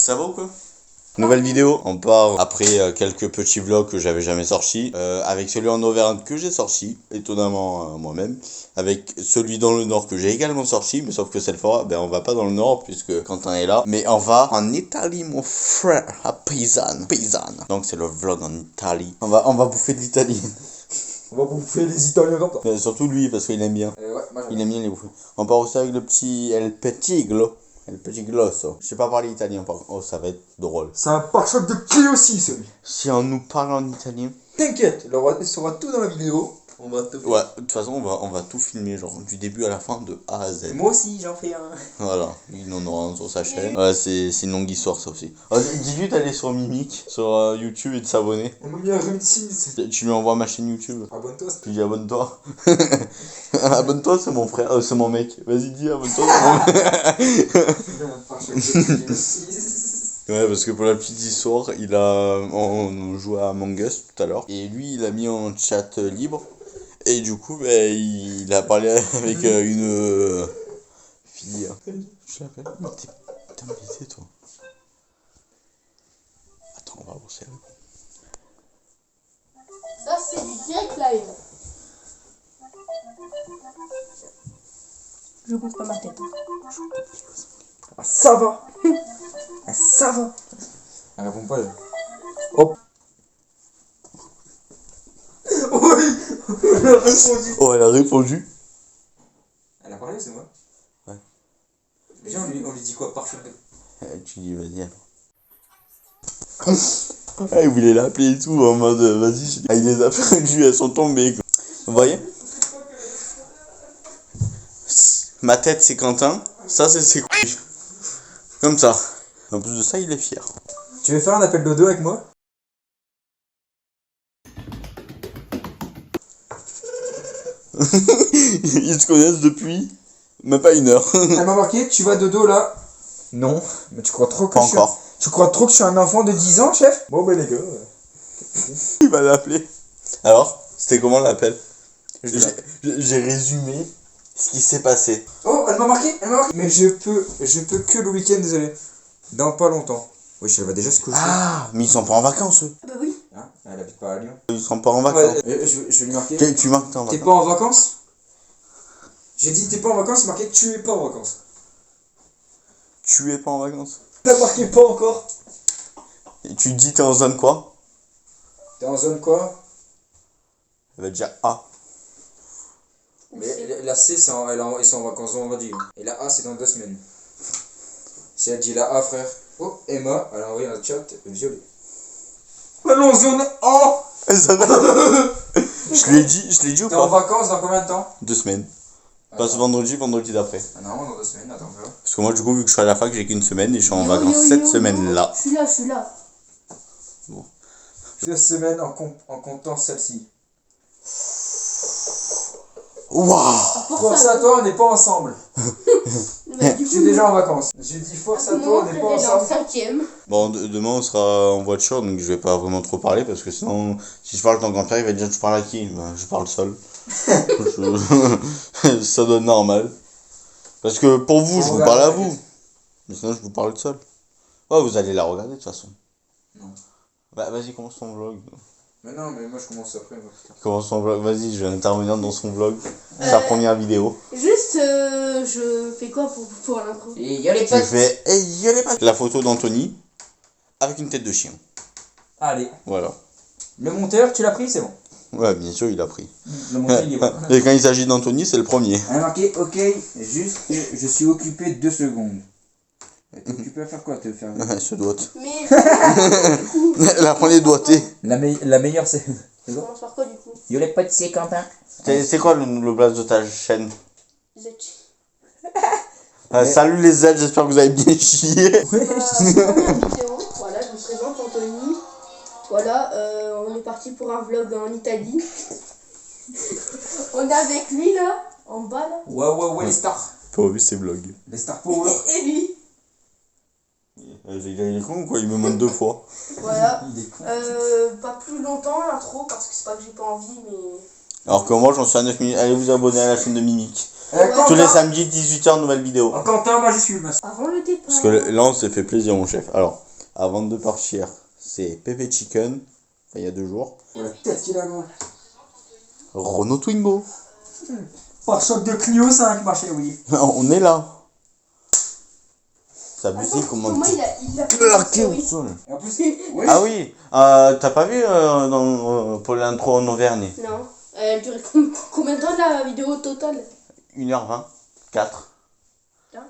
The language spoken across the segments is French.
Ça va ou quoi? Nouvelle vidéo, on part après quelques petits vlogs que j'avais jamais sortis, avec celui en Auvergne que j'ai sorti, étonnamment moi-même, avec celui dans le Nord que j'ai également sorti, mais sauf que cette fois, on va pas dans le Nord puisque Quentin est là, mais on va en Italie mon frère, à Pisane. Donc c'est le vlog en Italie. On va bouffer de l'Italie. On va bouffer les Italiens comme ça. Surtout lui parce qu'il aime bien. Ouais, moi Il aime bien les bouffer. On part aussi avec le petit El Petiglo. El Petigloso. Je sais pas parler italien par contre. Oh, ça va être drôle. C'est un pare-choc de qui aussi celui. Si on nous parle en italien. T'inquiète, il saura tout dans la vidéo. On va te... Ouais, de toute façon, on va tout filmer, genre du début à la fin, de A à Z. Moi aussi, j'en fais un. Voilà, il en aura un sur sa chaîne. Ouais, c'est une longue histoire, ça aussi. Dis-lui d'aller sur Mimic, sur YouTube et de s'abonner. On m'a mis un remercie. Tu lui envoies ma chaîne YouTube. Abonne-toi. Tu lui dis abonne-toi. Abonne-toi, c'est mon frère, c'est mon mec. Vas-y, dis abonne-toi, c'est mon mec. Ouais, parce que pour la petite histoire, on jouait à Among Us tout à l'heure. Et lui, il a mis en chat libre. Et du coup, il a parlé avec une fille. Je l'appelle. T'es embêté, toi. Attends, on va voir si elle répond. Ça, c'est du direct live. Je bouge pas ma tête. Ah, ça va. Ah, ça va. Elle répond pas. Hop. Oui. Elle a répondu. Oh, elle a répondu. Elle a parlé, c'est moi. Ouais. Déjà, on lui dit quoi? Pare-choc de... Tu dis, vas-y, alors. Ah, il voulait l'appeler et tout, en mode, vas-y. Ah, il les a perdues, elles sont tombées, quoi. Vous voyez? Ma tête, c'est Quentin. Ça, c'est ses couilles. Comme ça. En plus de ça, il est fier. Tu veux faire un appel dodo avec moi? Ils se connaissent depuis même pas une heure. Elle m'a marqué, tu vas dodo là? Non, mais tu crois trop que Pas encore. Tu crois trop que je suis un enfant de 10 ans, chef? Bon, les gars. Il va l'appeler. Alors, c'était comment l'appel? J'ai résumé ce qui s'est passé. Oh, elle m'a marqué. Mais je peux que le week-end, désolé. Dans pas longtemps. Oui, elle va déjà se coucher. Ah, mais ils sont pas en vacances, eux. Ah bah oui. Hein, elle habite pas à Lyon. Ils sont pas en vacances. Ouais, je vais lui marquer. Tu marques, t'es en T'es vacances. pas en vacances? J'ai dit t'es pas en vacances, c'est marqué tu es pas en vacances. Tu es pas en vacances. T'as marqué pas encore? Et tu dis t'es en zone quoi? T'es en zone quoi? Elle va dire A. Mais la C, ils sont en vacances vendredi. Et la A, c'est dans 2 semaines. Si elle dit la A, frère. Oh, Emma, elle a envoyé un chat violet. Allons, zone A! Je l'ai dit ou T'es en pas? vacances dans combien de temps? 2 semaines. Pas ce vendredi d'après. Ah non, dans 2 semaines, attends, voilà. Parce que moi, du coup, vu que je suis à la fac, j'ai qu'une semaine et je suis en vacances Yo, cette yo, semaine-là. Je suis là. 2 semaines en comptant celle-ci. Waouh! Force à toi, on n'est pas ensemble. Mais du Je coup, suis déjà en vacances. J'ai dit force à toi, on n'est pas en ensemble. 5ème. Bon, demain, on sera en voiture, donc je vais pas vraiment trop parler, parce que sinon, si je parle, ton grand-père, il va dire, tu parles à qui? Ben, je parle seul. Ça donne normal. Parce que pour vous, je vous parle à vous. Mais sinon, je vous parle seul. Ouais, vous allez la regarder, de toute façon. Non. Bah, vas-y, commence ton vlog. Mais non, mais moi je commence après. Moi, putain. Commence ton vlog, vas-y, je vais intervenir dans son vlog. Sa première vidéo. Juste, je fais quoi pour l'intro? Et y'a les Tu fais, hey, y'a les pattes. La photo d'Anthony avec une tête de chien. Allez. Voilà. Le monteur, tu l'as pris, c'est bon. Ouais, bien sûr, il a pris. Le monteur, il est bon. Et quand il s'agit d'Anthony, c'est le premier. Elle a marqué, ok, juste, je suis occupé 2 secondes. T'es occupé à faire quoi, te faire? Elle se doite. Mais La première doigtée. La meilleure, c'est. ça commence par quoi du coup? Yo les potes, c'est Quentin. C'est quoi le blaze de ta chaîne? Zetch. Salut les ailes, j'espère que vous avez bien chié. Première vidéo, voilà, je vous présente Anthony. Voilà, on est parti pour un vlog en Italie. On est avec lui là, en bas là. Ouais, les stars. T'as vu ses vlogs? Les stars power. Et lui. Il est con quoi, il me montre 2 fois. Voilà. Il est con. Pas plus longtemps l'intro parce que c'est pas que j'ai pas envie mais. Alors que moi, j'en suis à 9 minutes. Allez vous abonner à la chaîne de Mimic. Quentin, Tous les samedis, 18h, nouvelle vidéo. Quentin, moi je suis le masque. Avant le départ. Parce que là, on s'est fait plaisir, mon chef. Alors, avant de partir, c'est Pepe Chicken. Enfin, il y a 2 jours. Oh, la tête qu'il a, gros. Renault Twingo. Pare-choc de Clio 5, ma chérie. On est là. C'est abusé Attends, comment... comment il a Plaqué au oui. sol. Et en plus, oui. Ah oui, t'as pas vu pour l'intro en Auvergne? Non. Elle durait combien de temps la vidéo totale? 1h20, 4. Faire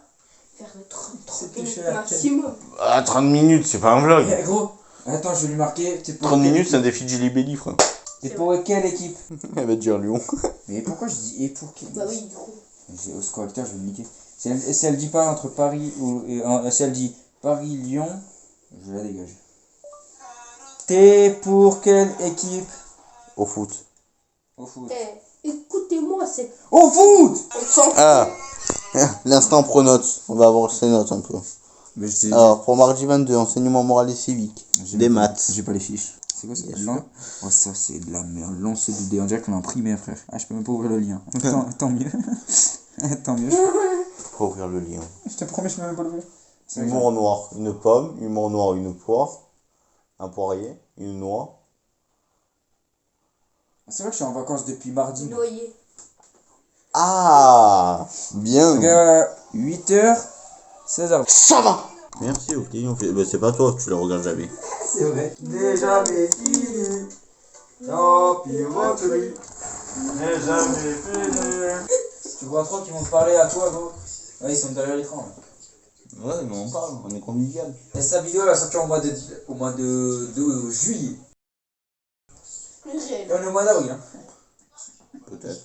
30 C'était minutes cher. maximum. Ah, 30 minutes, c'est pas un vlog. Eh, gros, attends, je vais lui marquer. T'es pour 30 quelle minutes, c'est un équipe défi de Gilly Belly, frère. T'es pour quelle équipe? Elle va te dire Lyon. Mais pourquoi je dis et pour quelle? Bah oui, du coup. Au correcteur, je vais le niquer. Si elle dit pas entre Paris ou. Si elle dit Paris-Lyon, je la dégage. T'es pour quelle équipe? Au foot. Au foot. Eh, écoutez-moi, c'est. Au foot! On s'en Ah, l'instant pronotes. On va avoir ces notes un peu. Mais je sais. Alors, pour mardi 22, enseignement moral et civique. Des maths. J'ai pas les fiches. C'est quoi ça? Bien sûr. Oh, ça c'est de la merde. Lance du dé. On dirait qu'on l'a imprimé, frère. Ah, je peux même pas ouvrir le lien. Tant mieux. Tant mieux. Faut ouvrir le lien. Je te promets, je peux même pas l'ouvrir. Humour noir, une pomme. Humour noir, une poire. Un poirier, une noix. C'est vrai que je suis en vacances depuis mardi. noyer. Ah, bien. 8h, 16h. Ça va. Merci, ok. On fait... bah, c'est pas toi, tu le regardes jamais. C'est vrai. Déjà fini. Tant pis, repris. N'est jamais fini. Tu vois trop qu'ils vont te parler à toi, gros. Ouais, ils sont derrière l'écran. Là. Ouais, mais on parle, on est convivial. Et sa vidéo, elle a sorti au mois de juillet. Et on est au mois d'avril. Hein. Peut-être.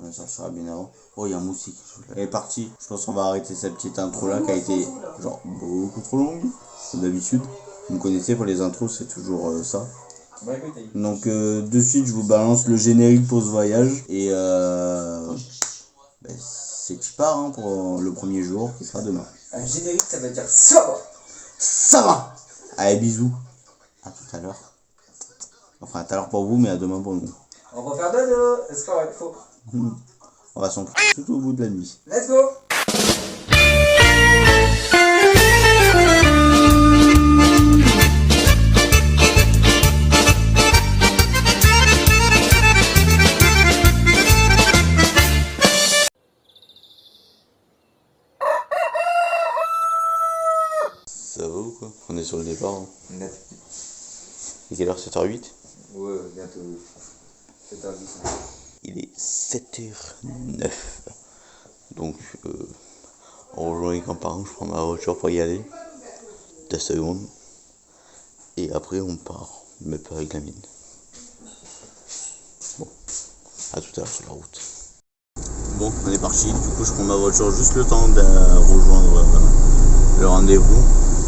Ouais, ça sera bien avant. Oh, il y a un moustique. Elle est partie. Je pense qu'on va arrêter cette petite intro là qui a été genre beaucoup trop longue. Comme d'habitude. Vous me connaissez, pour les intros, c'est toujours ça. Bah, écoute, Donc, de suite, je vous balance le générique pour ce voyage. Et c'est qui part hein, pour le premier jour qui sera demain. un générique, ça veut dire ça va. Ça va. Allez, bisous. À tout à l'heure. Enfin, à tout à l'heure pour vous, mais à demain pour nous. On va faire dodo. C'est pas vrai, faux. On va s'en tout au bout de la nuit. Let's go. Ça va ou quoi? On est sur le départ. Hein. Net. Et quelle heure? 7h08? Ouais, bientôt. 7h10. Il est 7h09. Donc, on rejoint les campagnes, je prends ma voiture pour y aller. 2 secondes. Et après, on part. Mais pas avec la mine. Bon, à tout à l'heure sur la route. Bon, on est parti. Du coup, je prends ma voiture juste le temps de rejoindre le rendez-vous.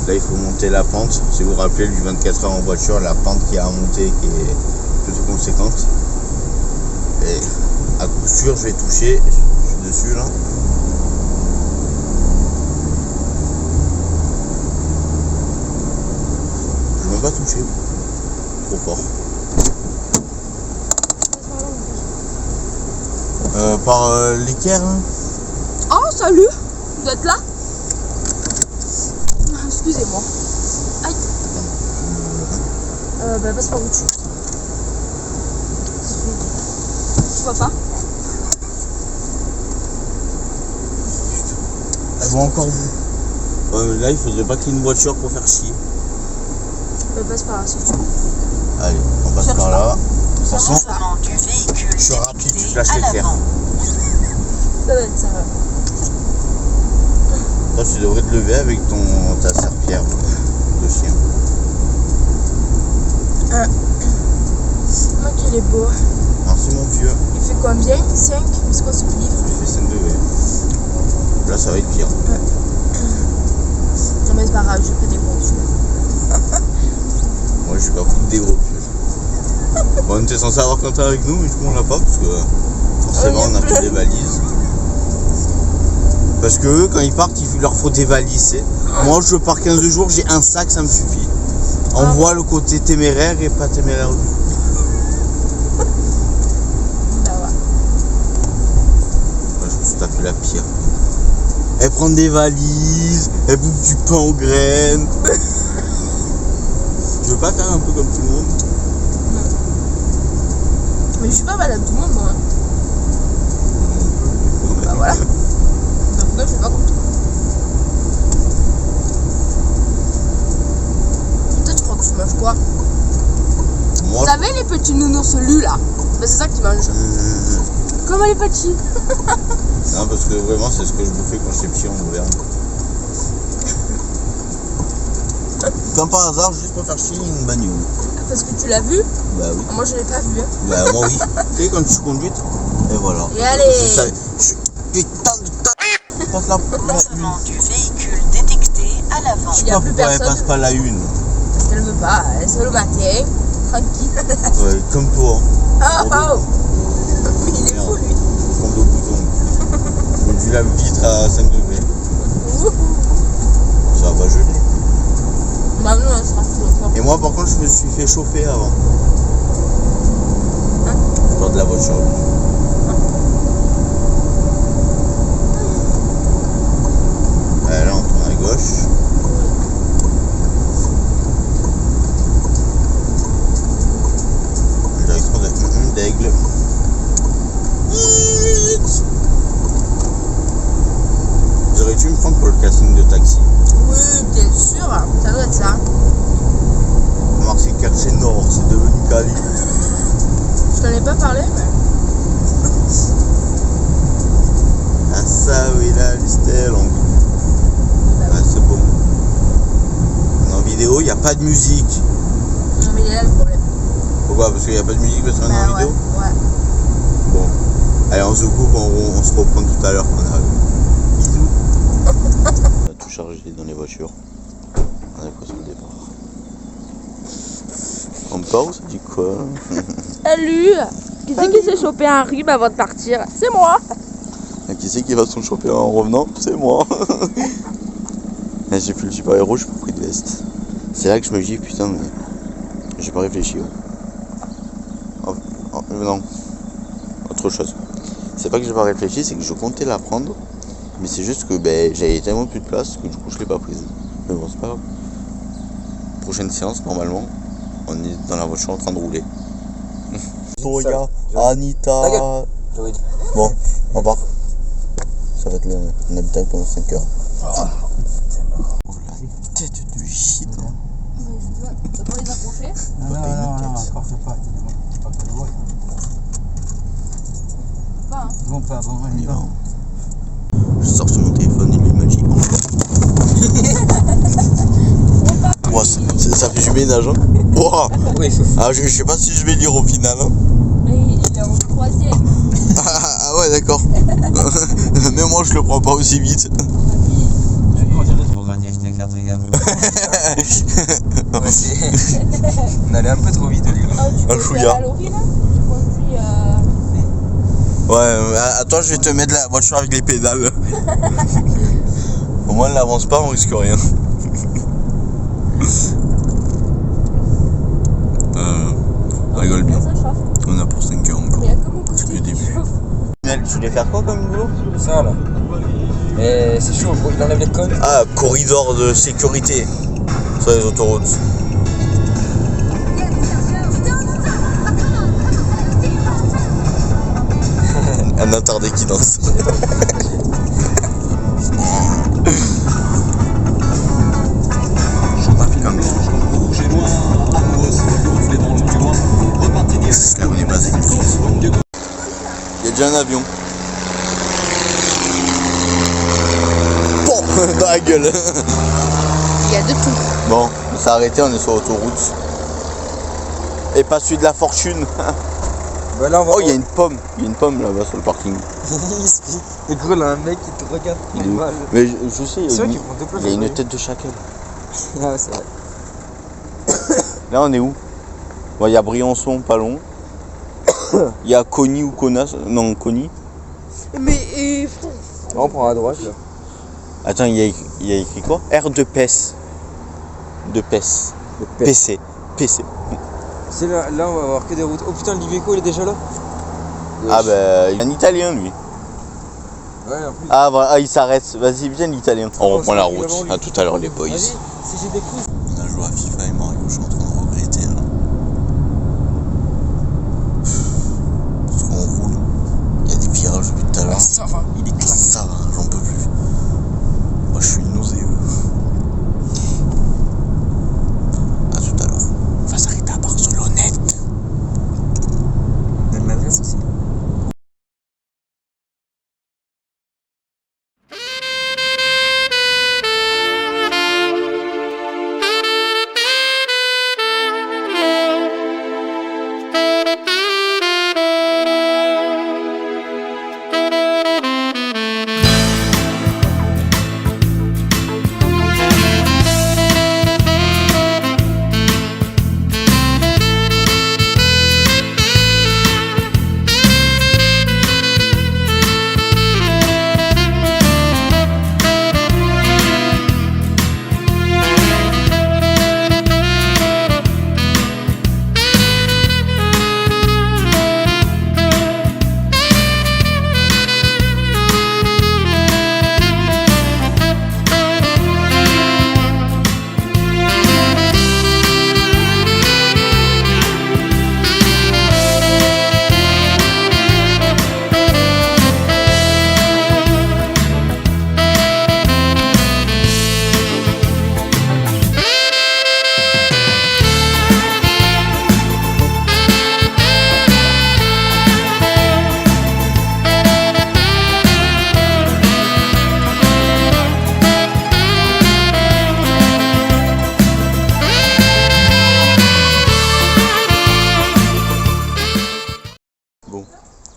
Là, il faut monter la pente. Si vous vous rappelez, du 24 heures en voiture, la pente qui a à monter qui est plutôt conséquente. Et à coup sûr, je vais toucher. Je suis dessus là. Je ne vais pas toucher. Trop fort. Par l'équerre. Hein. Oh, salut! Vous êtes là? Excusez-moi. Aïe! Bah, passe par au-dessus. Tu vois pas? Je vois encore vous. Là, il faudrait pas qu'il y ait une voiture pour faire chier. Bah, passe par là si tu veux. Allez, on passe par là. De toute façon, Lancement du véhicule je suis rapide, je lâche à l'éclair. l'avant. Ça va être ça va. Toi, tu devrais te lever avec ta serpillère de chien. Moi qu'il est beau. Merci mon vieux. Il fait combien? 5? C'est quoi ce livre? Il fait 5 degrés. Là, ça va être pire. Non mais c'est pas grave, je fais des gros dessus. Moi, je suis pas foutu des gros pieux. Bon, on était censé avoir Quentin avec nous, mais du coup, on l'a pas parce que forcément, on a pris des valises. Parce que eux, quand ils partent, il leur faut des valises. Moi, je pars 15 jours, j'ai un sac, ça me suffit. On voit le côté téméraire et pas téméraire du tout. t'as fait la pire. Elle prend des valises, elle bouffe du pain aux graines. Je veux pas faire un peu comme tout le monde. Mais je suis pas madame tout le monde, moi. Bah voilà. Donc moi, je vais pas comme toi. Toi, tu crois que je mange quoi? Moi, Vous savez les petits nounours lus là? Bah c'est ça que tu manges. Comme les petits. non, parce que vraiment, c'est ce que je bouffais quand j'étais petit en Auvergne. Comme par hasard, juste pour faire chier une bagnole. Parce que tu l'as vu? Bah oui. Moi je l'ai pas vu. Bah moi oui. Tu sais, quand tu conduis, et voilà. Et allez. Putain de passe la Lancement du véhicule détecté à l'avant. Je sais Il y a pas plus pourquoi elle personne. passe pas la une. Parce qu'elle veut pas. Elle se le matin. Tranquille. Ouais, comme toi. Oh Bordeaux. oh. Mais il est fou lui. Fond au bouton. Je dis la vitre à 5 degrés. Ça va pas geler. Bah non, elle sera tout le temps. Et moi par contre je me suis fait chauffer avant. Genre de la voiture. Là on tourne à gauche. Direction d'Aigle. Aurais-tu me prendre pour le casting de taxi? Oui, bien sûr. Ça doit être ça. Remarque, c'est quartier nord, c'est devenu Cali. Je t'en ai pas parlé, mais. Ah ça oui là, l'histoire longue. Ah c'est bon. En vidéo, il n'y a pas de musique. Non, mais il est là le problème. Pourquoi? Parce qu'il n'y a pas de musique parce qu'on est Bah, en vidéo? Ouais. Bon. Allez, on se coupe, on se reprend tout à l'heure quand on arrive. Bisous. On a tout chargé dans les voitures. On est quoi sur le départ? On part ou ça dit quoi? Salut. Qui c'est qui s'est chopé un rhume avant de partir? C'est moi. Et qui c'est qui va se choper en revenant? C'est moi. Mais j'ai fait le super héros, j'ai pas pris de veste. C'est là que je me dis putain mais j'ai pas réfléchi. Non. Autre chose. C'est pas que j'ai pas réfléchi, c'est que je comptais la prendre. Mais c'est juste que j'avais tellement plus de place que du coup je l'ai pas prise. Mais bon c'est pas grave. Prochaine séance normalement, on est dans la voiture en train de rouler. Toya, Anita. J'aurais dit. Bon, on part. Ça va être un habitat pendant 5 heures. Oh la tête de shit. Hein. Ça peut les approcher? Non, encore c'est pas. C'est pas pour le voir. Pas, hein. Ils vont pas avant, On y va. Je sors sur mon téléphone et lui m'a dit wow, ça fait du ménage hein. Wow. Oui, il faut. Ah, je sais pas si je vais lire au final hein. Mais il est en 3ème. Ah ouais d'accord. Mais moi je le prends pas aussi vite. On allait un peu trop vite, lui. Tu chouïa. à Laurie, là? Tu conduis Ouais, à toi je vais te mettre la voiture avec les pédales. Au moins elle n'avance pas, on risque rien. On rigole bien. Ça chauffe. On a pour 5 heures encore. Il y a que mon C'est côté le qui début. chauffe. Tu voulais faire quoi comme boulot? Ça, là. Mais c'est chaud, il enlève les codes. Ah, corridor de sécurité sur les autoroutes. Un attardé qui danse. Là on est basé. Il y a déjà un avion. Bon, dans la gueule. Il y a de tout. Bon, on s'est arrêté, on est sur l'autoroute. Et pas celui de la fortune. Bah là, on va. Oh, il y a une pomme. Il y a une pomme là-bas sur le parking. Et gros, là, un mec qui te regarde. Il est mal. Mais je sais, C'est vrai qu'ils font deux places. il y a une tête de chacal. Ah, c'est vrai. Là, on est où? Bon, il y a Briançon, pas long. Il y a Cogny ou Conas. Non, Cogny. Mais On prend à droite, là. Attends, il y a écrit quoi? R de PES. De PES. PC. PC. C'est là, on va avoir que des routes. Oh putain, l'Iveco, il est déjà là. Ah bah, il est un italien lui. Ouais, en plus. Ah, voilà, il s'arrête. Vas-y, viens l'italien. On reprend la route. À tout à l'heure, les boys. Si j'ai des coups. On a joué à FIFA et Mario, je suis en train de regretter là. Parce qu'on roule. Il y a des virages depuis tout à l'heure. Ça va, il est claqué. Ça va, j'en peux plus. Moi, je suis nauséeux. À tout à l'heure. On va s'arrêter à Barcelonnette. Même l'adresse aussi.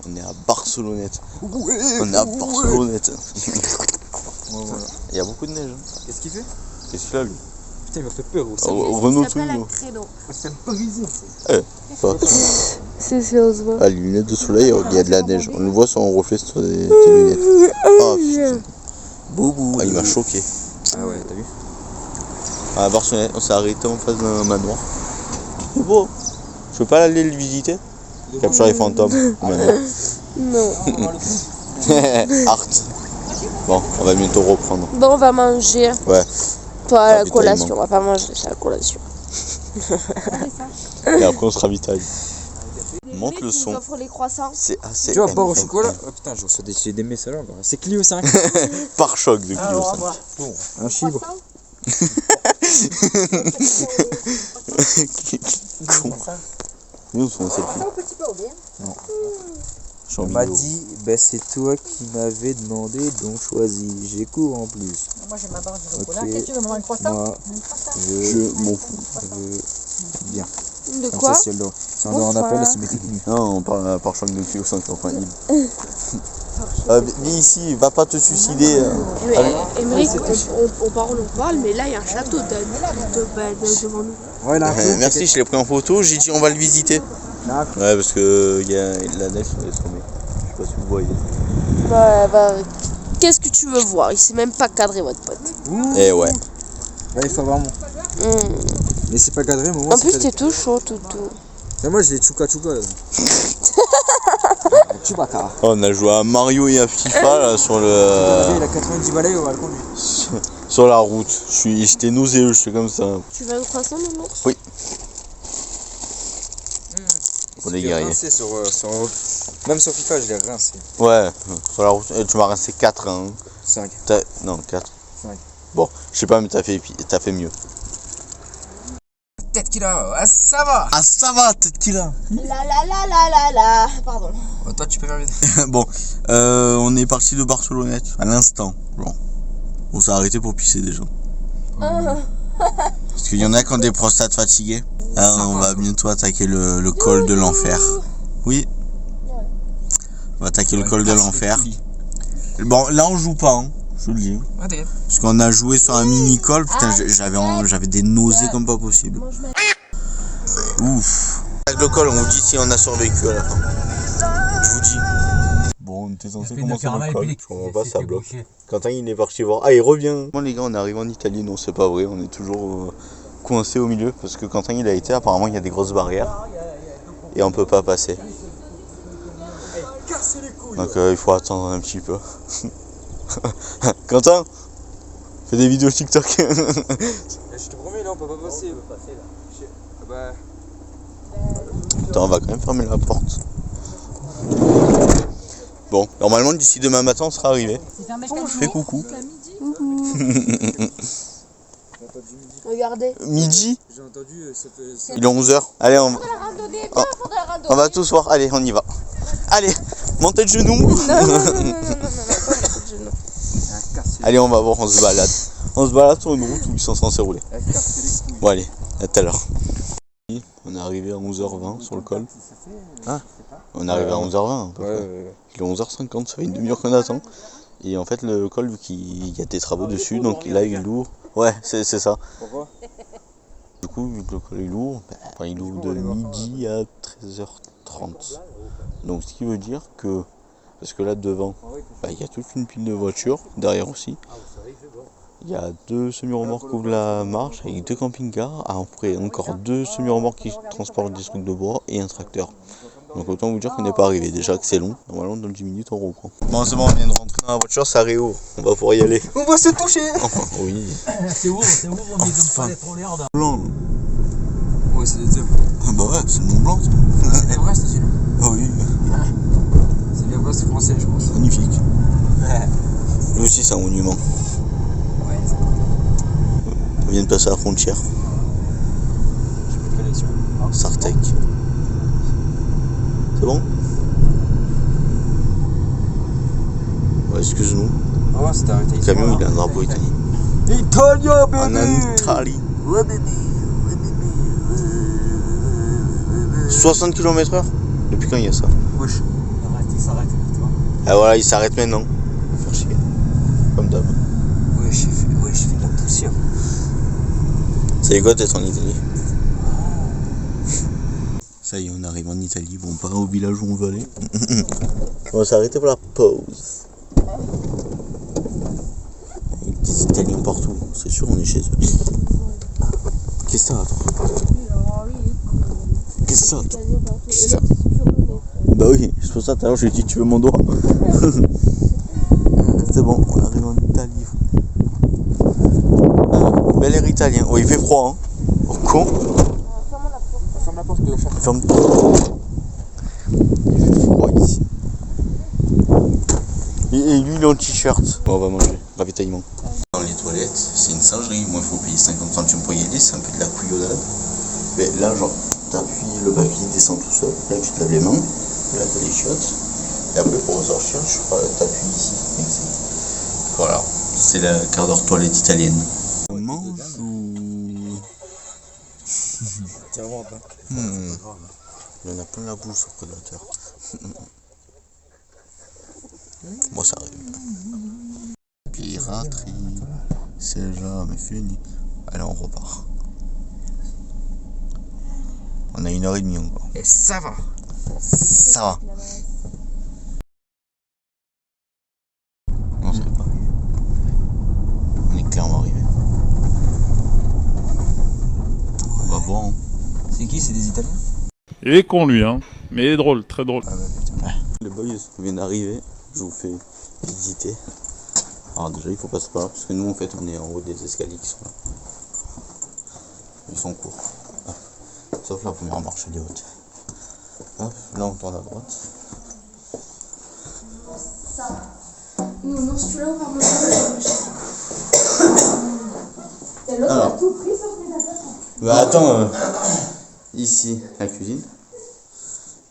On est à Barcelonnette. On est à Barcelonnette. Voilà. Il y a beaucoup de neige. Hein. Qu'est-ce qu'il fait? Qu'est-ce qu'il a lui? Putain, il m'a fait peur aussi. Renault Twingo. C'est un parisien. C'est ça, on se voit. Ah, les lunettes de soleil, il y a de la neige. On le voit sur un reflet sur tes lunettes. Ah, putain. Boubou. Ah, il m'a choqué. Ah ouais, t'as vu? À Barcelonnette, on s'est arrêté en face d'un manoir. C'est beau. Je peux pas aller le visiter? Capture les fantômes. Non. Art. Bon, on va bientôt reprendre. Bon, on va manger. Ouais. Pas à la Ravitaillement. collation, on va pas manger, c'est la collation. Et après on se ravitaille. Monte le son. Offre les croissants. C'est assez. Tu vois, bord au chocolat. Oh putain, je reçois des messages là. C'est Clio 5. Par choc de Clio 5. Un chibre. Con. Nous on se fait un selfie. Non. Je suis en On m'a vidéo. dit, bah c'est toi qui m'avais demandé, donc choisis. J'ai cours en plus. Moi j'ai ma barre de chocolat. Ok. Qu'est-ce que tu veux, maman, un croissant? Moi, Je m'en fous. veux bien. De Comme quoi? ça, si elle doit. Si on doit en appel, c'est métier. Non, on parle par choc de Clio 5, enfin il. Viens ici, va pas te suicider. Émeric, on parle, mais là il y a un château devant nous. Ouais, là, Merci, je l'ai pris en photo, j'ai dit on va le visiter. Là. Ouais, parce que il y a la neige sur les sommets. Je sais pas si vous voyez. Bah, qu'est-ce que tu veux voir? Il s'est même pas cadré, votre pote. Eh ouais. Ouais, il faut avoir mon. Mais c'est pas cadré, mais moi En c'est plus, cadré. t'es tout chaud, toutou. Mais moi j'ai Chouka Chouka là. Chewbacca. On a joué à Mario et à FIFA là sur Il le a 90 balais, on va le conduire. sur la route. J'étais nauséeux, je suis comme ça. Tu veux un croissant, non? Oui. Pour les guerriers. Rincé même sur FIFA, je l'ai rincé. Ouais, sur la route. Tu m'as rincé 4 hein. 5. Non, 4. 5. Bon, je sais pas, mais t'as fait mieux. Tête qu'il a, ah, ça va. Ah, ça va, tête qu'il a. La. Pardon. Oh, toi tu peux faire vite. Bon, on est parti de Barcelonnette à l'instant. Bon, on s'est arrêté pour pisser déjà. Parce qu'il y en a qui ont des prostates fatiguées. Là, on va bientôt attaquer le col de l'enfer. Oui. On va attaquer le col de l'enfer. Bon, là on joue pas, hein, je le dis. Ah, t'inquiète. Parce qu'on a joué sur un mini-col, putain, j'avais des nausées comme pas possible. Ouf. Avec le col, on vous dit si on a survécu à la fin. Je vous dis. Bon, on était censé commencer le col. Je comprends pas, ça bloque. Quentin, il est parti voir. Ah, il revient. Bon, les gars, on est arrivé en Italie. Non, c'est pas vrai. On est toujours coincé au milieu. Parce que Quentin, il a été. Apparemment, il y a des grosses barrières. Et on peut pas passer. Donc, il faut attendre un petit peu. Quentin, fais des vidéos TikTok. Je te promets, là, on peut pas passer. Bah... Attends, on va quand même fermer la porte. Bon, normalement d'ici demain matin on sera arrivé. Fais coucou. Regardez. Midi. J'ai entendu, ça fait... Il est 11h. Allez, on va tous voir. Allez, on y va. Allez, montez de genoux. Allez, on va voir, on se balade. On se balade sur une route où ils sont censés rouler. Bon, allez, à tout à l'heure. On est arrivé à 11h20 sur le col. Ah, on est arrivé à 11h20 à peu près. Il est 11h50, ça fait une demi-heure qu'on attend. Et en fait, le col, vu qu'il y a des travaux dessus, donc là il est lourd. Ouais, c'est ça. Pourquoi? Du coup, vu que le col est lourd, il ouvre de midi à 13h30. Donc ce qui veut dire que, parce que là devant, il y a toute une pile de voitures, derrière aussi. Il y a 2 semi-remorques qui ouvrent la marche avec 2 camping-cars, après encore 2 semi-remorques qui transportent des trucs de bois et un tracteur. Donc autant vous dire qu'on n'est pas arrivé, déjà que c'est long, normalement dans 10 minutes on reprend. Bon c'est bon, on vient de rentrer dans la voiture, ça réouvre, on va pouvoir y aller. On va se toucher. Oui. C'est ouvre, mais comme pas les trop l'air. Blanc. Ouais, c'est des œufs. Ah bah ouais, c'est le Mont Blanc. C'est des vrais, c'est Ah oui, c'est bien c'est français, je pense. magnifique. Lui aussi c'est un monument. On vient de passer à la frontière. Sartec. C'est bon? Ouais, excuse-nous. Oh, c'était arrêté. Le camion il a un drapeau italien. Italia, bébé. En Italie. Ouais, bébé. 60 km/h? Depuis quand il y a ça? Wesh. Il s'arrête vite. Ah voilà, il s'arrête maintenant. Faire chier. Comme d'hab. Ouais, je fais de la poussière. C'est quoi d'être en Italie? Ça y est, on arrive en Italie. Bon, pas au village où on veut aller. On va s'arrêter pour la pause. Il y a des Italiens partout. C'est sûr, on est chez eux. Qu'est-ce que t'as, toi? Qu'est-ce que t'as, toi? Qu'est-ce que t'as? Bah oui, c'est pour ça tout à l'heure je lui ai dit tu veux mon doigt. C'est bon, on arrive en Italie. Bel air italien. Oh, il fait froid, hein. Oh, con. Ferme la porte, que je Ferme. Il fait froid ici. Et lui, il est en t-shirt. Bon, on va manger. Ravitaillement. Dans les toilettes, c'est une singerie. Moi, il faut payer 50 centimes pour y aller. C'est un peu de la couillonnade. Mais là, genre, t'appuies, le papier descend tout seul. Là, tu te laves les mains. Là, t'as les chiottes. Et après, pour ressortir, je crois, t'appuies ici. Voilà. C'est la quart d'heure toilette italienne. On mange ou... Tiens, vraiment pas. Il y en a plein la bouche, ce prédateur. Moi, ça arrive. Piraterie, c'est jamais fini. Allez, on repart. On a 1h30 encore. Et ça va. Ça va. Non, c'est pas. On est clairement arrivé. On va voir. Hein. C'est qui? C'est des Italiens? Il est con lui, hein. Mais il est drôle, très drôle. Ah bah putain. Les boys viennent d'arriver. Je vous fais visiter. Alors déjà, il faut passer par là parce que nous, en fait, on est en haut des escaliers qui sont là. Ils sont courts. Hop. Sauf la première marche, elle est haute. Hop, là, on tourne à droite. Non, si tu l'as par moi, et l'autre, Alors. il a tout pris sauf mes affaires. Bah attends, ici, la cuisine.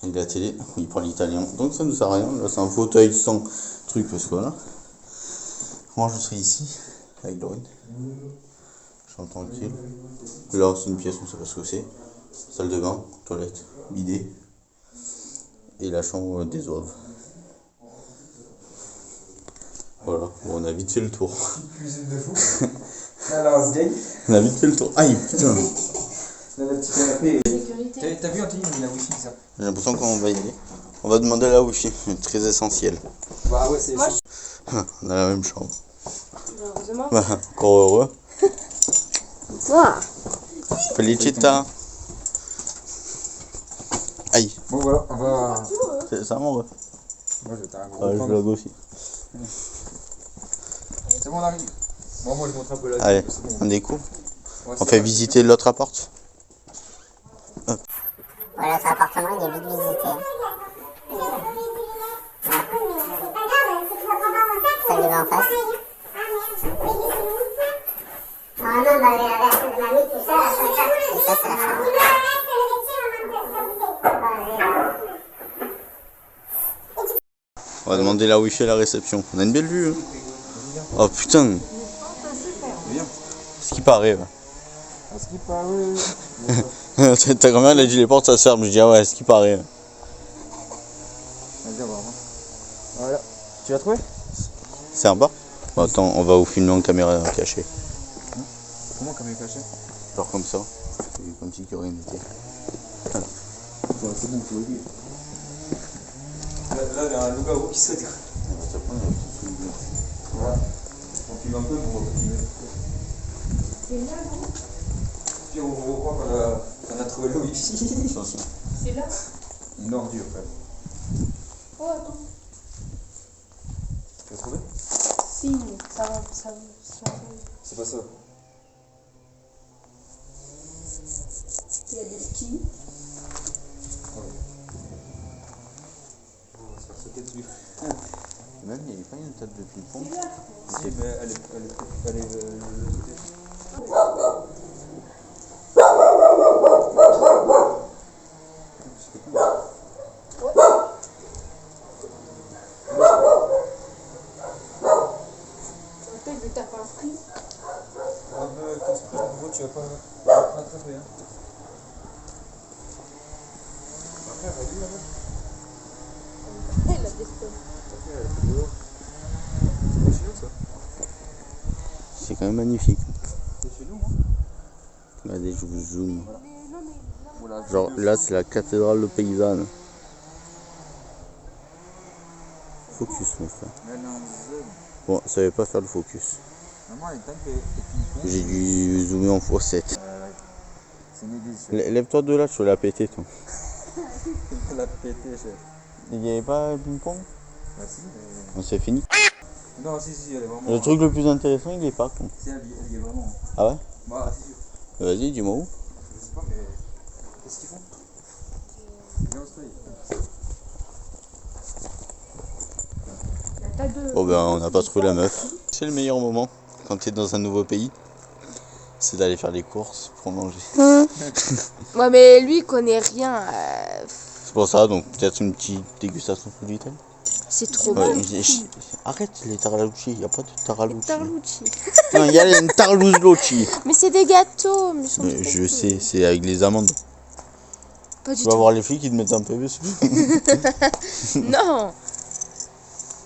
Avec la télé, où il parle italien. Donc ça ne sert à rien. Là, c'est un fauteuil sans truc, parce que voilà. Moi, je serai ici, avec Lorraine. Je suis tranquille. Là, c'est une pièce, on sait pas ce que c'est. Salle de bain, toilette, bidet. Et la chambre des oeuvres. Voilà, bon, on a vite fait le tour. Cuisine de fou. Alors, on se gagne. On a vite fait le tour. Aïe, putain. Là, le petit canapé. Sécurité. T'as vu, Anthony, il a la wifi, ça. J'ai l'impression qu'on va y aller. On va demander la wifi, très essentiel. Bah ouais, c'est... On a la même chambre. Heureusement. Bah, encore heureux. Ah. Felicita. Aïe, Bon, voilà, on va... c'est ça mon ref. Moi, je vais t'arrêter. Ah, je lag aussi. C'est bon, on arrive. Bon, moi je montre un peu la Allez, vie, c'est bon. on découvre. Ouais, On c'est fait bon. visiter l'autre appart. Voilà, cet appartement, il est vite visité. Celui d'en face. Ah non, bah, avec mamie, tout ça, et ça, c'est la chambre. On va demander la wifi à la réception. On a une belle vue. Hein. Oh putain. Ce qui paraît. Ouais. Ce qui paraît. Ta grand-mère elle a dit les portes ça se ferme. Je dis ah ouais, ce qui paraît. Vas-y, on va voir. Voilà. Tu l'as trouvé? C'est en bas. Bon, attends, on va vous filmer en caméra cachée. Comment caméra cachée? Genre comme ça. Comme si qu'il n'y aurait rien été. C'est bon, tu vois. Là, il y a un loup-garou qui saute. Voilà. On filme un peu pour filmer. Puis on voit qu'on a trouvé le wifi. C'est là. Une ordure, en fait. Oh, attends. Tu l'as trouvé? Si, mais ça va. C'est pas ça. Il y a des skis. On va se faire sauter dessus. Même il n'y avait pas une table de ping-pong. Si, mais elle est Après, je tape un prix. tu vas pas attraper. Hein. Après, elle va lui là-bas. Elle a des spells. Elle est dehors. C'est chez nous ça? C'est quand même magnifique. C'est chez nous, moi. Regardez, je vous zoome. Voilà. Genre là, c'est la cathédrale de Paysanne. Focus, mon frère. Bon, ça savait pas faire le focus. Maman, elle est tape et J'ai dû zoomer en x7. c'est une église. Lève-toi de là, tu vas la péter, toi. Elle a pété, chef. Il n'y avait pas ping-pong? Bah si, mais... Non, c'est fini. Non, si, elle est vraiment... Le truc le plus intéressant, il est pas con. Si, elle y est vraiment. Ah ouais? Bah, c'est sûr. Vas-y, dis-moi où. Je sais pas, mais... Qu'est-ce qu'ils font? Viens, on se paye. Bon ben, on n'a pas trouvé la meuf. C'est le meilleur moment, quand tu es dans un nouveau pays, c'est d'aller faire des courses pour manger. Ouais, mais lui, il connaît rien. C'est pour ça, donc peut-être une petite dégustation de l'Italie. C'est trop Ouais, bon. arrête les tarallucci, il n'y a pas de tarallucci. Tarlucci. Non, il y a une tarlouzloci. Mais c'est des gâteaux. Mais ils sont trop Je cool. sais, c'est avec les amandes. Pas du Tu vas tout. voir les filles qui te mettent un peu dessus. Non.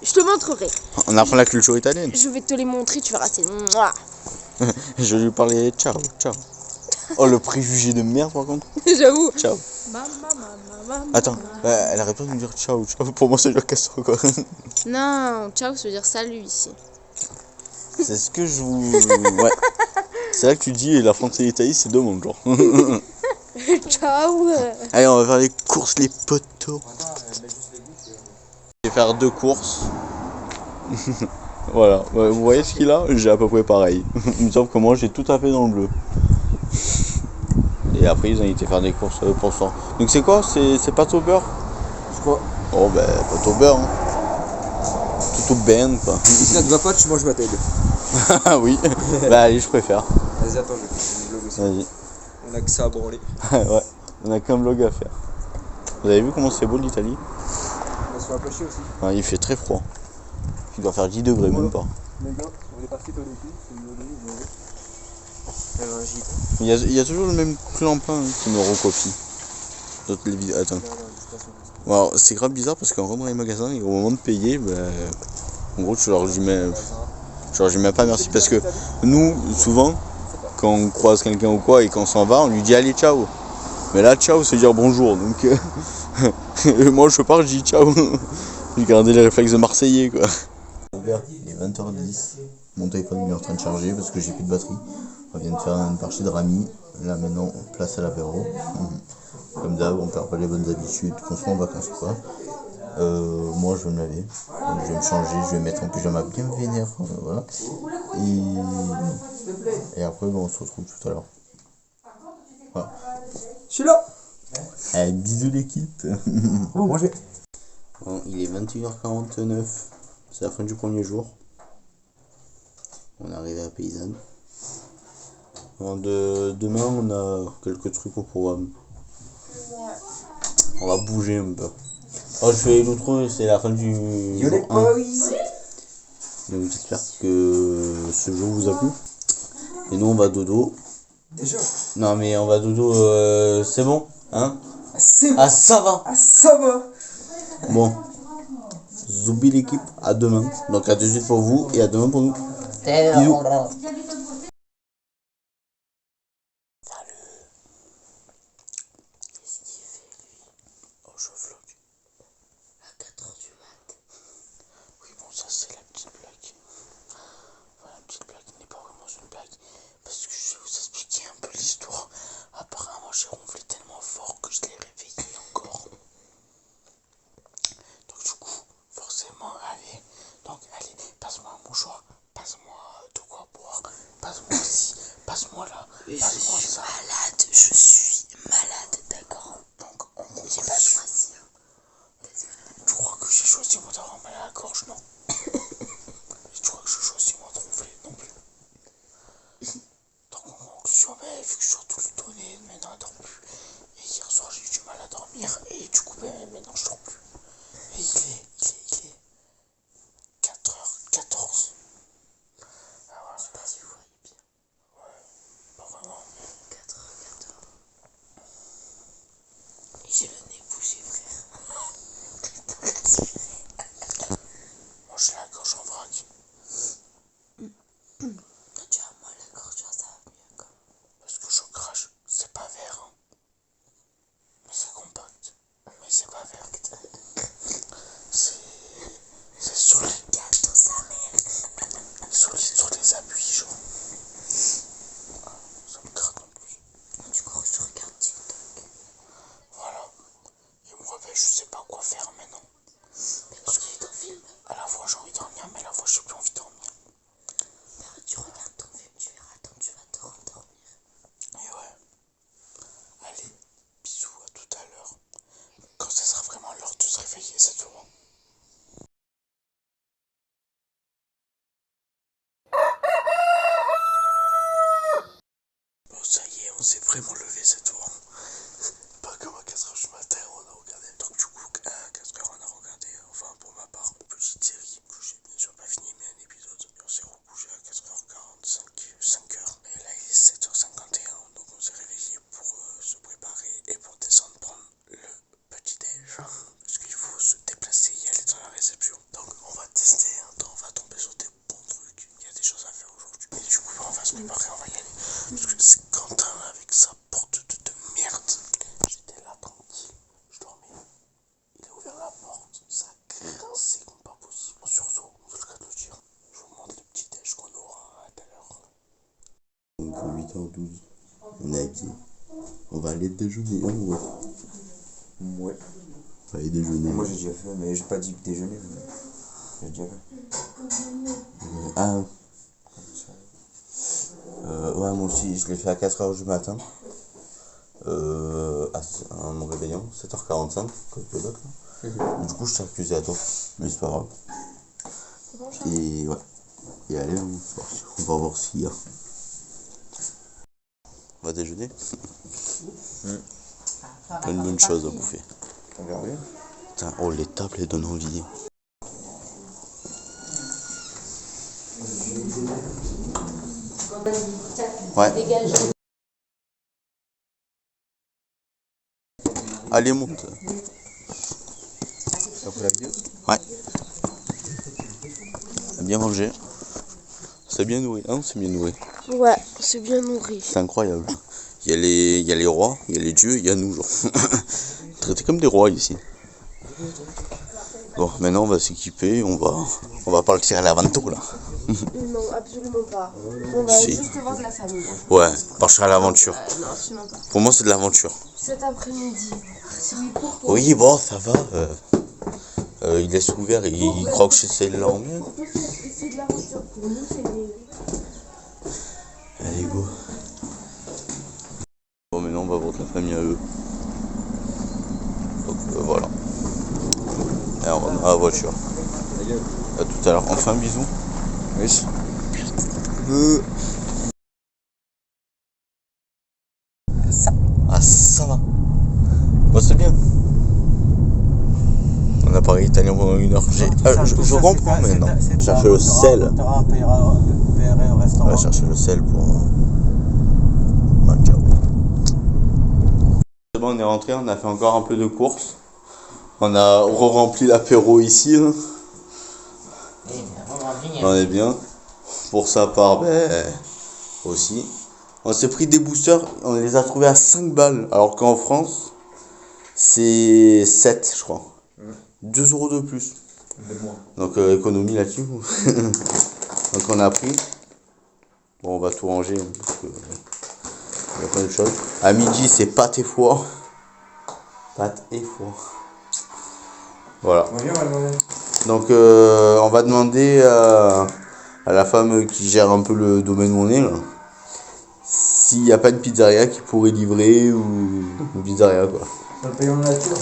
Je te montrerai. On apprend la culture italienne. Je vais te les montrer, tu verras. C'est... Mouah. Je vais lui parler ciao, ciao. Oh, le préjugé de merde par contre. J'avoue. Ciao. Attends, elle arrête pas de me dire ciao, ciao. Pour moi, c'est genre casse-toi quoi. Non, ciao, ça veut dire salut ici. C'est ce que je vous. Ouais. C'est là que tu dis, la France et l'Italie, c'est deux mondes, genre. Ciao. Allez, on va faire les courses, les poteaux. Je vais faire 2 courses. Voilà, ouais, vous voyez ce qu'il a? J'ai à peu près pareil. Il me semble que moi j'ai tout tapé dans le bleu. Et après ils ont été faire des courses pour ça. Donc c'est quoi? C'est pâte au beurre? Je crois. Oh ben pâte au beurre hein. Tout au ben quoi. Si ça te va pas, tu manges ma tête. Ah oui. Bah allez, je préfère. Vas-y, attends, je vais faire une vlog aussi. Vas-y. On a que ça à branler. Ouais, on a qu'un vlog à faire. Vous avez vu comment c'est beau l'Italie? On va se faire un peu chier aussi. Ouais, il fait très froid. Il doit faire 10 degrés, même pas. Les gars, on est parti toi dessus. C'est une jolie, il y a un gîte. Il y a toujours le même clampin qui nous recopie. D'autres les vidéos. Attends. Bon, alors, c'est grave bizarre parce qu'en rentrant dans les magasins et au moment de payer, bah, en gros, je leur dis même pas merci parce que nous, souvent, quand on croise quelqu'un ou quoi et qu'on s'en va, on lui dit allez ciao. Mais là, ciao, c'est dire bonjour. Donc, moi, je pars, je dis ciao. J'ai gardé les réflexes de Marseillais quoi. Il est 20h10. Mon téléphone est en train de charger parce que j'ai plus de batterie. On vient de faire une partie de rami. Là maintenant, on place à l'apéro. Comme d'hab, on perd pas les bonnes habitudes, qu'on soit en vacances ou quoi. Moi je vais me laver, donc je vais me changer, je vais mettre un pyjama bien vénère, voilà. Et après on se retrouve tout à l'heure. Voilà. Je suis là. Allez, bisous l'équipe. Oh, manger. Bon, il est 21h49, c'est la fin du premier jour. On est arrivé à Paysanne. Bon, demain on a quelques trucs au programme. On va bouger un peu. Oh, je fais l'outro, c'est la fin du jour 1. Donc j'espère que ce jour vous a plu. Et nous on va dodo. Déjà. Non mais on va dodo, c'est bon, hein? C'est bon. Ah ça va. Ah ça va. Bon. Zoubi l'équipe, à demain. Donc à de suite pour vous et à demain pour nous. Bisous. Ça c'est la petite blague. Enfin, la petite blague n'est pas vraiment une blague. Parce que je vais vous expliquer un peu l'histoire. Apparemment j'ai ronflé tellement fort que je l'ai réveillé encore. Donc du coup, forcément, allez. Donc allez, passe-moi un mouchoir. Passe-moi de quoi boire. Passe-moi ci. Passe-moi là. Passe-moi ça. Malade, je suis malade, d'accord. Donc on J'ai pas choisi. Je crois que j'ai choisi moi d'avoir mal à la gorge, non? Je crois que j'ai choisi moi de ronfler, non plus. Donc en conclusion, vu que je suis tout le donné, maintenant elle dort plus. Et hier soir j'ai eu du mal à dormir et du coup maintenant je dors plus. Et il est 4h14. Ah ouais, c'est pas si vous voyez bien. Ouais, pas vraiment. 4h14. Et j'ai le nez bougé, frère. Moi j'ai la gorge en vrac. Quand tu as mal à la gorge, ça va mieux quoi. Parce que je crache, c'est pas vert hein. Mais c'est compact. Mais c'est pas vert. C'est solide. Gâteau sa mère. Solide sur les appuis genre. Ah, ça me gratte en plus. Du coup je regarde TikTok. Voilà. Et moi ben, je sais pas quoi faire maintenant. Mais quand tu ton film, à la fois j'ai envie de dormir, mais à la fois j'ai plus envie de dormir. Tu regardes ton film, tu verras, attends, tu vas te rendormir. Et ouais. Allez, bisous, à tout à l'heure. Quand ça sera vraiment l'heure de se réveiller, c'est tout. Bon, ça y est, on s'est vraiment levé cette fois. Pas comme à 4h du matin, on a regardé. Donc du coup, à 4h, on a regardé, enfin pour ma part, une petite série que j'ai bien sûr pas fini, mais un épisode. Et on s'est recouché à 4h45, 5h. Et là, il est 7h51, donc on s'est réveillé pour se préparer et pour descendre prendre le petit déj. Parce qu'il faut se déplacer et aller dans la réception. Donc on va tester, on va tomber sur des bons trucs. Il y a des choses à faire aujourd'hui. Et du coup, on va se préparer, on va y aller. Parce que c'est Quentin avec sa porte de merde. J'étais là tranquille, je dormais. Il a ouvert la porte, ça a grincé comme pas possible. En sursaut, c'est le cas de le dire. Je vous montre le petit déj qu'on aura à tout à l'heure. Donc 8h12, on est acquis. On va aller déjeuner, hein, ouais. Ouais. On va aller déjeuner. Moi j'ai déjà fait, mais j'ai pas dit déjeuner. Mais j'ai déjà fait. Ah. Ouais, moi aussi, je l'ai fait à 4h du matin. À mon réveillon, 7h45, comme que l'autre. Du coup, je t'ai accusé à toi, mais c'est pas grave. Et ouais. Et allez, on va voir s'il y a. On va déjeuner. Une bonne chose à bouffer. On verra bien. Putain, oh, les tables, elles donnent envie. Ouais. Allez, monte. Ça fait la vidéo? Ouais. Bien mangé. C'est bien nourri, hein? C'est bien nourri. Ouais, c'est bien nourri. C'est incroyable. Il y a les rois, il y a les dieux, il y a nous, genre. Traités comme des rois ici. Bon, maintenant on va s'équiper, on va partir à l'aventure là. Non, absolument pas. On va Si. juste voir de la famille. Ouais, partir à l'aventure. Non, absolument pas. Pour moi c'est de l'aventure. Cet après-midi. Oui, pourquoi? Oui, bon, ça va. il laisse ouvert et il croit que c'est là en mieux. C'est de la voiture pour nous, c'est les... Allez, go. Bon, maintenant on va voir la famille à eux. Donc voilà. Et on rentre dans la voiture. À tout à l'heure. Enfin, bisous. Oui. Ah, ça va. Bah, c'est bien. On a parlé italien pendant 1 heure. Je comprends maintenant. Chercher le sel. On va chercher le sel pour manger. C'est bon, on est rentré, on a fait encore un peu de course. On a re-rempli l'apéro ici. Là. On est bien. Pour sa part, aussi. On s'est pris des boosters, on les a trouvés à 5 balles. Alors qu'en France, c'est 7, je crois. 2 € de plus. Donc économie là-dessus. Donc on a pris. Bon, on va tout ranger. Parce que, il y a plein de choses. À midi, c'est pâtes et foie. Pâtes et foie. Voilà. Donc on va demander à la femme qui gère un peu le domaine où on est là, s'il n'y a pas une pizzeria qui pourrait livrer ou une pizzeria quoi. On paye en nature.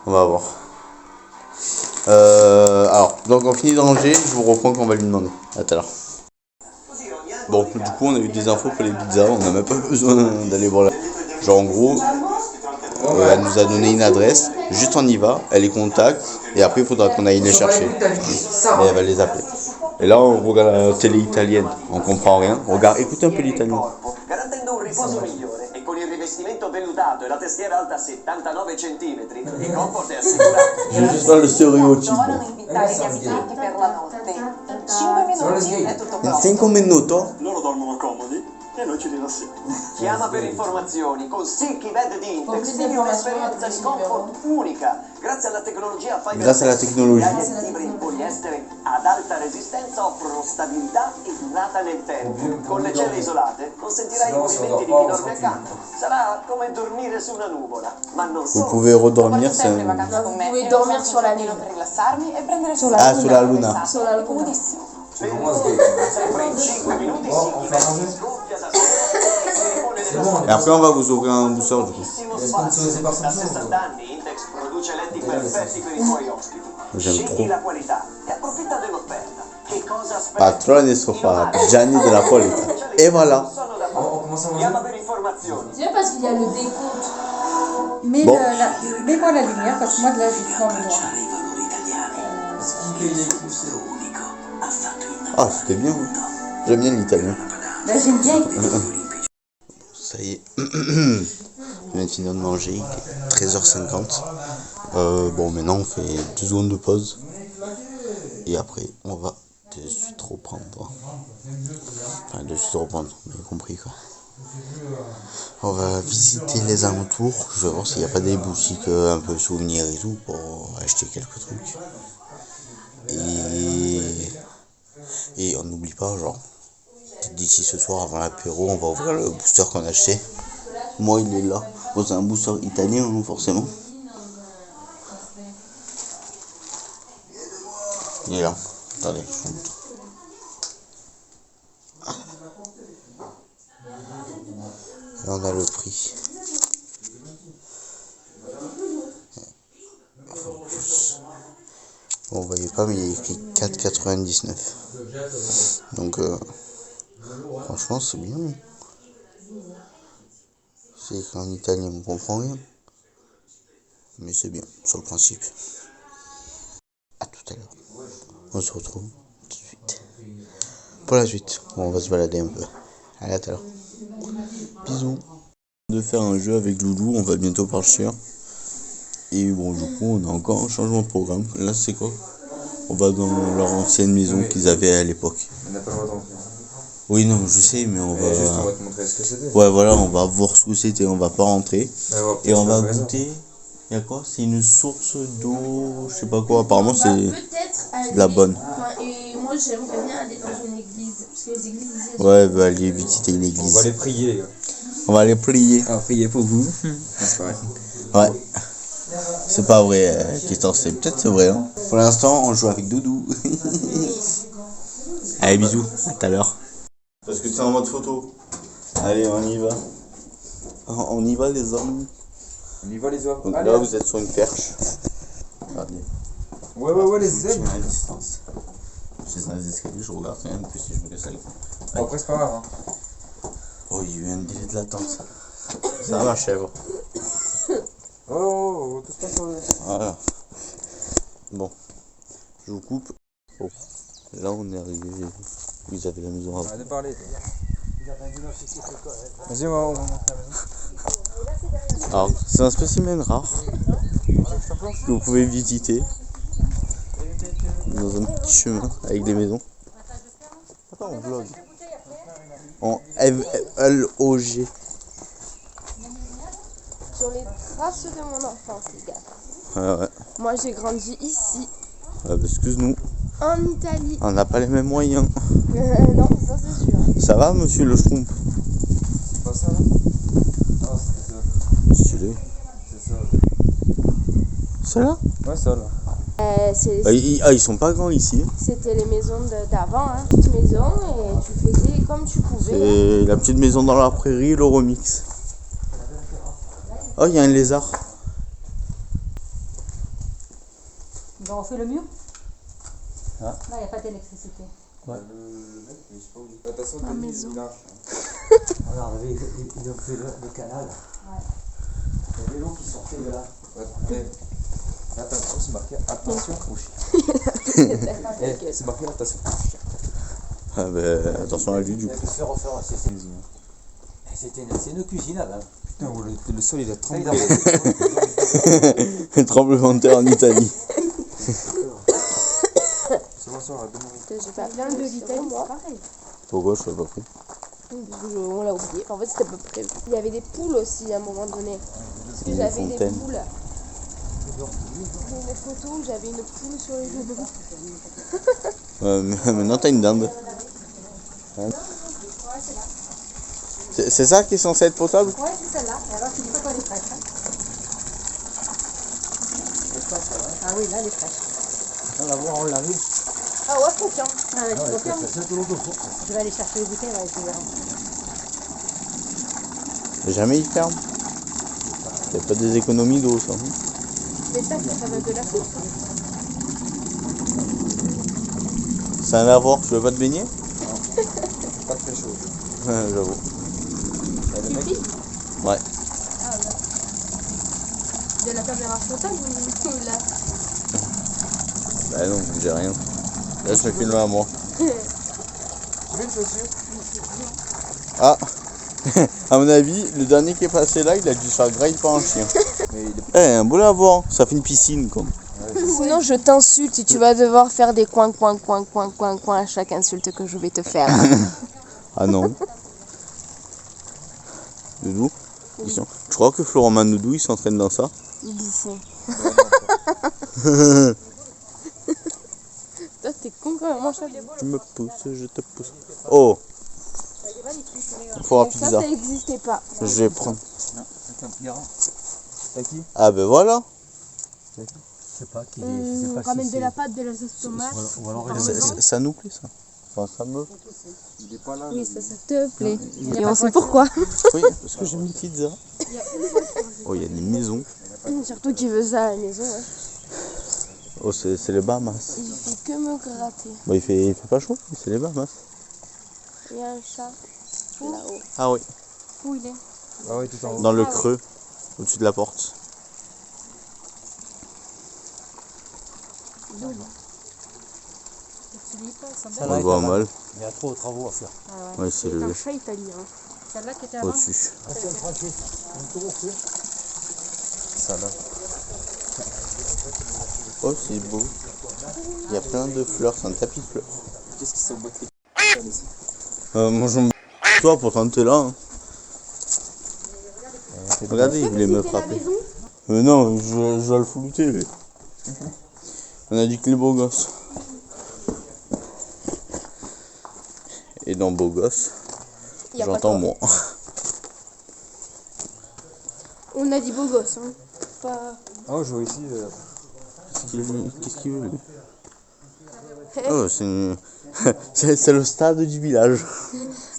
On va voir. Alors, donc on finit de ranger, je vous reprends qu'on va lui demander. À tout à l'heure. Bon, du coup on a eu des infos pour les pizzas, on n'a même pas besoin d'aller voir la... Genre en gros, elle nous a donné une adresse, juste on y va, elle les contacte, et après il faudra qu'on aille les chercher. Et elle va les appeler. Et là on regarde la télé italienne, on comprend rien. Regarde, écoutez un peu l'italien. Garantendo un riposo migliore e con il rivestimento vellutato e la testiera alta 79 cm, il comfort è assicurato. Je vais juste faire le stéréotype. Trovano invitare gli abitanti per la notte. In 5 minuti è tutto In pronto. 5 minuti? Loro dormono comodi e noi ci rilassiamo. Chiama per informazioni con Silky Bed di Intex, vivi un'esperienza di comfort unica grazie alla tecnologia Fiber. Grazie alla tecnologia. Gli libri in poliestere ad alta resistenza offrono stabilità e durata nel tempo. Con le celle isolate consentirai i movimenti di chi dorme accanto. Sarà come dormire su una nuvola, ma non Vous solo. pouvez redormir, Faccio c'est sempre vacanza con me. Puoi e dormire uso sulla un luna. per rilassarmi e prendere solo Ah, sulla luna. Sulla luna. Comodissimo. Sempre in 5 minuti Silky Bed si sgonfia da solo e si ripone nella Et après on va vous ouvrir un booster du coup. Da 60 anni Intex produce letti perfetti per i suoi ospiti. J'aime Scegli trop. la qualità e approfitta dell'offerta. Che cosa aspetti? Patrone sofà, Gianni della Polita. Et voilà. On commence à manger. Chiama per informazioni. C'est bien parce qu'il y a le décompte. Bon. Mets-moi la lumière parce que moi de là j'ai plus dans le noir. Ah, c'était bien. J'aime bien l'italien. Là j'aime bien. Ça y est. Je viens de finir de manger, il est 13h50. Bon, maintenant on fait 2 secondes de pause. Et après, on va de suite reprendre. Enfin, de suite reprendre, vous avez compris quoi. On va visiter les alentours. Je vais voir s'il n'y a pas des boutiques un peu souvenirs et tout pour acheter quelques trucs. Et on n'oublie pas, genre, d'ici ce soir avant l'apéro, on va ouvrir le booster qu'on a acheté. Moi, il est là. Bon, c'est un booster italien, hein, forcément. Il est là. Attendez, je vous montre. Là, on a le prix. Bon, vous voyez pas, mais il y a écrit 4,99. Donc, franchement, c'est bien. C'est écrit en italien, on comprend rien. Mais c'est bien, sur le principe. A tout à l'heure. On se retrouve tout de suite. Pour la suite, bon, on va se balader un peu. Allez, à tout à l'heure. Bisous. De faire un jeu avec Loulou, on va bientôt partir. Et bon, du coup, on a encore un changement de programme. Là, c'est quoi? On va dans leur ancienne maison qu'ils avaient à l'époque. On n'a pas le droit d'entrer. Oui, non, je sais, mais on va... Juste, on va te montrer ce que c'était. Ouais, voilà, on va voir ce que c'était, on va pas rentrer. Et on va peut-être goûter... Il y a quoi? C'est une source d'eau, je sais pas quoi, apparemment c'est Peut-être de la bonne. Enfin, et moi j'aimerais bien aller dans une église. Parce que les églises. Ouais, bah allez visiter une On église. va aller prier, les gars. On va aller prier. Ah, prier pour vous. C'est pareil. Ouais. C'est pas vrai, Christophe, peut-être c'est vrai. Hein. Pour l'instant, on joue avec Doudou. Allez, bisous, à tout à l'heure. Parce que c'est en mode photo. Allez, on y va. On y va, les hommes. On y va, les hommes. Donc allez, là, vous êtes sur une perche. Regardez. Ouais, les Je hommes. tiens à distance. Je suis dans les escaliers, je regarde rien de plus si je me laisse aller. Après, c'est pas grave. Hein. Oh, il y a eu un délai de latence. Ça va, ma chèvre. Oh, tout se passe sur le. Voilà. Bon, je vous coupe. Oh, là on est arrivé. Vous avez la maison avant. Arrête de parler. Vas-y, on va monter la maison. Alors, c'est un spécimen rare que vous pouvez visiter dans un petit chemin avec des maisons. Attends, on vlog. En LOG. Sur les traces de mon enfance, les gars. Ouais. Moi, j'ai grandi ici, Bah, excuse-nous, en Italie. on n'a pas les mêmes moyens. Non, ça c'est sûr. Ça va, monsieur le Schtroumpf? C'est pas ça là? Ah, c'est ça. Stylé. C'est ça. C'est là? Ouais, ça là. Ils sont pas grands ici. C'était les maisons d'avant, hein. Petite maison et tu faisais comme tu pouvais. C'est la petite maison dans la prairie, le remix. Oh, il y a un lézard. On refait le mur? Ah. Là, il n'y a pas d'électricité. Ouais. Le mec, il est pas où. Attention, La t'as maison. là. Regarde, ils ont fait le canal. Ouais. Il y avait l'eau qui sortait de là. Ouais, attention, c'est marqué attention au chien. C'est marqué attention au chien. Ah ben, attention à lui du Il a coup. pu se faire refaire c'est une cuisine là. Putain, le sol il a tremblé. Tremblement de terre en Italie. C'est bon, ça, arrête de mourir. J'ai pas bien de l'Italie, moi. Pourquoi je l'ai pas pris? On l'a oublié. En fait, c'était pas prévu. Il y avait des poules aussi à un moment donné. Parce que Une j'avais des fontaine. poules. J'ai une photo où j'avais une poule sur les genoux. Maintenant t'as une dinde. Hein? C'est ça qui est censé être potable? Ouais, c'est celle-là. Et alors, tu dis pas qu'on est fraîche. Hein. Ah oui, là, elle est fraîche. On la voit, on l'a vu. Ah ouais, faut tiens. Ah, ouais, tu confirmes? C'est tout l'autre fois. Je vais aller chercher les bouteilles, ouais, tu verras. Jamais il ferme. Il n'y a pas des économies d'eau ça. Hein? Mais ça va être de la soupe. C'est un lavoir, tu veux pas te baigner? Pas très chaud. J'avoue. Le mec, Ouais. De la caméra frontale ou là? Bah non, j'ai rien. Là je me filme à moi. tu veux une chaussure? Ah. À mon avis, le dernier qui est passé là, il a dû se faire grailler par un chien. Mais il est... Un beau lavoir, ça fait une piscine quoi. Sinon, je t'insulte et tu vas devoir faire des coins à chaque insulte que je vais te faire. Ah non. Doudou, question. Tu crois que Florent Mandoudou il s'entraîne dans ça? Bouffon. Toi, t'es con quand même, mon chat. Tu me pousses, je te pousse. Oh, faut Ça, pizza. ça n'existait pas. Je vais prendre. C'est un pirate. T'as qui? Ah ben voilà. Je sais pas qui. Je sais pas Ramène si de la pâte, de la sauce tomate. Ou alors il Ça nous plaît ça. Enfin ça me. Il est pas là. Oui, ça te plaît. Et on sait pourquoi. Oui, parce que j'aime les pizzas. Oh, il y a des maisons. Surtout qui veut ça à la maison. Hein. Oh, c'est les Bahamas. Il fait que me gratter. Bon, il fait pas chaud, mais c'est les Bahamas. Il y a un chat là-haut. Ah oui, Où il est? Ah oui, tout en haut. dans le Ah ouais. creux, au-dessus de la porte. Ça On là, le voit il y a- mal. Il y a trop de travaux à faire. Ouais, c'est C'est un le chat italien. Celle-là qui était avant. au-dessus. Ça là. Oh, c'est beau. Il y a plein de fleurs, c'est un tapis de fleurs. Qu'est-ce qu'ils sont bottés? Moi j'en toi pourtant t'es là. Hein. Regardez, il voulait me frapper. Non, je vais le flouter lui. On a dit que les beaux gosses. Et dans beaux gosses, Y a pas j'entends toi. moi. On a dit beau gosse, hein. Pas Oh, je vois ici. Qu'est-ce qu'il veut lui? Oh, c'est le stade du village.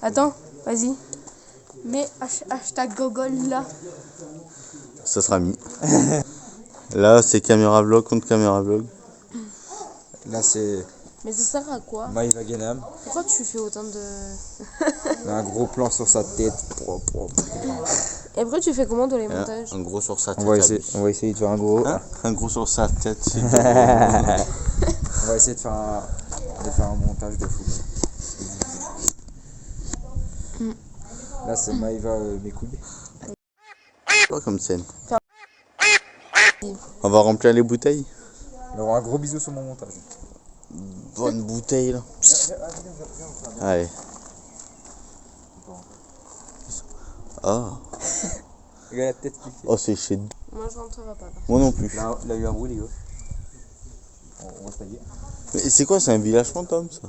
Attends, vas-y. Mets hashtag Gogol là. Ça sera mis. Là, c'est caméra vlog contre caméra vlog. Là, c'est Mais ça sert à quoi? Maïva Genam. Pourquoi tu fais autant de... Un gros plan sur sa tête. Et après tu fais comment dans les montages? Un gros sur sa tête. On va essayer de faire un gros. Hein, un gros sur sa tête. On va essayer de faire un montage de fou. Là, c'est Maïva mes couilles. Pas comme scène. On va remplir les bouteilles. Il aura un gros bisou sur mon montage. Bonne bouteille là. Allez. Ah. Regarde la tête qui fait. Oh, c'est chez. Moi je rentrerai pas. Moi non plus. Là, il a eu un bruit, les gars. On va se taguer. Mais c'est quoi, c'est un village fantôme ça?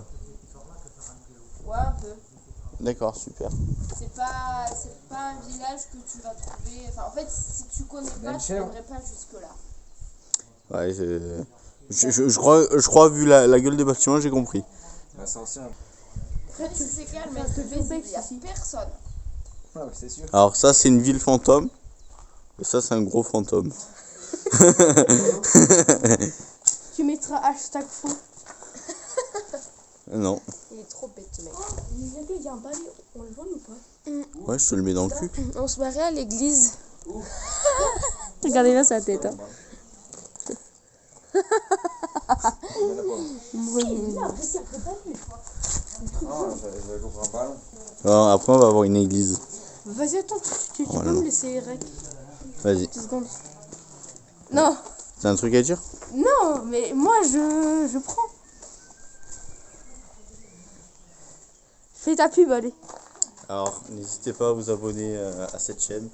Ouais, un peu. D'accord, super. C'est pas un village que tu vas trouver. Enfin, en fait, si tu connais pas, tu viendrais pas jusque-là. Ouais, je crois, vu la gueule des bâtiments, j'ai compris. Bah, c'est ancien. Après, tu fais calme, mais il y a personne. Ah, ouais, c'est sûr. Alors, ça, c'est une ville fantôme. Et ça, c'est un gros fantôme. Tu mettras hashtag faux. Non. Il est trop bête, ce mec. Il y a un balai, on le vole ou pas? Ouais, je te le mets dans le cul. On se barrait à l'église. Regardez là sa tête. Hein. J'avais compris un ballon. Alors, après, on va avoir une église. Vas-y, attends, tu peux me laisser rec. Vas-y. 10 secondes. Non, T'as un truc à dire? non, mais moi je prends. Fais ta pub, allez. Alors, n'hésitez pas à vous abonner à cette chaîne,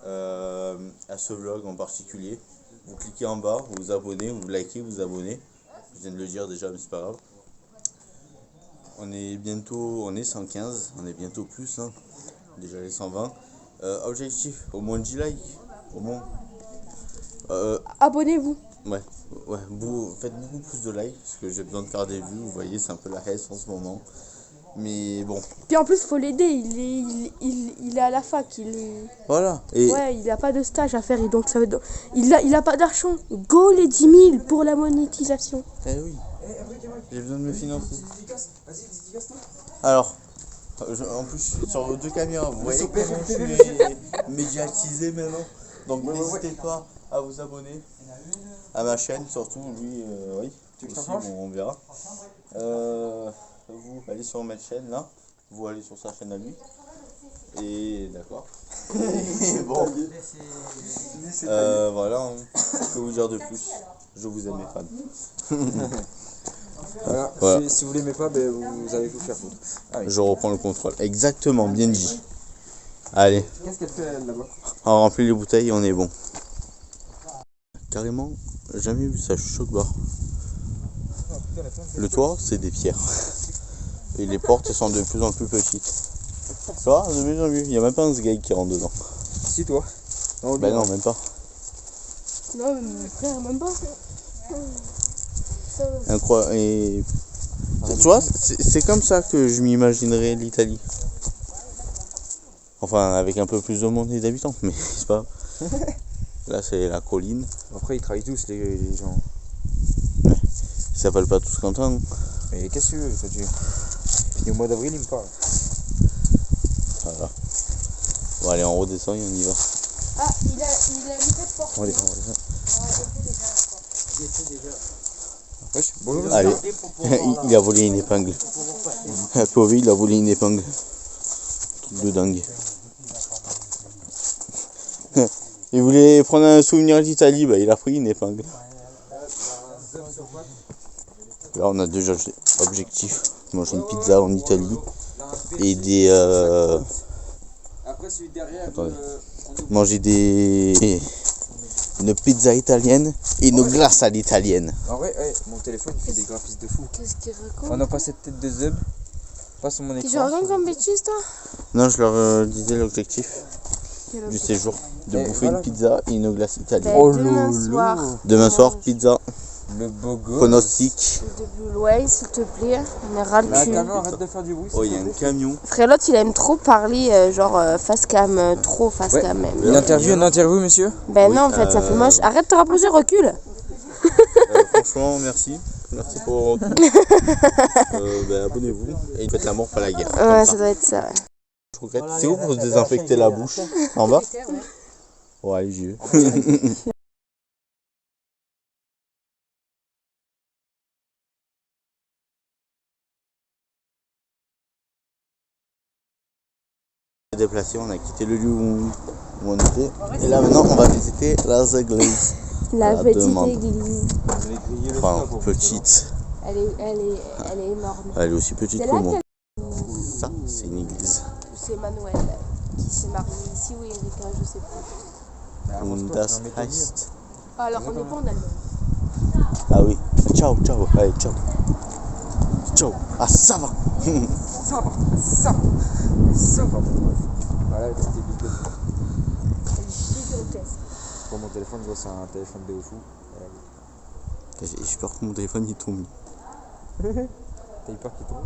à ce vlog en particulier. Vous cliquez en bas, vous vous abonnez, vous likez, vous abonnez. Je viens de le dire déjà, mais c'est pas grave. On est 115, on est bientôt plus, hein. Déjà les 120. Objectif, au moins 10 likes, au moins. Abonnez-vous. Ouais, faites beaucoup plus de likes, parce que j'ai besoin de faire des vues, vous voyez, c'est un peu la haisse en ce moment. Mais bon. Puis en plus, faut l'aider, il est à la fac, Voilà. Et ouais, il a pas de stage à faire, et donc ça veut dire... Il a pas d'argent. Go les 10 000 pour la monétisation. eh oui, j'ai besoin de me financer. Alors, en plus, je suis sur 2 caméras, vous voyez comment je suis médiatisé maintenant. Donc n'hésitez pas à vous abonner à ma chaîne, surtout lui, oui, aussi, bon, on verra. Vous allez sur ma chaîne là, vous allez sur sa chaîne à lui. Et d'accord. Bon, voilà, hein. Je peux vous dire de plus. Je vous aime, mes fans. Voilà. Voilà. Si vous l'aimez pas, ben, vous allez vous faire foutre. Allez. Je reprends le contrôle. Exactement, bien dit. Allez, Qu'est-ce qu'elle fait elle, là-bas? on remplit les bouteilles et on est bon. Carrément, jamais vu ça, je suis choc barre. Le toit, c'est des pierres. Et les portes, elles sont de plus en plus petites. Ça va, de mieux en mieux. Il n'y a même pas un sgeg qui rentre dedans. Si, toi. Non, Bah non, même pas. Non, mais frère, même pas. Incroyable. Et... Tu vois, c'est comme ça que je m'imaginerais l'Italie. Enfin, avec un peu plus de monde et d'habitants, mais c'est pas... Là, c'est la colline. Après, ils travaillent tous, les gens. Ouais. Ils s'appellent pas tous Quentin. Mais qu'est-ce que tu veux, toi, Fini au mois d'avril, il me parle. Voilà. Bon, allez, on redescend et on y va. Ah, il a mis pas de porte. On va descendre. Wesh, bonjour. Allez, il a volé une épingle. Pauvre, il a volé une épingle. Truc de dingue. Il voulait prendre un souvenir d'Italie, bah il a pris une épingle. Là on a déjà objectif, manger une pizza en Italie et des Après, celui derrière, attendez. Manger une pizza italienne et une glace à l'italienne. En vrai, mon téléphone il fait des graphismes de fou. Qu'est-ce qu'il raconte? On n'a pas cette tête de zeb. Pas sur mon écran. Tu racontes comme bêtise, toi? Non, je leur disais l'objectif. du séjour, de bouffer une pizza et une glace italienne. Demain soir. Demain soir, pizza. Le beau gosse. Pronostic. De Blue Way, s'il te plaît. On est ras le cul. Arrête de faire du bruit. Oh, il y a un camion. Frère, l'autre, il aime trop parler, face cam, trop face cam même. Une interview, monsieur. Ben non, en fait, ça fait moche. Arrête de te rapprocher, recule. Franchement, merci. Merci pour votre abonnez-vous et faites l'amour, pas la guerre. Ouais, ça doit être ça. C'est où pour se désinfecter la bouche? En bas? Ouais, j'y vais. Déplacé, on a quitté le lieu où on était. Et là maintenant, on va visiter les églises. La petite église. Enfin, petite. Elle est énorme. Elle est aussi petite que moi. Ça, c'est une église. C'est Emmanuel qui s'est marié ici ou Erika, je sais plus. Und das heißt. Alors, on n'est pas en Allemagne. Ah oui. Ciao, ciao. Allez, ciao. Ciao. Ah, ça va. Ça va. Voilà, elle était piquée. Elle est gigantesque. Pour mon téléphone, je vois c'est un téléphone de fou. J'ai peur que mon téléphone il tombe. T'as eu peur qu'il tombe?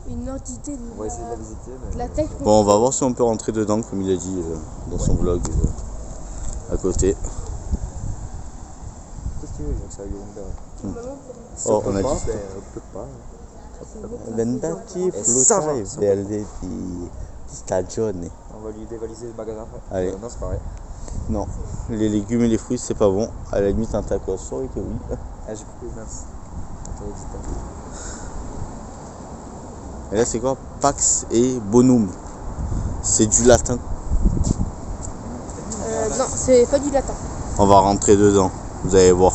Une entité de... On va essayer de la visiter. Mais... La tech. Bon, on va voir si on peut rentrer dedans, comme il a dit dans son vlog à côté. Qu'est-ce que tu veux, donc ça va lui Oh, on a dit. On peut pas. Vendati frutai verdi di stagione. On va lui dévaliser le magasin après. Allez. Non, c'est pareil. Non, les légumes et les fruits c'est pas bon. À la limite un taco ça aurait été oui. Ah, j'ai coupé, mince. Attends, hésite. Et là c'est quoi? Pax et bonum. C'est du latin. Non, c'est pas du latin. On va rentrer dedans, vous allez voir.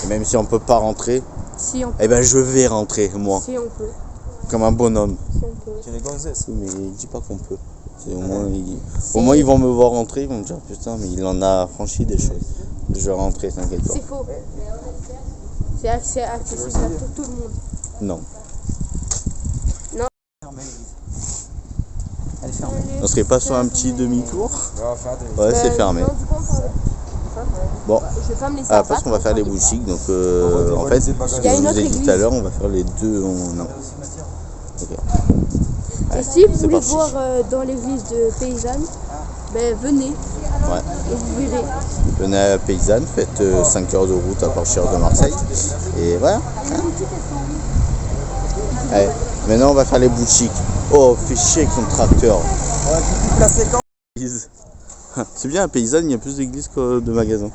Et même si on peut pas rentrer, Si on peut. eh ben je vais rentrer moi. Si on peut. Comme un bonhomme. Si on peut. Tu es gonzesse. Mais dis pas qu'on peut. Au moins ils vont me voir rentrer, ils vont me dire putain mais il en a franchi des choses. Je vais rentrer, t'inquiète pas. C'est faux. C'est accessible à tout le monde. Non. Non. Elle est fermée. On serait pas sur un petit demi-tour? Ouais, c'est fermé. Non, du coup, on parle. Bon, Je vais pas me laisser après on va faire les boutiques, donc en fait, ce que je vous ai dit tout à l'heure, on va faire les deux en un. Ok. Et si vous c'est voulez parti. voir dans l'église de Paysanne, ben venez Ouais. et vous verrez. Venez à Paysanne, faites 5 heures de route à partir de Marseille. Et voilà. Allez, maintenant on va faire les boutiques. Oh, fais chier avec son tracteur. C'est bien à Paysanne, il y a plus d'églises que de magasins.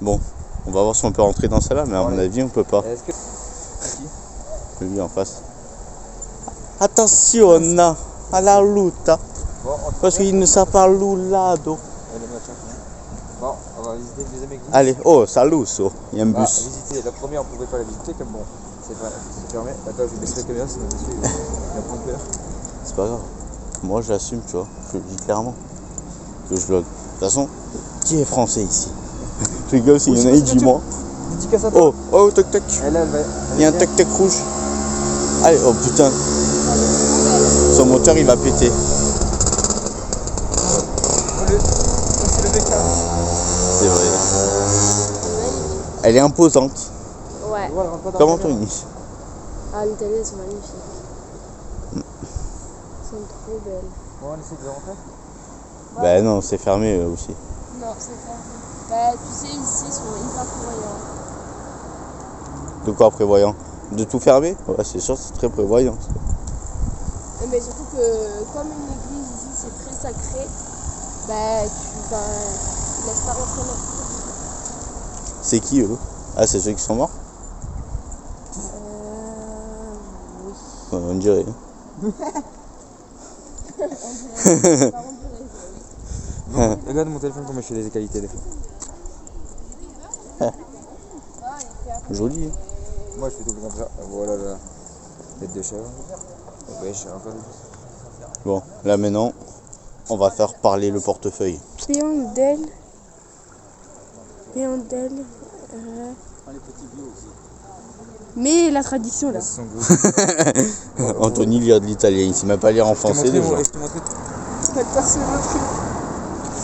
Bon, on va voir si on peut rentrer dans celle-là, mais à mon avis on peut pas. Est-ce que... Lui en face. Attention à la luta. Bon, Parce qu'il ne sait pas lulado. Bon, on va visiter une deuxième église. Allez, oh, salut, il y a un On va bus. visiter la première, on pouvait pas la visiter, comme bon, c'est fermé. Attends, je vais baisser la caméra, sinon monsieur il va prendre peur. C'est pas grave. Moi j'assume, tu vois. Je le dis clairement. Que je vlog. De toute façon, qui est français ici? Je rigole, s'il y en a, il dit moi. Dédicace à toi. Oh, tac tac. Elle va. Il y a un tac tac rouge. Allez, oh putain. Son moteur il va péter. C'est le BK. C'est vrai. Elle est imposante. Ouais. Comme Anthony. Ah, les télés sont magnifiques. Elles sont trop belles. Bon, on essaie de rentrer. Bah non, c'est fermé aussi. Non, c'est fermé. Bah, tu sais, ici, ils sont hyper prévoyants. De quoi prévoyant? De tout fermer? Ouais, c'est sûr, c'est très prévoyant. Mais surtout que, comme une église ici, c'est très sacré, bah, tu laisses pas rentrer non plus. C'est qui eux? Ah, c'est ceux qui sont morts? Oui. Ouais, on dirait. Regarde mon téléphone comment je fais les qualités des fois. Joli. Hein. Moi je fais tout comme ça. Voilà la tête de chèvre. Ouais, je sais encore des choses. Bon, là maintenant, on va faire parler le portefeuille. Péondel. Mais la tradition là. Anthony lit de l'italien, il sait même pas lire en français déjà. Notre personne autre.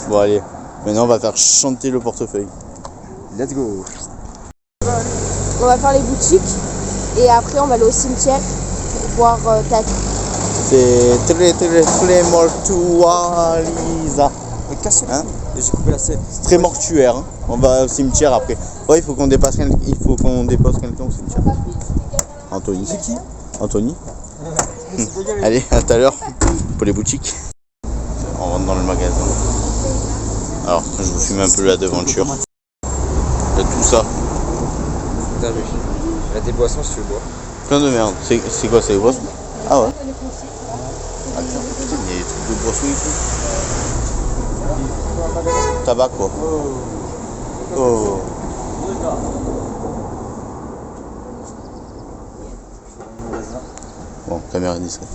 Bon allez, maintenant on va faire chanter le portefeuille. Let's go. On va faire les boutiques et après on va aller au cimetière pour voir Tati. C'est très mortualisa. Hein? J'ai coupé la scène. C'est très mortuaire. Hein. On va au cimetière après. Ouais, il faut qu'on dépose quelqu'un au cimetière. Anthony. C'est qui? Anthony. Allez, à tout à l'heure pour les boutiques. On rentre dans le magasin. Alors, je vous filme un peu la devanture. Il y a tout ça. Putain, oui. Il y a des boissons si tu veux boire. Plein de merde. C'est quoi, c'est les boissons? Ah ouais. Attends, putain, il y a des trucs de boissons et tout. Tabac quoi. Oh. Bon, caméra discrète.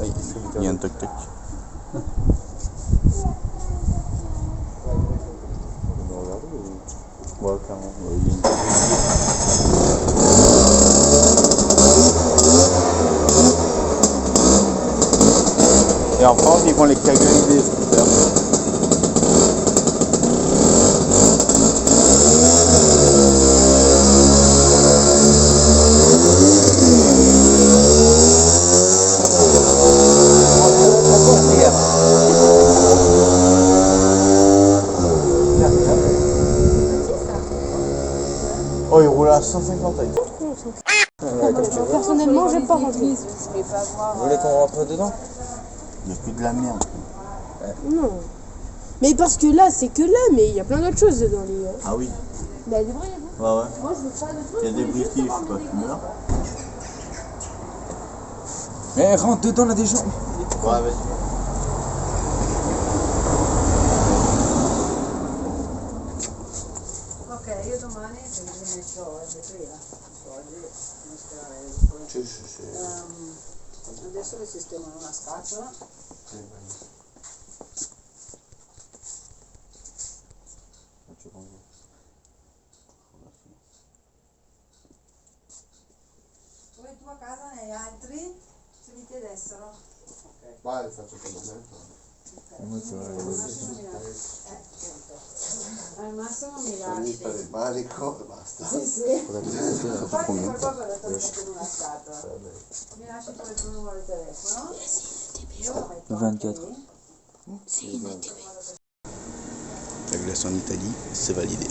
Oui, il y a un toc-toc. Ouais, clairement. Il y a une... Et en France, ils font les cagueuses des scooters. Oh, il roule à 150 avec. Personnellement, j'aime pas rentrer. Vous voulez qu'on rentre dedans? Il n'y a que de la merde. Non. Mais parce que là, c'est que là, mais il y a plein d'autres choses dans les. Ah oui. Bah, des vrais, vous. Ouais, ouais. Moi, je veux pas de trucs. Il y a des briquets, je sais pas, fumeurs. Mais rentre dedans, là, des gens. Ouais, vas-y. Ok, io domani se mi metto oggi prima. Oggi adesso le sistemo in una scatola. Poi tu a casa ne hai altri? Se li chiedessero. Vai, faccio vedere. Al massimo mi lasci. Basta. Sì, sì. Fatti qualcosa da mettere in una scatola. Mi lasci poi il tuo numero di telefono. Io lo metto 24. La glace en Italie, c'est validé.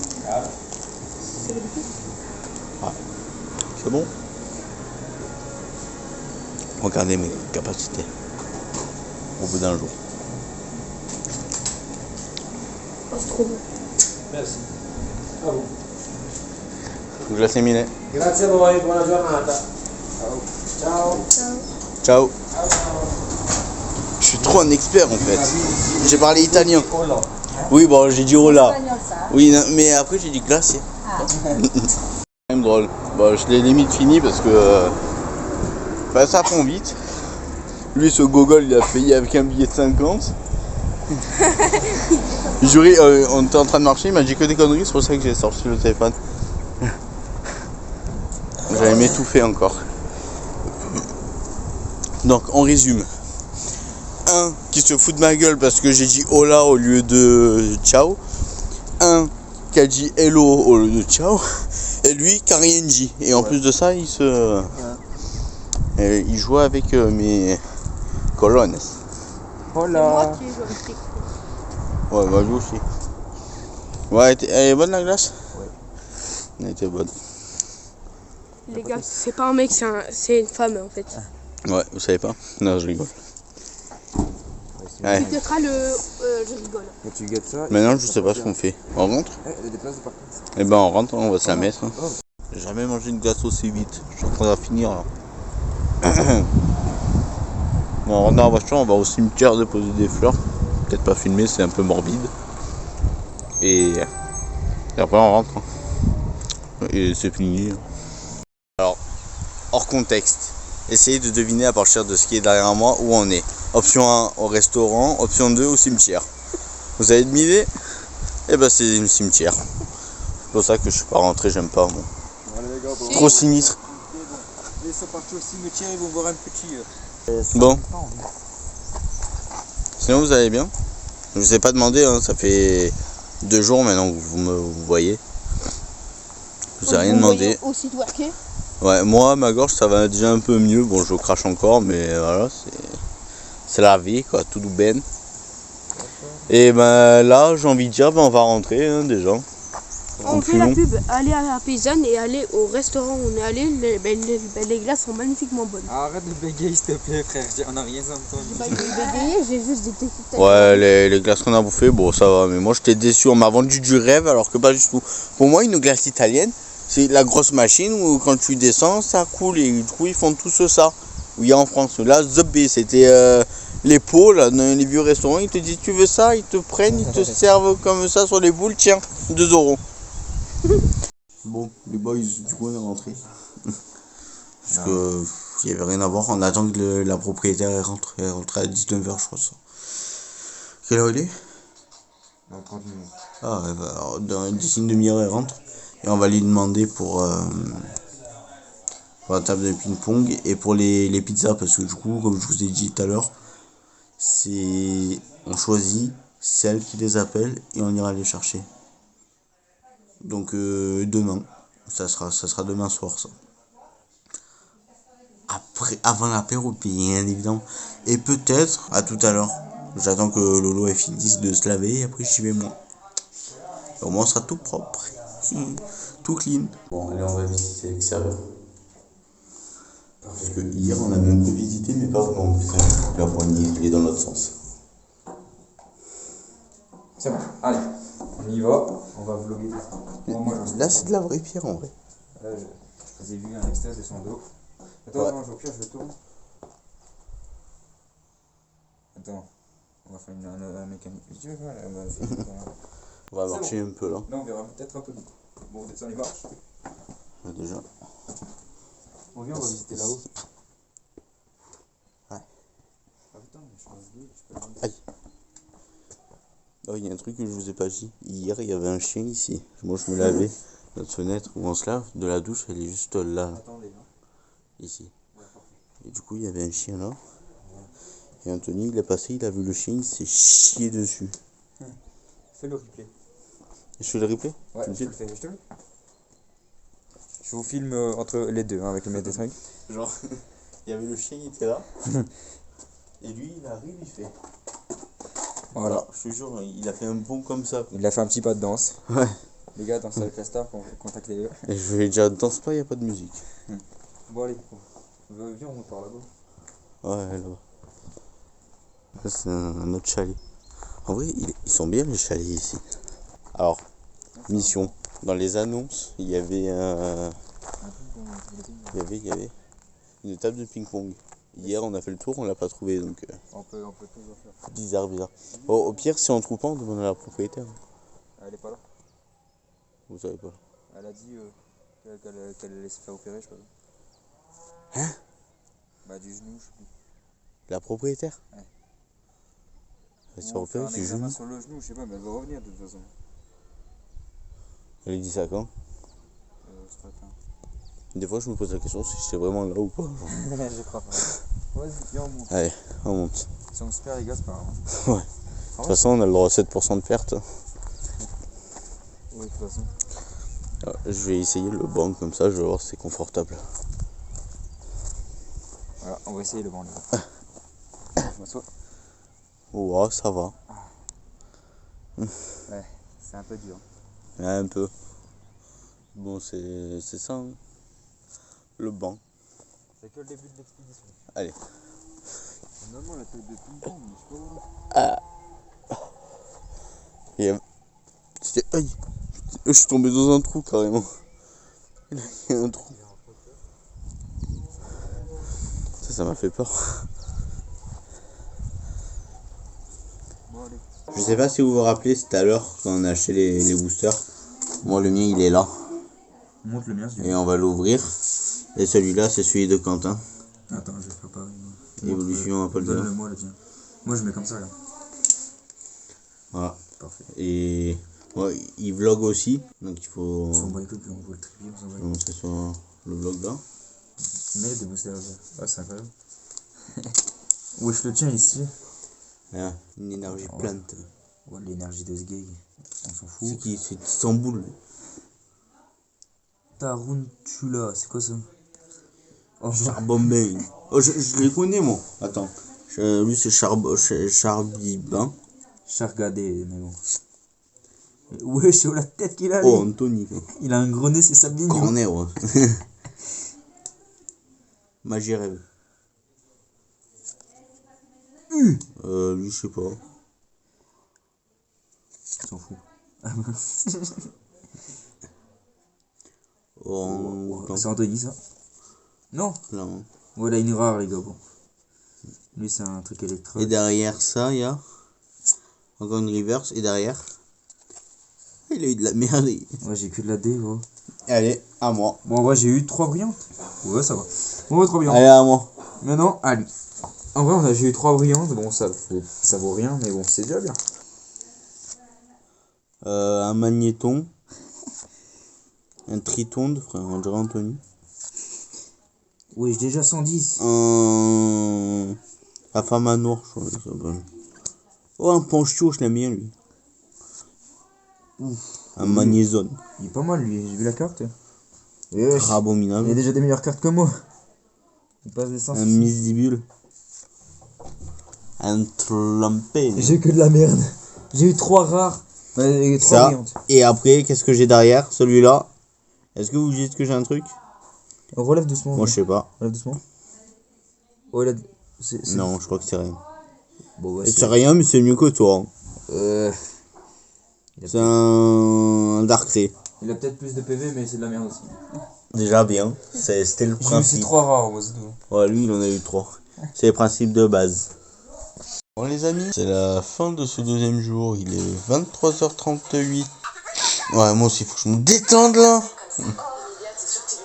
Ah. C'est bon? Regardez mes capacités. Au bout d'un jour. Oh, c'est trop bon. Merci. Ah bon. Grazie mille. Grazie a voi, buona giornata. Ciao. Ciao. Je suis trop un expert en fait. J'ai parlé italien. Oui, bon, j'ai dit hola. Oui, non, mais après j'ai dit glacier. C'est quand même drôle. Bon, je l'ai limite fini parce que bah, ça fond vite. Lui, ce gogol, il a payé avec un billet de 50. Jury, on était en train de marcher, il m'a dit que des conneries, c'est pour ça que j'ai sorti le téléphone. J'allais m'étouffer encore. Donc, on résume. Un qui se fout de ma gueule parce que j'ai dit hola au lieu de ciao. Un qui a dit hello au lieu de ciao. Et lui qui a rien dit. Et en plus de ça, il joue avec mes colonnes. Hola. Ouais, bah lui aussi. Ouais, elle est bonne la glace? Ouais. Elle était bonne. Les gars, c'est pas un mec, c'est une femme en fait. Ouais, vous savez pas? Non, je rigole. Ouais. Tu gâteras je rigole. Et tu gâtes ça. Maintenant, je sais pas ce qu'on fait. On rentre? Il y a des places de parking. Eh ben, on rentre, on va se la mettre. J'ai jamais mangé une glace aussi vite. Je suis en train de finir là. Bon, on rentre dans la voiture, on va au cimetière déposer des fleurs. Peut-être pas filmer, c'est un peu morbide. Et après, on rentre. Et c'est fini. Alors, hors contexte. Essayez de deviner à partir de ce qui est derrière moi où on est. Option 1 au restaurant, option 2 au cimetière. Vous avez une idée? Eh ben c'est le cimetière. C'est pour ça que je suis pas rentré, j'aime pas. Bon. Trop sinistre. sont partis au cimetière, ils vont voir un petit... Bon. Sinon vous allez bien? Je vous ai pas demandé, hein, ça fait 2 jours maintenant que vous voyez. Je vous ai rien demandé. Aussi de worker. Ouais, moi ma gorge ça va déjà un peu mieux. Bon, je crache encore, mais voilà, c'est la vie quoi, tout ben. Et ben là, j'ai envie de dire, ben, on va rentrer hein, déjà. On fait la pub, aller à la paysanne et aller au restaurant où on est allé, les glaces sont magnifiquement bonnes. Arrête de bégayer s'il te plaît frère, on a rien entendu. J'ai pas bégayé, j'ai juste des Ouais, les glaces qu'on a bouffées, bon ça va, mais moi j'étais déçu, on m'a vendu du rêve alors que pas du tout. Pour moi, une glace italienne, c'est la grosse machine où quand tu descends, ça coule et du coup ils font tous ça. Oui, en France, là, Zobé, c'était les pots, là, dans les vieux restaurants, ils te disent tu veux ça, ils te prennent, ils te servent comme ça sur les boules, tiens, 2 €. Bon, les boys, du coup on est rentrés. Parce que il n'y avait rien à voir, on attend que la propriétaire rentre à 19h je crois ça. Quelle heure il est? Dans 30 minutes. Ah ouais, bah, d'ici une demi-heure elle rentre. Et on va lui demander pour la table de ping-pong et pour les pizzas parce que du coup, comme je vous ai dit tout à l'heure, on choisit celle qui les appelle et on ira les chercher. Donc demain, ça sera demain soir ça. Après, avant l'apéro, bien évidemment. Et peut-être à tout à l'heure. J'attends que Lolo elle finisse de se laver et après j'y vais moi. Et au moins on sera tout propre, tout clean. Bon, allez, on va visiter l'extérieur. Parce que hier on a même peu visité, mais pas vraiment. Putain, la poignée, il est dans l'autre sens. C'est bon, allez, on y va, on va vlogger tout ça. Bon, moi, là c'est de la vraie pierre en vrai. Là je vous ai vu un extase de son dos. Attends, ouais. Au pire je le tourne. Attends, on va faire un mécanique. Tu veux faire on va marcher un peu là. Là on verra peut-être un peu. Bon, on descend les marches. Ouais, déjà. On vient, on va visiter là-haut. Ouais. Ah putain, mais je peux aïe. Oh, il y a un truc que je vous ai pas dit. Hier, il y avait un chien ici. Moi, je me lavais. Notre fenêtre où on se lave de la douche, elle est juste là. Attendez, là. Ici. Et du coup, il y avait un chien là. Et Anthony, il est passé, il a vu le chien, il s'est chié dessus. Fais le replay. Je fais le replay? Ouais, je le fais, je vous filme entre les deux, hein, avec le maître des trucs. Genre, il y avait le chien, il était là. Et lui, il arrive, il fait. Voilà, je te jure, il a fait un bond comme ça. Il a fait un petit pas de danse. Ouais. Les gars, dansez avec la star, contactez-le. Et je vais dire, danse pas, il n'y a pas de musique. Bon, allez, viens, on monte par là-bas. Ouais, là-bas. Ça, c'est un autre chalet. En vrai, ils sont bien les chalets ici. Alors, mission. Dans les annonces, il y avait une table de ping-pong. Hier, on a fait le tour, on l'a pas trouvé, donc... On peut toujours faire. Bizarre. Au pire, si on trouve pas, on demande à la propriétaire. Elle est pas là. Vous savez pas. Elle a dit qu'elle allait se faire opérer, je crois. Hein? Bah, du genou, je sais plus. La propriétaire? Ouais. Elle s'est opérée du genou? Sur le genou, je sais pas, mais elle va revenir de toute façon. Elle dit ça quand? Ce matin. Des fois, je me pose la question si c'est vraiment là ou pas. Je crois pas. Vas-y, viens, on monte. Allez, on monte. Si on se perd, les gars, c'est pas grave. Ouais. De toute façon, on a le droit à 7% de perte. Oui, de toute façon. Alors, je vais essayer le banc comme ça, je vais voir si c'est confortable. Voilà, on va essayer le banc là. Je m'assois. Ouais, ça va. Ouais, c'est un peu dur. Ouais, un peu. Bon, c'est ça, hein. Le banc. C'est que le début de l'expédition. Allez. Normalement, la table de ping-pong, mais je sais pas où. Aïe. Je suis tombé dans un trou carrément. Il y a un trou. Ça m'a fait peur. Bon, allez. Je sais pas si vous vous rappelez, c'était à l'heure quand on a acheté les boosters. Moi, le mien, il est là. Montre le mien, et on va l'ouvrir. Et celui-là, c'est celui de Quentin. Attends, je vais faire pareil. Évolution à Paul. Donne-le-moi, le tien. Moi, je mets comme ça, là. Voilà. Parfait. Et ouais, il vlog aussi. Donc il faut... On s'en bat les couilles, puis on voit le trépied, on s'en bat les couilles. C'est sur le vlog là. Mais des boosters. Ah, c'est incroyable. Wesh, le tien ici. Ouais, une énergie plante. Ouais, l'énergie de ce gay. On s'en fout. C'est qui? C'est Istanbul. Tarantula, c'est quoi ça? Oh, Charbonbin. Oh, je les connais, moi. Attends. Lui, c'est Charbibin. Chargadé, mais bon. Wesh, oh, la tête qu'il a. Oh, Anthony. Quoi. Il a un gros nez, c'est Sabine. Grand nez, ouais. Magie rêve. Lui, je sais pas. On s'en fout. C'est Anthony, ça? Non? Non. Voilà une rare, les gars. Bon. Lui, c'est un truc électro. Et derrière ça, il y a encore une reverse. Et derrière, il a eu de la merde. Ouais, j'ai que de la D, gros. Allez, à moi. Bon, ouais, j'ai eu 3 brillantes. Ouais, ça va. Bon, ouais, 3 brillantes. Allez, à moi. Maintenant, à lui. En vrai, j'ai eu 3 brillantes. Bon, ça vaut rien, mais bon, c'est déjà bien. Un magnéton. Un tritonde, frère, on dirait Anthony. Oui, j'ai déjà 110. La femme à noir, je crois que ça s'appelle. Oh, un ponchio, je l'aime bien, lui. Ouf. Un magnézone. Il est pas mal, lui. J'ai vu la carte. Abominable. Il a déjà des meilleures cartes que moi. Il passe des sens. Un misdibule. Un trumpé. J'ai que de la merde. J'ai eu 3 rares. 3 brillantes. Et après, qu'est-ce que j'ai derrière? Celui-là. Est-ce que vous dites que j'ai un truc? Relève doucement. Moi, je sais pas. Relève doucement. Oh, il a... Non, je crois que c'est rien. Bon, ouais, c'est rien, mais c'est mieux que toi. C'est un Dark Ray. Il a peut-être plus de PV, mais c'est de la merde aussi. Déjà bien. C'était le principe. J'ai eu 3 rares, moi, c'est tout. Ouais, lui, il en a eu 3. C'est le principe de base. Bon, les amis, c'est la fin de ce deuxième jour. Il est 23h38. Ouais, moi aussi, il faut que je me détende là.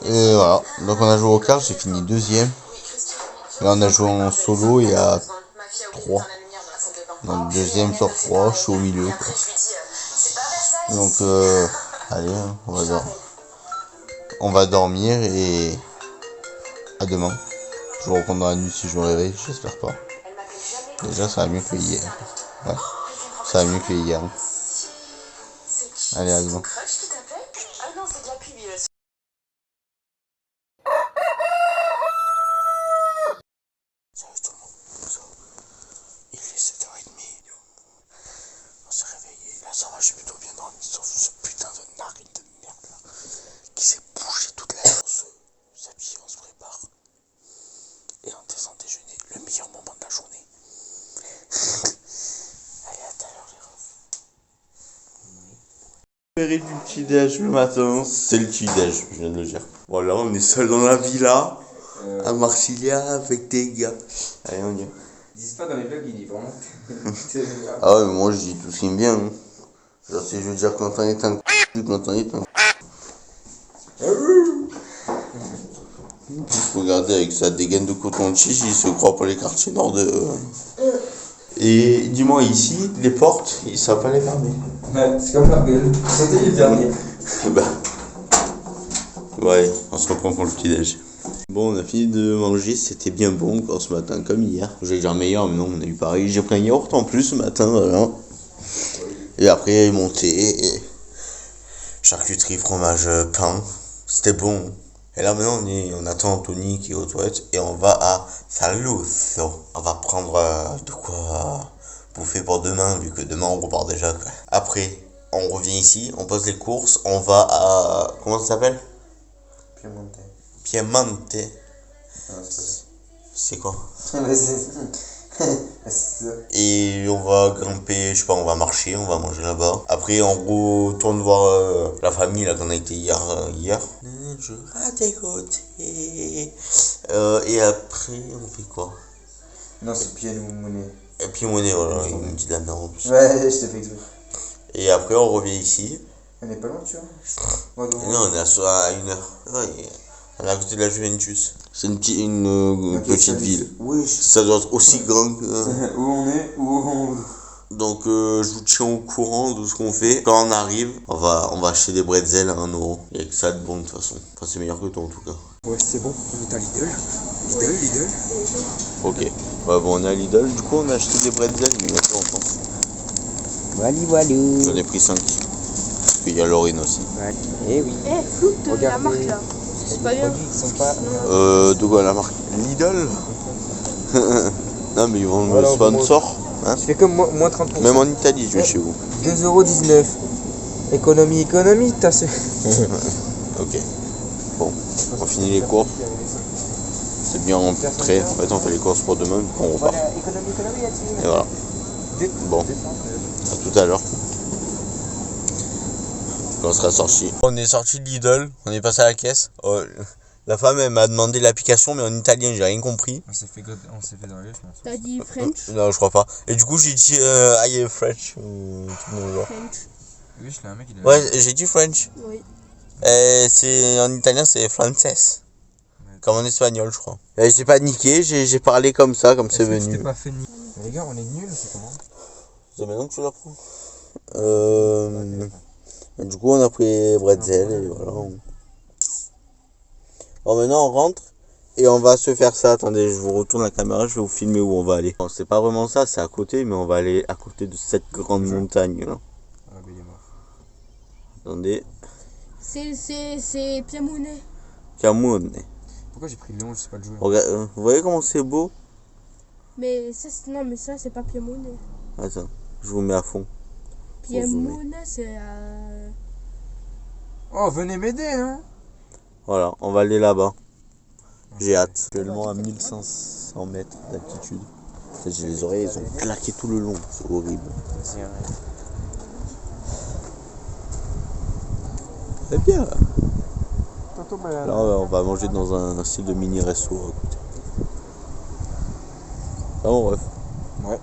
Et voilà. Donc, on a joué au cartes, j'ai fini deuxième. Là, on a joué en solo et à 3. Donc, deuxième sur 3, je suis au milieu. Quoi. Donc, allez, hein, on va dormir et à demain. Je reprendrai la nuit si je me réveille, j'espère pas. Déjà, ça va mieux que hier. Ouais, ça va mieux que hier. Allez, à demain. Salut tout le monde. Il est 7h30. On s'est réveillé. Là, ça va, j'ai plutôt bien dormi. Sauf ce putain de narine de merde là. Qui s'est bouché toute la journée. On s'habille, on se prépare. Et on descend déjeuner. Le meilleur moment de la journée. Allez, à tout à l'heure, les refs. Préféré du petit déj le matin, c'est le petit déj, je viens de le dire. Voilà, on est seul dans la villa. À Marsilia avec des gars. Allez, on y va. Ils disent pas dans les vlogs, ils disent vraiment. Ah ouais, mais moi je dis tout ce qui me vient. Hein. Genre, si je veux dire quand on est un quand on est un. Regardez avec sa dégaine de coton de chiche, il se croit pour les quartiers nord de. Et dis-moi ici, les portes, ils savent pas les fermer. Ouais, c'est comme leur gueule. C'était le dernier. Bah. Ouais, on se reprend pour le petit déj. Bon, on a fini de manger, c'était bien bon encore ce matin, comme hier. J'allais dire meilleur, mais non, on a eu pareil. J'ai pris un yaourt en plus ce matin, voilà. Et après, monté, et charcuterie, fromage, pain. C'était bon. Et là, maintenant, on attend Anthony qui est aux toilettes et on va à Saluso. On va prendre de quoi bouffer pour demain, vu que demain on repart déjà, quoi. Après, on revient ici, on pose les courses, on va à. Comment ça s'appelle? Piemonte. C'est quoi? Et on va grimper, je sais pas, on va marcher, on va manger là-bas. Après on retourne voir la famille là qu'on a été hier. Je rate à côté. Et après on fait quoi? Non, c'est Piemonte. Et puis monnaie, voilà, il me dit de la merde en plus. Ouais, je t'ai fait exprès. Et après on revient ici. On est pas loin, tu vois. Non, on est à 1h. Ouais, on est à côté de la Juventus. C'est une petite ville. Oui. Ça doit être aussi grand que. Où on est, où on. Donc je vous tiens au courant de ce qu'on fait. Quand on arrive, on va acheter des bretzels à 1 €. Il n'y a que ça de bon de toute façon. Enfin c'est meilleur que toi en tout cas. Ouais, c'est bon, on est à Lidl. Lidl. Ok. Ouais, bon, on est à Lidl. Du coup, on a acheté des bretzels, mais maintenant on pense. Voilà. J'en ai pris 5. Parce qu'il y a Laurine aussi. Ouais. Eh oui. Floute la Regardez. marque là. C'est pas bien. Produits qui sont pas... De quoi la marque Lidl. Non, mais ils vont me Voilà, sponsor. Hein, je fais comme moins 30%. même en Italie, je vais chez vous. 2,19 €. Économie, t'as ce... Ok. Bon, on finit les courses. C'est bien rentré. En fait, on fait les courses pour demain, puis on repart. Voilà, économie, Et voilà. Bon, à tout à l'heure. Quand on sera sorti. On est sorti de Lidl, on est passé à la caisse. Oh, la femme, elle m'a demandé l'application, mais en italien, j'ai rien compris. On s'est fait draguer, je pense. T'as dit French? Non, je crois pas. Et du coup, j'ai dit I am French. French. Oui, je l'ai un mec, il est... Ouais, j'ai dit French. Oui. C'est en italien, c'est Frances. Comme en espagnol, je crois. Et j'ai paniqué, j'ai parlé comme ça, comme c'est venu. Pas fait ni... Mais les gars, on est nuls, c'est comment? C'est maintenant que tu l'apprends. Du coup, on a pris bretzel et voilà. Bon, maintenant on rentre et on va se faire ça. Attendez, je vous retourne la caméra, je vais vous filmer où on va aller. Bon, c'est pas vraiment ça, c'est à côté, mais on va aller à côté de cette grande montagne là. Ah, mais il est mort. Attendez. C'est Piemonte. Camone. Pourquoi j'ai pris Léon, je sais pas le jouer. Regarde, vous voyez comment c'est beau? Mais ça, non, mais ça, c'est pas Piemonte. Attends, je vous mets à fond. Piemonte, c'est Oh, venez m'aider, hein. Voilà, on va aller là-bas. J'ai hâte. Actuellement à 1500 mètres d'altitude. J'ai les oreilles, elles ont claqué tout le long. C'est horrible. Vas-y, arrête. C'est bien là. Là, Là, on va manger dans un style de mini resto à côté. Ah bon, bref. Ouais.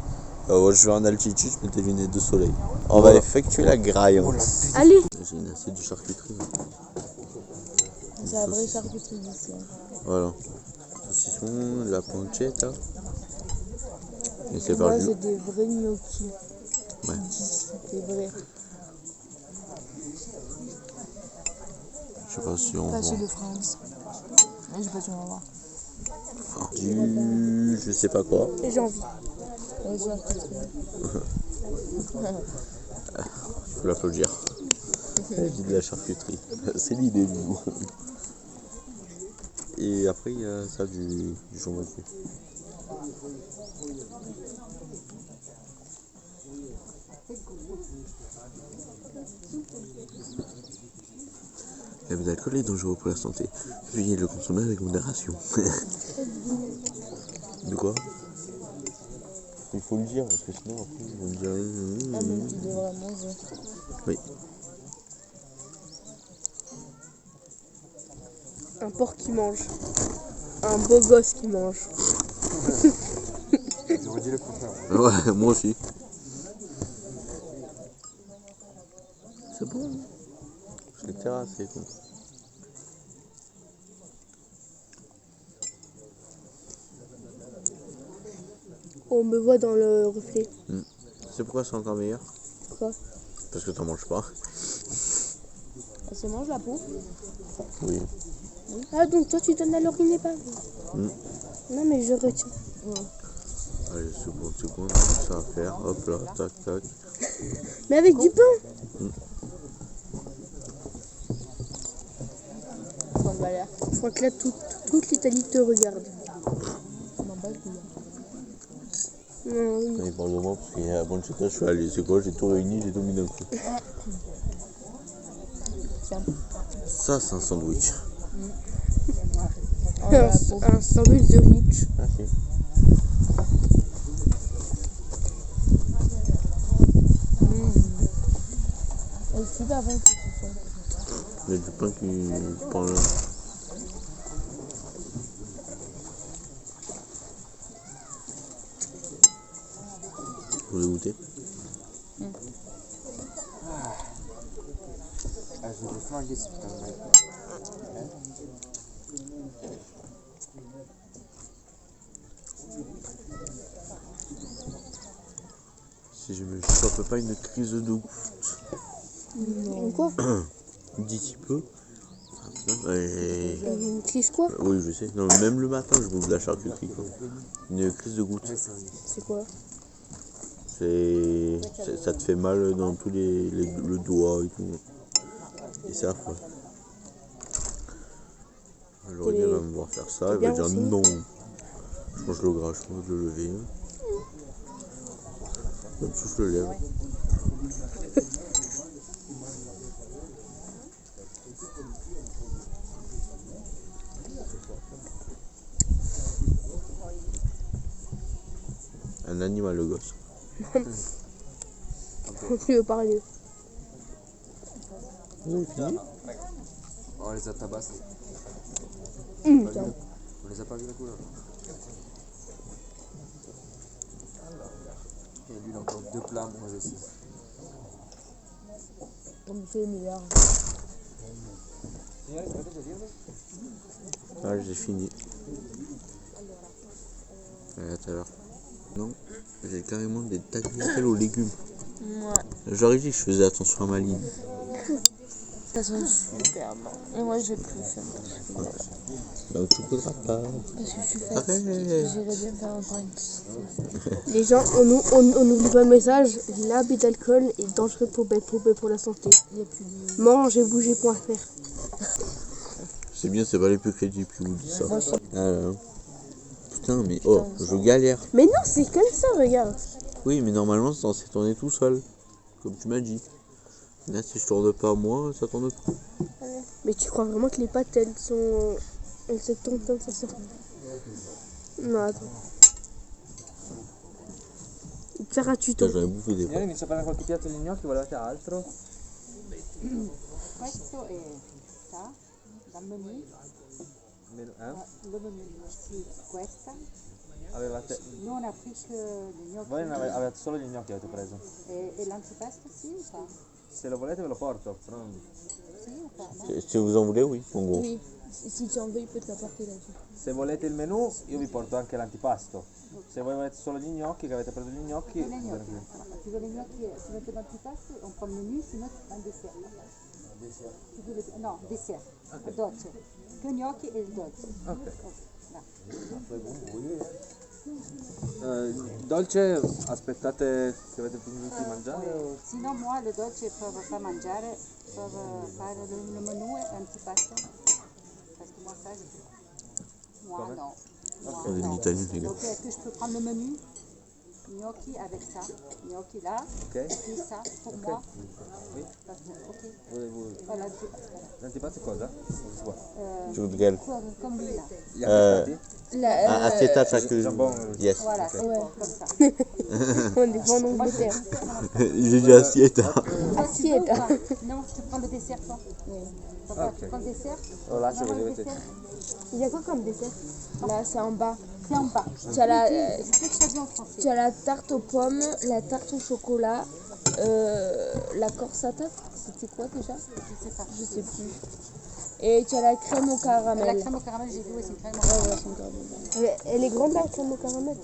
Je vais en altitude, je mets des lunettes de soleil. On va effectuer la graillante. Allez. J'ai une assiette de charcuterie. C'est la vraie charcuterie d'ici. Voilà. Saucisson, la pancetta. Et c'est Moi, perdu. j'ai des vrais gnocchis. Ouais. Des vrais. Je sais pas si on Pas voit. ceux de France. Mais je sais pas si on va voir. Enfin, du... je sais pas quoi. Et j'ai envie. Ouais, charcuterie. Il faut l'applaudir. Elle dit de la charcuterie. C'est l'idée du goût. Et après, il y a ça du jambon cru. L'abus d'alcool est dangereux pour la santé. Veuillez le consommer avec modération. De quoi? Il faut le dire, parce que sinon après ils vont dire... Ah, mais tu devrais manger. Oui. Un porc qui mange. Un beau gosse qui mange. ils auraient dit le contraire. Ouais, moi aussi. C'est bon. Je l'ai terrassé, quoi. On me voit dans le reflet. C'est pourquoi c'est encore meilleur? Pourquoi? Parce que t'en manges pas. Elle se mange la peau. Oui. Ah, donc toi tu donnes à Laurine et pas? Non, mais je retiens. Allez, c'est bon, ça à faire. Hop là, tac, tac. Mais avec du pain. Je crois que là, toute l'Italie te regarde. Il parle de moi parce qu'il y a bon je suis allé, c'est quoi, j'ai tout réuni, j'ai tout mis d'un coup. Ça c'est un sandwich. Un sandwich de riche. Ah si. Elle est super bonne. Il y a du pain qui parle. Vous voulez goûter? Ah, je vais les flinguer, ce putain de mec. si je me chope pas une crise de goutte. Non. Quoi? Un petit peu. Et... Une crise quoi? Oui, je sais. Non, même le matin, je bouffe de la charcuterie. Quoi. Une crise de goutte. C'est quoi? Ça te fait mal dans tous le doigt et tout. Et c'est affreux. Alors il va me voir faire ça, il va dire non. Je mange le gras, je mange le lever. Même si je le lève. Un animal le gosse. Tu veux parler? On les a tabassés. Tiens. On les a pas vu la couleur. Et lui, il a encore 2 plats, moi j'ai 6. Comme c'est le meilleur. Ah, j'ai fini. À tout à l'heure. Non, j'ai carrément des tagliatelles aux légumes. Ouais. J'aurais dit que je faisais attention à ma ligne. Ça sent super bon. Et moi j'ai plus faim. Donc tu voudras pas. Parce que je suis fatiguée. J'irais bien faire encore une petite. Les gens, on n'oublie pas le message. L'abus d'alcool est dangereux pour la santé. Mange et bougez.fr. C'est bien, c'est pas les plus crédibles qui vous disent ça. Putain, mais oh, je galère. Mais non, c'est comme ça, regarde. Oui, mais normalement, c'est censé tourner tout seul. Comme tu m'as dit. Là, si je tourne pas moi, ça tourne pas. Mais tu crois vraiment que les pâtes, elles se tournent comme ça? Non, attends. Faire un tuto. J'aurais bouffé des pâtes. Inizia a fare qualche piatto di gnocchi, volevate altro? Questo è da menù. Le menù, sì, questa. Avevate... Non Afrique di gnocchi. Voi avete solo gli gnocchi avete preso? E l'antipasto sì o pas? Se lo volete ve lo porto, però... Sì o pas? No? Si vous en voulez, oui, en gros. Oui, si tu en veux, il peut te l'apporter là-dessus. Se volete il menù, io vi porto anche l'antipasto. Se voi volete solo gli gnocchi, che avete preso gli gnocchi... Les gnocchi. Tu veux les gnocchi, tu veux l'antipasto, on prend le menu, sinon tu prends un dessert. Tu veux non, dessert. Okay. Dolce. Que gnocchi e il dolce. Ok. No. Dolce, aspettate che avete finito di mangiare? O... Sinon moi le dolce peuvent pas mangiare, peuvent fare le menù e l'antipasto. Parce que moi ça, moi Comment? non. C'est en italien, les gars. Donc est-ce que je peux prendre le menu? Gnocchi avec ça, gnocchi là, okay. Et puis ça pour moi. Oui. Ok. Voilà, l'antipasto cosa? Comme lui là. Gli affettati? Aspettate que... Yes. Voilà, Okay. c'est bon, comme ça. On est en Angleterre. J'ai dit assiette. Assiette. Non, tu prends le dessert toi. Papa, tu prends le dessert. Oh là, je vedete. Il y a quoi comme dessert? Là, c'est en bas. C'est en bas. Tu as tu as la tarte aux pommes, la tarte au chocolat, la corsata, c'était quoi déjà? Je sais pas. Je sais plus. Et tu as la crème au caramel. La crème au caramel, j'ai vu, c'est une crème au caramel. Ouais, c'est une crème au caramel. Elle est grande la crème au caramel.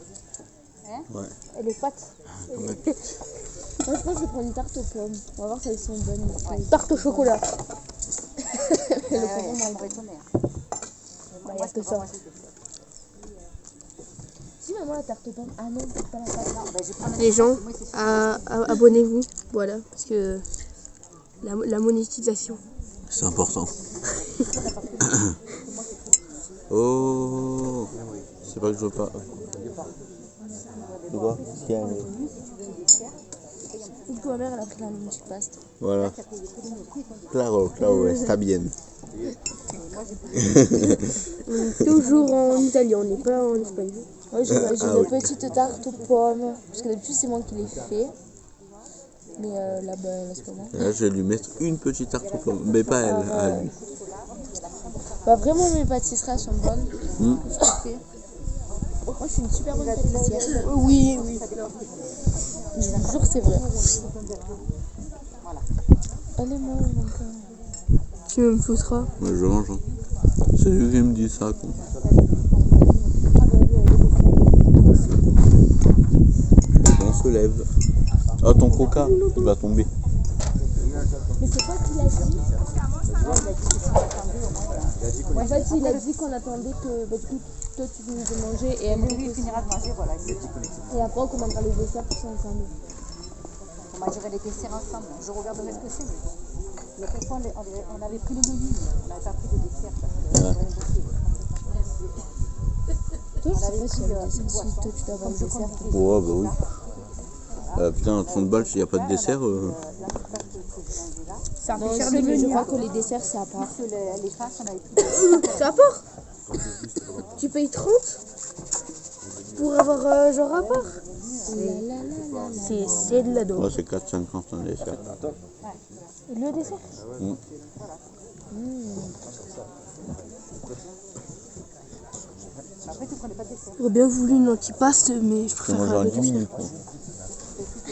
Hein? Ouais. Elle est pâte. Moi, je pense que je vais prendre une tarte aux pommes. On va voir si elles sont bonnes. Ouais. Tarte au chocolat. Le on va étonner. Il y a que ça. Si, maman, la tarte aux pommes. Ah non, c'est pas la pâte. Non, ben, je prends Les gens, abonnez-vous. Voilà, parce que la monétisation. C'est important. Oh, c'est pas que je veux pas. De quoi? Du coup, ma mère, elle a pris la multipaste. Voilà. Claro, está bien. Toujours en italien, on n'est pas en espagnol. Ouais, j'ai une petite tarte aux pommes. Parce que d'habitude, c'est moi qui l'ai fait. Mais là, c'est pas moi. Là, je vais lui mettre une petite tarte aux pommes, mais pas elle, à lui. Bah, vraiment, mes pâtisseries sont bonnes. Je fais. Moi, je suis une super bonne pâtissière. Oui, oui. Je vous jure que c'est vrai. Allez, moi, Tu me foutras. Ouais, je mange. Hein. C'est lui qui me dit ça, quoi. Les gens se lèvent. Ah, ton coca, il va tomber. Mais c'est quoi qu'il a dit? En fait, il a dit qu'on attendait que bah, du coup, toi tu finisses de manger et Lui, il finira de manger, voilà. et après on commandera les desserts tous ensemble. On mangerait les desserts ensemble. Je regarderai ce que c'est. Mais l'autre fois, on avait pris le menu. On n'avait pas pris de dessert parce que c'était rien possible. Toi, je sais pas si pris toi une boisson. tu dois avoir le dessert. Ouais, bah oui. Putain, à 30 balles, s'il n'y a pas de dessert. Ça Non, fait cher si, le mais je menu. crois que les desserts c'est à part. Les faces, on avait pris C'est à part. Tu payes 30 pour avoir genre à part. C'est de la dose. Ouais, c'est 4,50 un dessert. Le dessert Après, tu prenais pas de dessert. J'aurais bien voulu une antipaste, mais je On préfère mange faire en le 10 minutes. Quoi.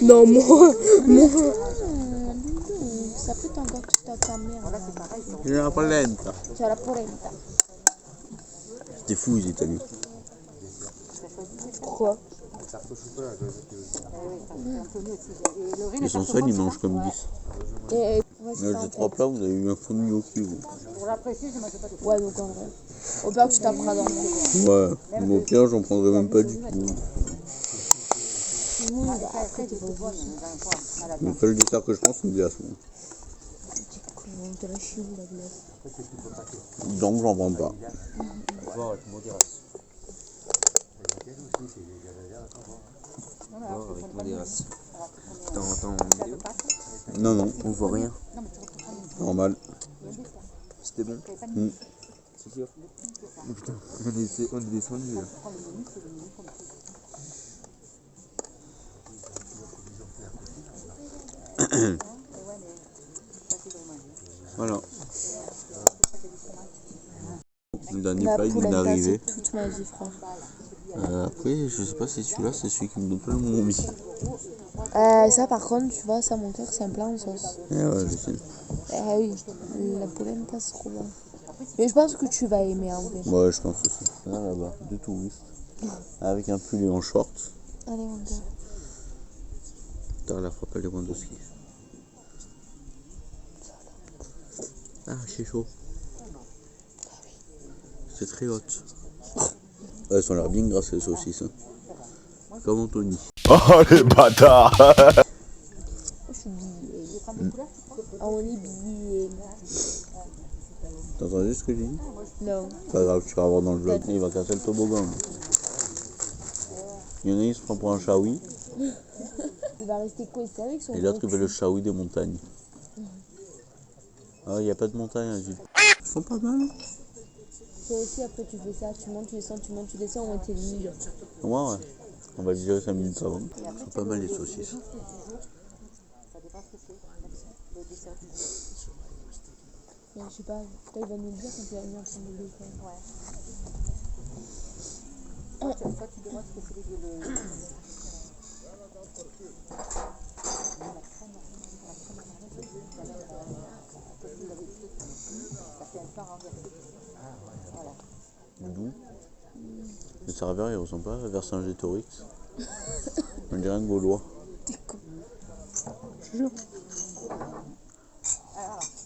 Non, moi. Ça peut encore toute ta mère. J'ai la polenta. Tu as la polenta. C'était fou, les Italiens. Pourquoi? Les sans sel, ils mangent comme 10. Et J'ai 3 plats, vous avez eu un fond de gnocchi. Vous. Pour l'apprécier, je ne mange pas de dessert. ouais, donc en vrai. Au pire, tu taperas dans le Ouais, mais au pire, j'en prendrais même pas du tout. Après, tu peux voir, Le seul dessert que je prends, c'est une glace. Moi. On te la chie, la glace. Donc, j'en prends pas. Voir avec modération. Voir avec modération. T'en entends en vidéo? Non, non, On voit rien. normal. C'était bon? C'est sûr? Oh putain, on est descendu là. Voilà. Le dernier La plat, il vient polenta, d'arriver. c'est toute ma vie, franchement. Après, je sais pas si celui-là, c'est celui qui me donne pas le mon envie. Ça, par contre, tu vois, ça, mon cœur, c'est un plat en sauce. Ouais, je sais. Eh oui, la polenta, c'est trop bon. Mais je pense que tu vas aimer en vrai. Ouais, je pense aussi. Là-bas, deux touristes. Avec un pull et en short. Allez, mon cœur. T'as la frappe à Lewandowski. Ah, c'est chaud. C'est très hot. Elles sont l'air bien grasses les saucisses. Hein. Comme Anthony. Oh les bâtards. Je suis billet. On est billet. T'as entendu ce que j'ai dit? Non. Pas grave, tu vas voir dans le vlog. Il va casser le toboggan. Il y en a un, il se prend pour un chaoui. Il va rester coincé avec son Et l'autre, il fait le chaoui des montagnes. Ah, il n'y a pas de montagne, hein, ils sont pas mal. Toi aussi, après, tu fais ça. Tu montes, tu descends, tu montes, tu descends. On était nuls. Ouais. On va le gérer 5 minutes avant. Ils sont pas mal les saucisses. Mais je sais pas, toi, il va nous le dire quand il va venir prendre le dessert. Toi, tu demandes ce que c'est le... D'où le serveur, il ressemble pas à Vercingétorix. On dirait un Gaulois. T'es con. Je jure.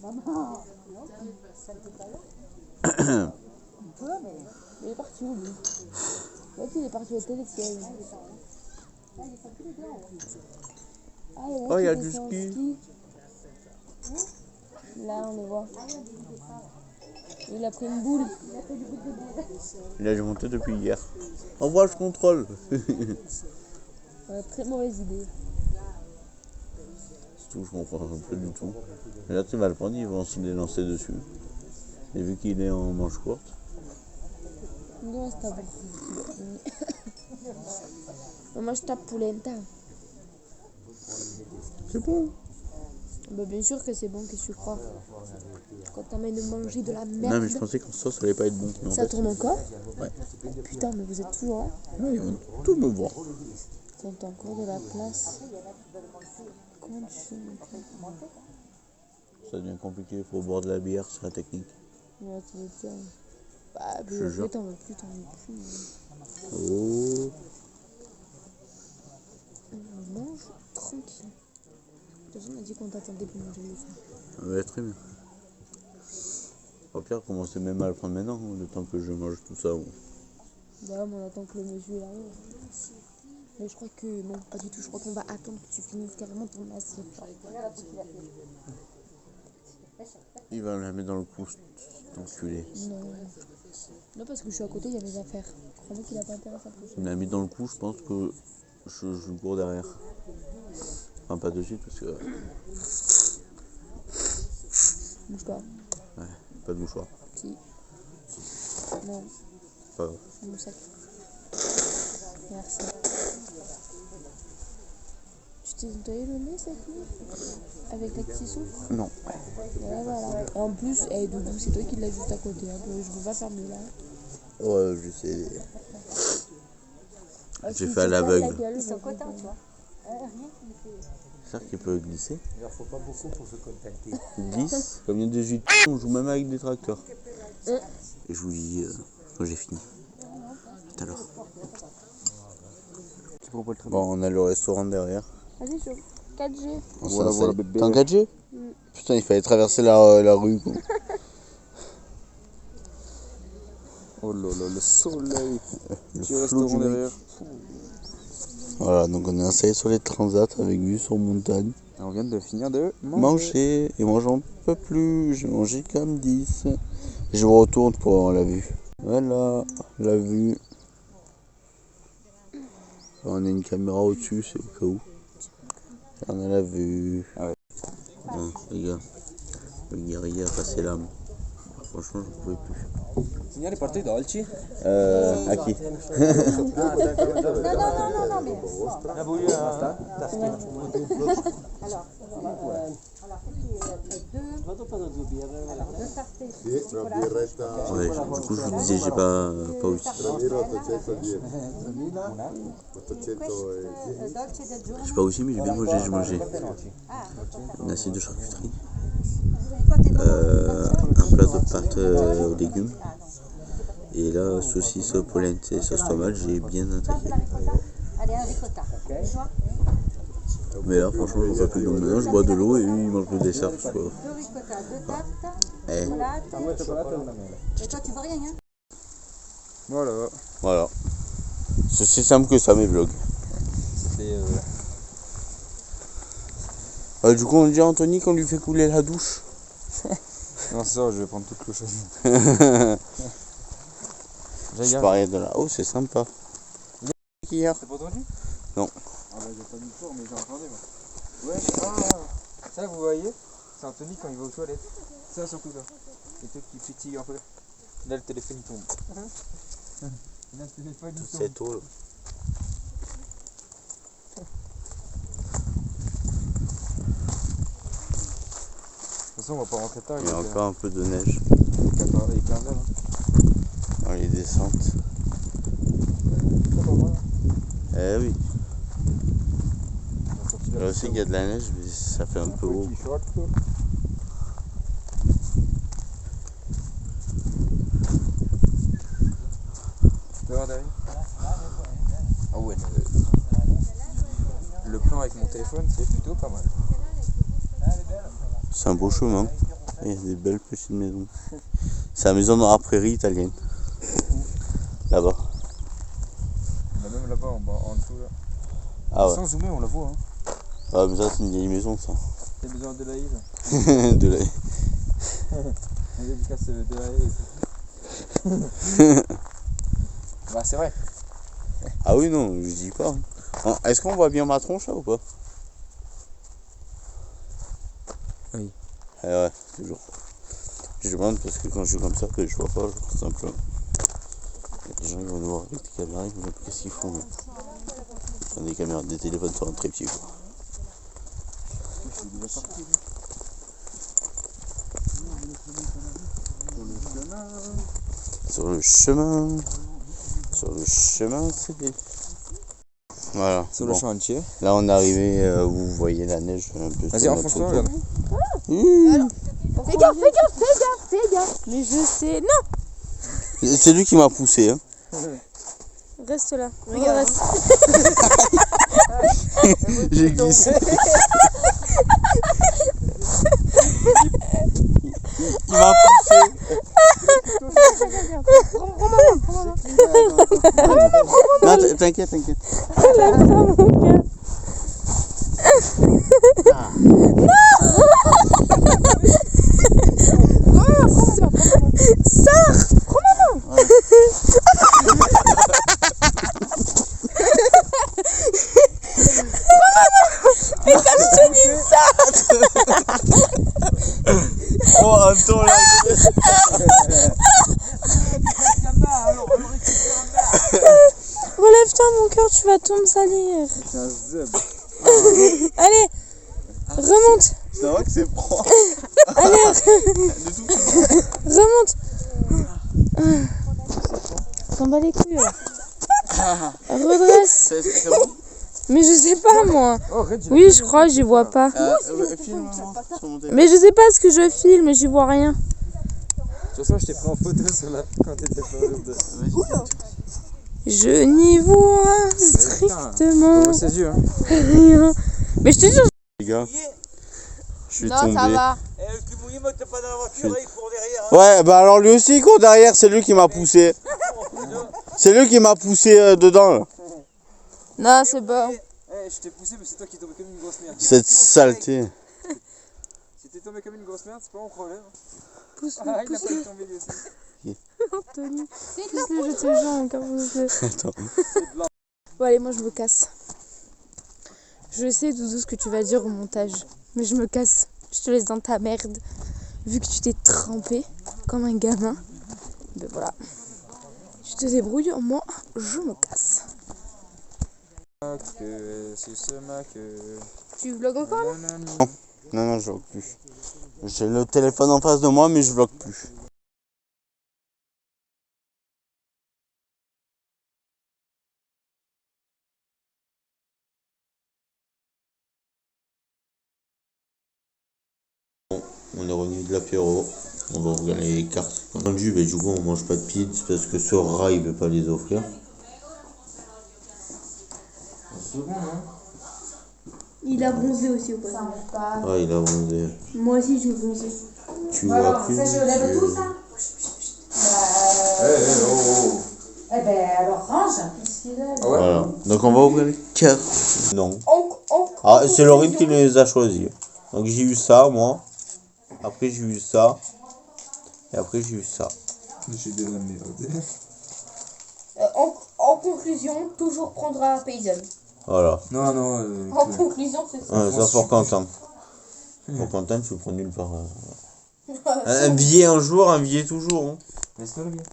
Maman, ça ne fait pas là. Un peu, mais... Il est parti où, lui? L'autre, il est parti au télésiège. Oh, il y a du ski. Là, on le voit. Il a pris une boule. Il a monté depuis hier. Au revoir, je contrôle. Très mauvaise idée. C'est tout, je comprends pas du tout. Et là, tu vas le prendre, ils vont se délancer dessus. Et vu qu'il est en manche courte. Non, c'est pas bon. Moi, je tape polenta. C'est bon. Bah, bien sûr que c'est bon, qu'est-ce que tu crois? Quand t'emmènes manger de la merde. Non, mais je pensais qu'en sauce, ça allait pas être bon. Mais en Ça fait, tourne encore? Ouais. Putain, mais vous êtes toujours là? Ouais, ils vont tout me voir. T'as encore de la place. Comment tu fais, mon frère? Ça devient compliqué, il faut boire de la bière, c'est la technique. Ouais, tu veux dire. Bah, Je te jure. t'en veux plus, t'en veux plus. Oh. On mange tranquille. On a dit qu'on t'attendait pour manger le soir. Ouais, très bien. Au pire, commencez même à le prendre maintenant, le temps que je mange tout ça. Bon. Bah, mais on attend que le monsieur arrive. Mais je crois que non, pas du tout. Je crois qu'on va attendre que tu finisses carrément ton assiette. Il va me la mettre dans le cou, cet enculé. Non. Non, parce que je suis à côté, il y a mes affaires. Crois-moi qu'il a pas intérêt à s'approcher. Il me l'a mis dans le cou, je pense que je le cours derrière. Enfin, pas de suite parce que. Bouge pas. Ouais, pas de mouchoir. Si. Non. Pas grave. C'est mon sac. Merci. Tu t'es nettoyé le nez cette nuit avec les petits souffles? Non. Ouais, voilà. Et en plus, Doudou, c'est toi qui l'as juste à côté. Hein. Je peux pas faire mieux là. Ouais, je sais. J'ai fait à l'aveugle. Ils sont contents, tu vois. Rien qui me fait. C'est sûr qu'il peut glisser. Il leur faut pas beaucoup pour se contenter. Il glisse. Comme il y a 18, on joue même avec des tracteurs. Et je vous dis quand j'ai fini. Tout à l'heure. Bon, on a le restaurant derrière. Vas-y, sur 4G. Voilà, bébé. T'es en 4G? Putain, il fallait traverser la rue, quoi. Oh là là, le soleil. Le restaurant derrière. Voilà, donc on est installé sur les transats avec vue sur montagne. Et on vient de finir de Manger. Et moi j'en peux plus, j'ai mangé comme 10. Et je retourne pour avoir la vue. Voilà, la vue. On a une caméra au-dessus, c'est au cas où. Et on a la vue. Ah ouais. Bon, les gars, le guerrier a passé l'âme. Franchement, je ne pouvais plus. Signori, porti dolci? À qui? Non, mais. Deux tartés. Ouais, du coup, je vous disais, j'ai pas aussi. J'ai pas aussi, mais j'ai bien mangé. J'ai mangé une assiette de charcuterie, un plat de pâtes aux légumes, et là, saucisse polenta et sauce tomate, j'ai bien attaqué. Allez, un ricotta. Mais là, franchement, je vois pas plus. Donc maintenant, je bois de l'eau et lui, il mange le dessert. Deux ricotta, deux tartes. Eh. Et toi, tu vois rien, hein? Voilà. C'est aussi simple que ça, mes vlogs. Du coup, on dit à Anthony qu'on lui fait couler la douche. Non, c'est ça, je vais prendre toute l'eau chaude. Je parie de là-haut, c'est sympa. Hier. C'est pas entendu? Non. Ah bah j'ai pas mis fort, mais j'ai entendu moi. Ouais, ça vous voyez? C'est Anthony quand il va aux toilettes. Ça surtout là. Les trucs qui pétillent un peu. Là le téléphone il tombe. Là le téléphone il tombe. C'est tôt là. De toute façon on va pas rentrer tard. Il y a encore un peu de neige. Il est 15h. Dans les descentes. Eh oui. Là aussi qu'il y a de la neige, mais ça fait un peu haut. Ah ouais, le plan avec mon téléphone c'est plutôt pas mal. C'est un beau chemin. Il y a des belles petites maisons. C'est la maison dans la prairie italienne. Là-bas. Même là-bas en dessous là. Ah ouais. Sans zoomer on la voit hein. Ah mais ça c'est une vieille maison ça. C'est besoin de la île. De la... On dédicace de la île. Bah c'est vrai. Ah oui non, je dis pas. Est-ce qu'on voit bien ma tronche là ou pas? Oui. Ah ouais, toujours. Je demande parce que quand je suis comme ça, que je vois pas, tout simplement. Les gens ils vont nous voir avec des caméras, ils vont dire qu'est-ce qu'ils font. Enfin, des caméras, des téléphones sur un trépied quoi. Je suis déjà parti. Sur le chemin. Sur le chemin, c'est des... Voilà. Sur le chantier. Là on est arrivé où vous voyez la neige un peu. Vas-y, enfonce-toi, regarde. Alors, fais gaffe. Mais je sais. Non. C'est lui qui m'a poussé. Hein. Reste là. Regarde. J'ai glissé. t'inquiète. Relève ça, mon cœur. Sors. Prends ma main. Mais comme je te dis ça. Oh, Anton, là. Relève-toi, mon cœur, tu vas tout me salir. C'est un zeb. Allez, remonte. C'est vrai que c'est froid. Allez, remonte. T'en bats les couilles. Là. Redresse. C'est bon. Mais je sais pas, moi. Oh, arrête, j'ai Oui, je crois, j'y vois pas. Filme sur mon téléphone. Mais je sais pas ce que je filme, j'y vois rien. De toute façon, je t'ai pris en photo sur la... quand t'étais pas de... Je n'y vois strictement On voit ses yeux, hein. rien. Mais je te jure. Les gars, je suis Non, tombé. ça va. Le plus mouillé, moi, t'es pas dans la voiture, il court derrière. Ouais, bah alors lui aussi il court derrière, c'est lui qui m'a poussé. C'est lui qui m'a poussé dedans là. Non, c'est bon. Eh, je t'ai poussé, mais c'est toi qui es tombé comme une grosse merde. Cette saleté. Si t'es tombé comme une grosse merde, c'est pas mon problème. Pousse-le, Ah, il a pas pousse-le. tombé lui aussi. Anthony, pousse-le, je te jure, encore pousse-le. Attends. Bon, allez, moi je me casse. Je sais, Doudou, ce que tu vas dire au montage. Mais je me casse. Je te laisse dans ta merde. Vu que tu t'es trempé comme un gamin. Ben voilà. Tu te débrouilles, moi, je me casse. C'est ce mec. Tu vlogs encore là? Non, je bloque plus. J'ai le téléphone en face de moi, mais je bloque plus. Bon, on est revenu de l'apéro. On va regarder les cartes. Entendu, mais du coup, on mange pas de pizza parce que ce rat il veut pas les offrir. C'est bon, hein. Il a bronzé aussi au passage. Ouais, il a bronzé. Moi aussi j'ai bronzé. Tu vois plus. Ça, je lève tout ça. Eh ben, alors range. Ah ouais. Voilà. Donc on va ouvrir les cartes. Non. Ah, c'est Laurine qui les a choisis. Donc j'ai eu ça, moi. Après j'ai eu ça. Et après j'ai eu ça. J'ai de la merde. En conclusion, toujours prendre un paysanne. Voilà. Non. En conclusion, c'est ça. Ouais, ça pour Quentin. Pour Quentin, tu prends nulle part. Un billet un jour, un billet toujours. Hein. Laisse-toi le bien.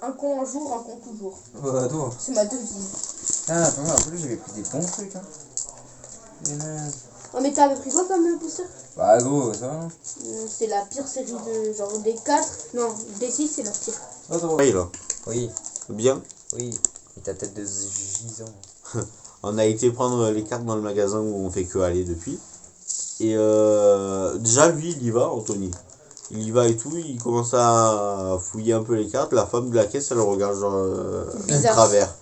Un con un jour, un con toujours. Ouais, toi. C'est ma devise. Ah, pas mal. En plus, j'avais pris des bons trucs, hein. Oh, mais t'avais pris quoi comme booster? Bah, gros, ça va, non? C'est la pire série de genre des 4. Non, des 6, c'est la pire. Oui, là. Oui, Bien. oui. Et ta tête de gisant. On a été prendre les cartes dans le magasin où on fait que aller depuis. Et déjà, lui, il y va, Anthony. Il y va et tout, il commence à fouiller un peu les cartes. La femme de la caisse, elle le regarde genre de travers.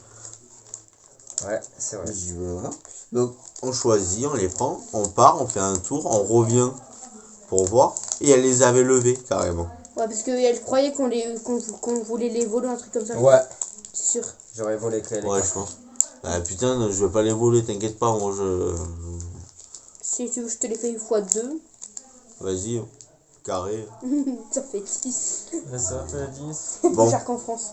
Ouais, c'est vrai. Je dis, voilà. Donc, on choisit, on les prend, on part, on fait un tour, on revient pour voir. Et elle les avait levés, carrément. Ouais, parce qu'elle croyait qu'on voulait les voler, un truc comme ça. Ouais, C'est sûr. j'aurais volé les Ouais, je pense. Bah putain, je vais pas les voler, t'inquiète pas, moi je... Si tu veux, je te les fais x2. Vas-y, carré. Ça fait 10. Ça fait 10. C'est Bon. plus cher qu'en France.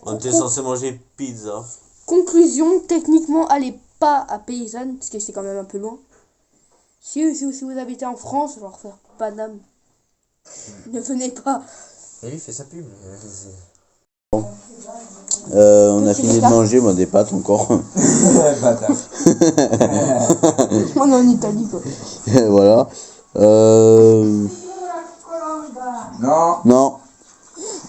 On était censé manger pizza. Conclusion, techniquement, allez pas à Paysanne, parce que c'est quand même un peu loin. Si vous habitez en France, genre faire Paname, ne venez pas. Et lui, il fait sa pub. On a fini de manger, moi, des pâtes encore. On est en Italie, quoi. Voilà. Non. Non.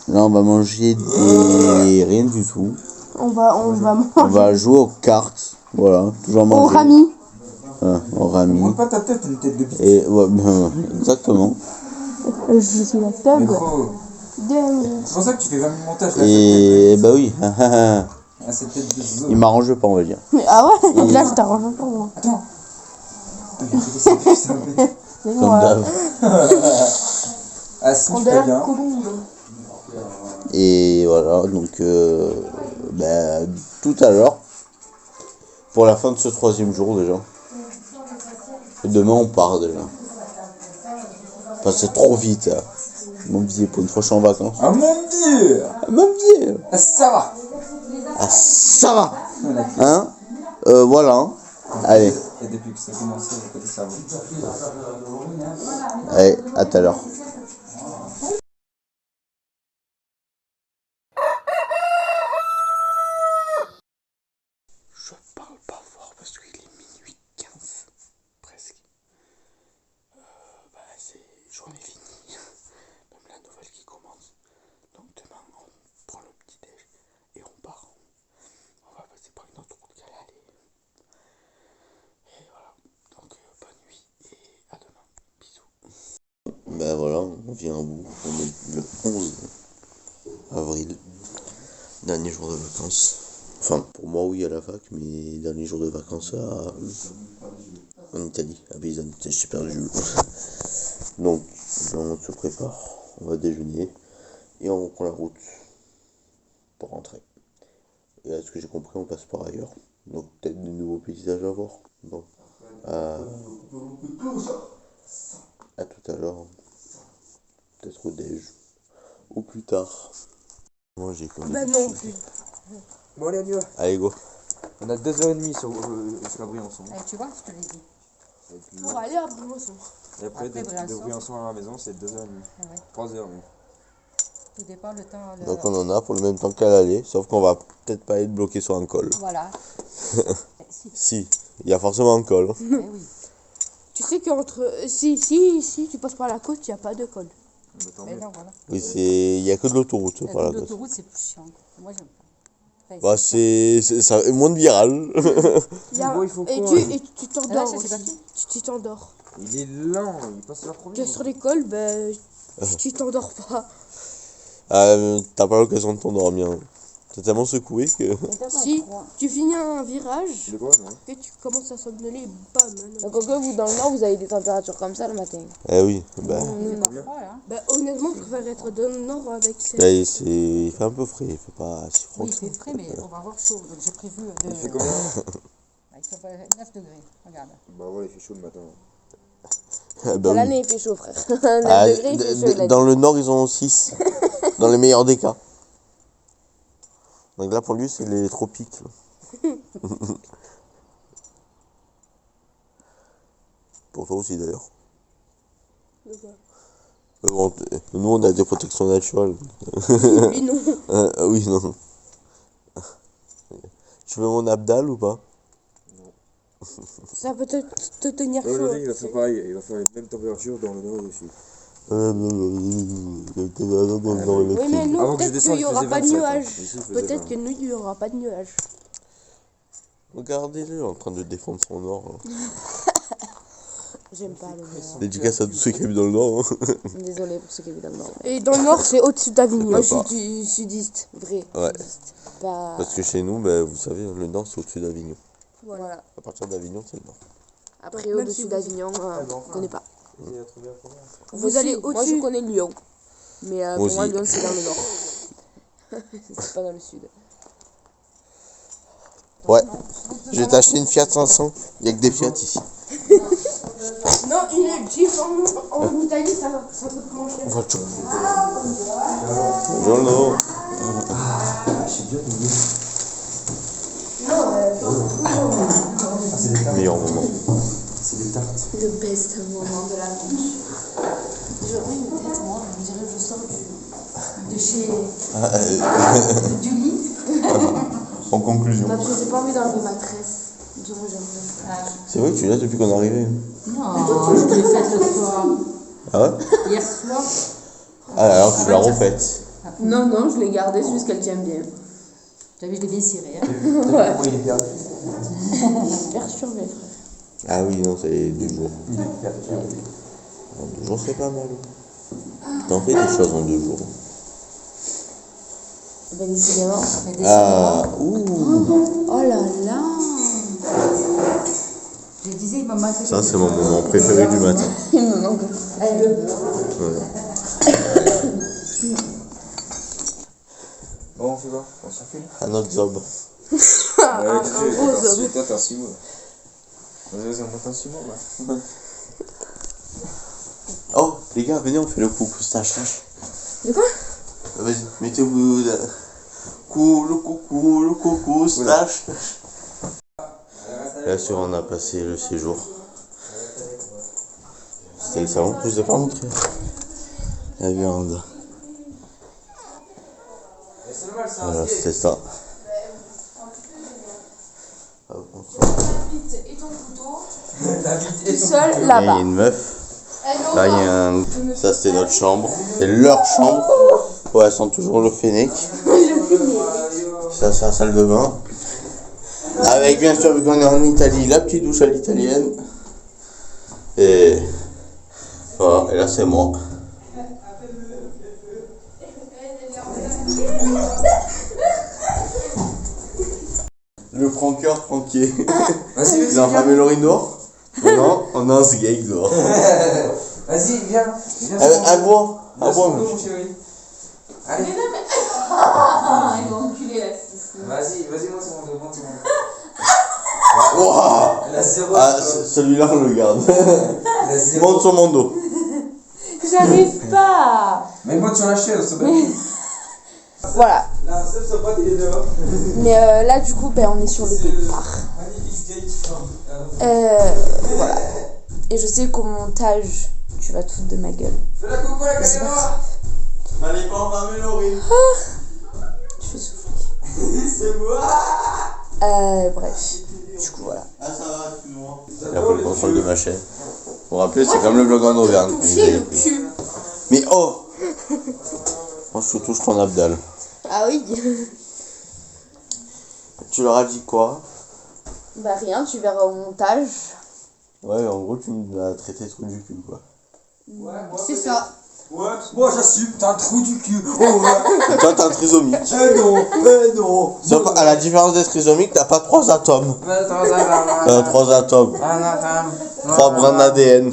Là, on va manger des... rien du tout. On va manger. On va jouer aux cartes. Voilà, toujours manger. Au rami. Au rami. Montre pas ta tête, une tête de bite. Et ouais, exactement. Je suis la Mais table. gros, c'est pour ça que tu fais 20 000 montages. Là, Et bah oui. Ah, cette tête de zoo. Il m'arrange pas, on va dire. Ah ouais, donc là je t'arrange pour moi. Attends. Comme d'hab. Ah, si, On tu a fais la bien. colombe. Et voilà, donc tout à l'heure, pour la fin de ce 3e jour déjà. Et demain on part déjà. Enfin, c'est trop vite. Mon billet pour une fois je suis en vacances. Ah mon dieu! Ah, mon billet! Ah, ça va! Ah, ça va! Hein? Voilà. Allez. Et depuis que ça a commencé, côté ça va. Allez, à tout à l'heure. Je parle pas fort parce qu'il est minuit 15, presque. C'est journée finie. Même la nouvelle qui commence. Donc demain on prend le petit déj et on part. On va passer par une autre route qu'à l'aller. Et voilà. Donc bonne nuit et à demain. Bisous. Ben voilà, on vient à bout. On est le 11 avril. Dernier jour de vacances. Enfin, pour moi, oui, à la fac, mais dernier jour de vacances en Italie, à Pisane. J'ai perdu. Donc, on se prépare, on va déjeuner et on reprend la route pour rentrer. Et à ce que j'ai compris, on passe par ailleurs. Donc, peut-être de nouveaux paysages à voir. Bon, à tout à l'heure. Peut-être au déj. Ou plus tard. Moi, j'ai connu. Bah non plus. Bon, allez, on y va. Allez, go. On a 2h30 sur la Briançon. Tu vois, je te l'ai dit. Pour aller à Briançon. Et après, de Briançon. Briançon à la maison, c'est 2h30. Ah ouais. 3h même. Tout dépend le temps. Donc on en a pour le même temps qu'à l'aller, sauf qu'on va peut-être pas être bloqué sur un col. Voilà. Si, il y a forcément un col. Eh oui. Tu sais qu'entre. Si tu passes par la côte, il n'y a pas de col. Mais non, voilà. Oui, il y a que de l'autoroute par la côte. L'autoroute, c'est plus chiant. Moi, j'aime pas. Enfin, Bah, c'est ça moins de virage. Bon, il faut Et quoi, tu t'endors aussi. Tu t'endors. Il est lent, il passe la première. Sur l'école, ben, tu t'endors pas. T'as pas l'occasion de t'endormir. T'es tellement secoué que. Si tu finis un virage, De quoi, non? que tu commences à somnoler, bam. Donc, encore vous, dans le nord, vous avez des températures comme ça le matin. Eh oui, bah. Bah, honnêtement, je préfère être dans le nord avec ces. Là, il fait un peu frais, il fait pas si froid. oui, il fait frais, mais on va avoir chaud. Donc, j'ai prévu de. Il fait combien? Il fait 9 degrés. Regarde. Bah ouais, il fait chaud le matin. Bah, Dans oui. l'année, il fait chaud, frère. 9 degrés, il fait chaud. il a Dans dit. le nord, ils ont 6. Dans les meilleurs des cas. Donc là, pour lui, c'est les tropiques. Pour toi aussi, d'ailleurs. Bon, nous, on a des protections naturelles. Lui, non. Oui, non. Tu veux mon abdal ou pas? Ça peut te tenir chaud. Aujourd'hui, il va faire pareil, il va faire les mêmes températures dans le nord et au sud. Oui, mais nous, Avant que je peut-être descende, qu'il n'y aura il pas de faisait 27, nuages. hein. Ici, il faisait Peut-être 20. que nous, il n'y aura pas de nuages. Regardez-le en train de défendre son or. J'aime pas le nord. Dédicace à tous ceux qui habitent dans le nord. Désolé pour ceux qui habitent dans le nord. Et dans le nord, c'est au-dessus d'Avignon. Moi, je suis du sudiste, vrai. Ouais. Sudiste. Pas... Parce que chez nous, bah, vous savez, le nord, c'est au-dessus d'Avignon. Voilà. À partir d'Avignon, c'est le nord. Après, au-dessus d'Avignon, je connais pas. Vous allez Moi, je au-dessus. connais Lyon. Mais Moi pour moi, aussi. Lyon, c'est dans le nord. C'est pas dans le sud. Ouais. Je vais t'acheter une Fiat 500. Il n'y a que des Fiat ici. Non, une Jeep en Italie, ça coûte moins cher. Voiture. Buongiorno. Meilleur moment. Le best moment de la vie. J'aurais une tête, moi, on dirait que je sors de chez... du lit. En conclusion. Parce que j'ai pas envie d'enlever ma tresse. Donc, j'aimerais... C'est vrai que tu l'as depuis qu'on est arrivé. Non, je l'ai faite le soir. Ah ouais? Hier soir. Ah, alors tu l'as refaite. Non, non, je l'ai gardée, c'est juste qu'elle tient bien. T'as vu, je l'ai bien ciré. Hein. Ouais. Il est perdu. Perturbé, frère. Ah oui, non, c'est 2 jours. En 2 jours, c'est pas mal. T'en fais des choses en 2 jours. Ben, décidément. Ah, ouh. Oh là là. Je disais, il m'a manqué. Ça, c'est mon moment préféré du matin. Il me manque. Elle le beurre. Ouais. on fait quoi? On s'enfile? Un autre zob. Un gros zob. Toi, t'es un sumo. Vas-y, on monte un sumo, là. Oh, les gars, venez, on fait le coucou stage. De quoi? Vas-y, mettez-vous. Le coucou stage. Là, sur on a passé le séjour. C'était le salon, je vous ai pas montré. La viande. Voilà, c'était ça. Et ton couteau. Seul Là, il y là-bas. a une meuf. Là, il y a un. Ça, c'était notre chambre. C'est leur chambre. Ouais, elles sent toujours le fennec. Ça, c'est la salle de bain. Avec, bien sûr, vu qu'on est en Italie, la petite douche à l'italienne. Et. Voilà, et là, c'est moi. Le pranker franquier. Vas-y, Ils ont enflammé Laurie dehors. Non, on a un sgeg dehors. Vas-y, viens. À bois. À bois, mon chéri. Allez. Il va enculer la fille. Vas-y, moi, c'est mon dos. Wouah. Elle a 0. Ah, celui-là, on le garde. Monte sur mon dos. J'arrive pas. Mets-moi sur la chaise, c'est bien. Voilà. La seule sopa, il est dehors. Mais là, du coup, ben, on est sur le départ. Voilà. Et je sais qu'au montage, tu vas te foutre de ma gueule. Fais la coucou à la caméra. N'allez pas enfermer Laurie. Tu fais souffler. C'est moi. Bref. Du coup, voilà. Ah, ça va, excuse-moi. Il a pris le contrôle de ma chaîne. Vous vous rappelez, c'est comme le vlog en Auvergne. Toucher le cul. Mais oh. Moi, je touche ton abdal. Ah oui. Tu leur as dit quoi? Bah rien, tu verras au montage. Ouais, en gros, tu m'as traité de trou du cul, quoi. C'est ça. Ouais, moi j'assume, t'as un trou du cul. Oh ouais. Et toi, t'as un trisomique. Non. Sauf à la différence des trisomiques, t'as pas 3 atomes. T'as 3 atomes. 3 brins d'ADN.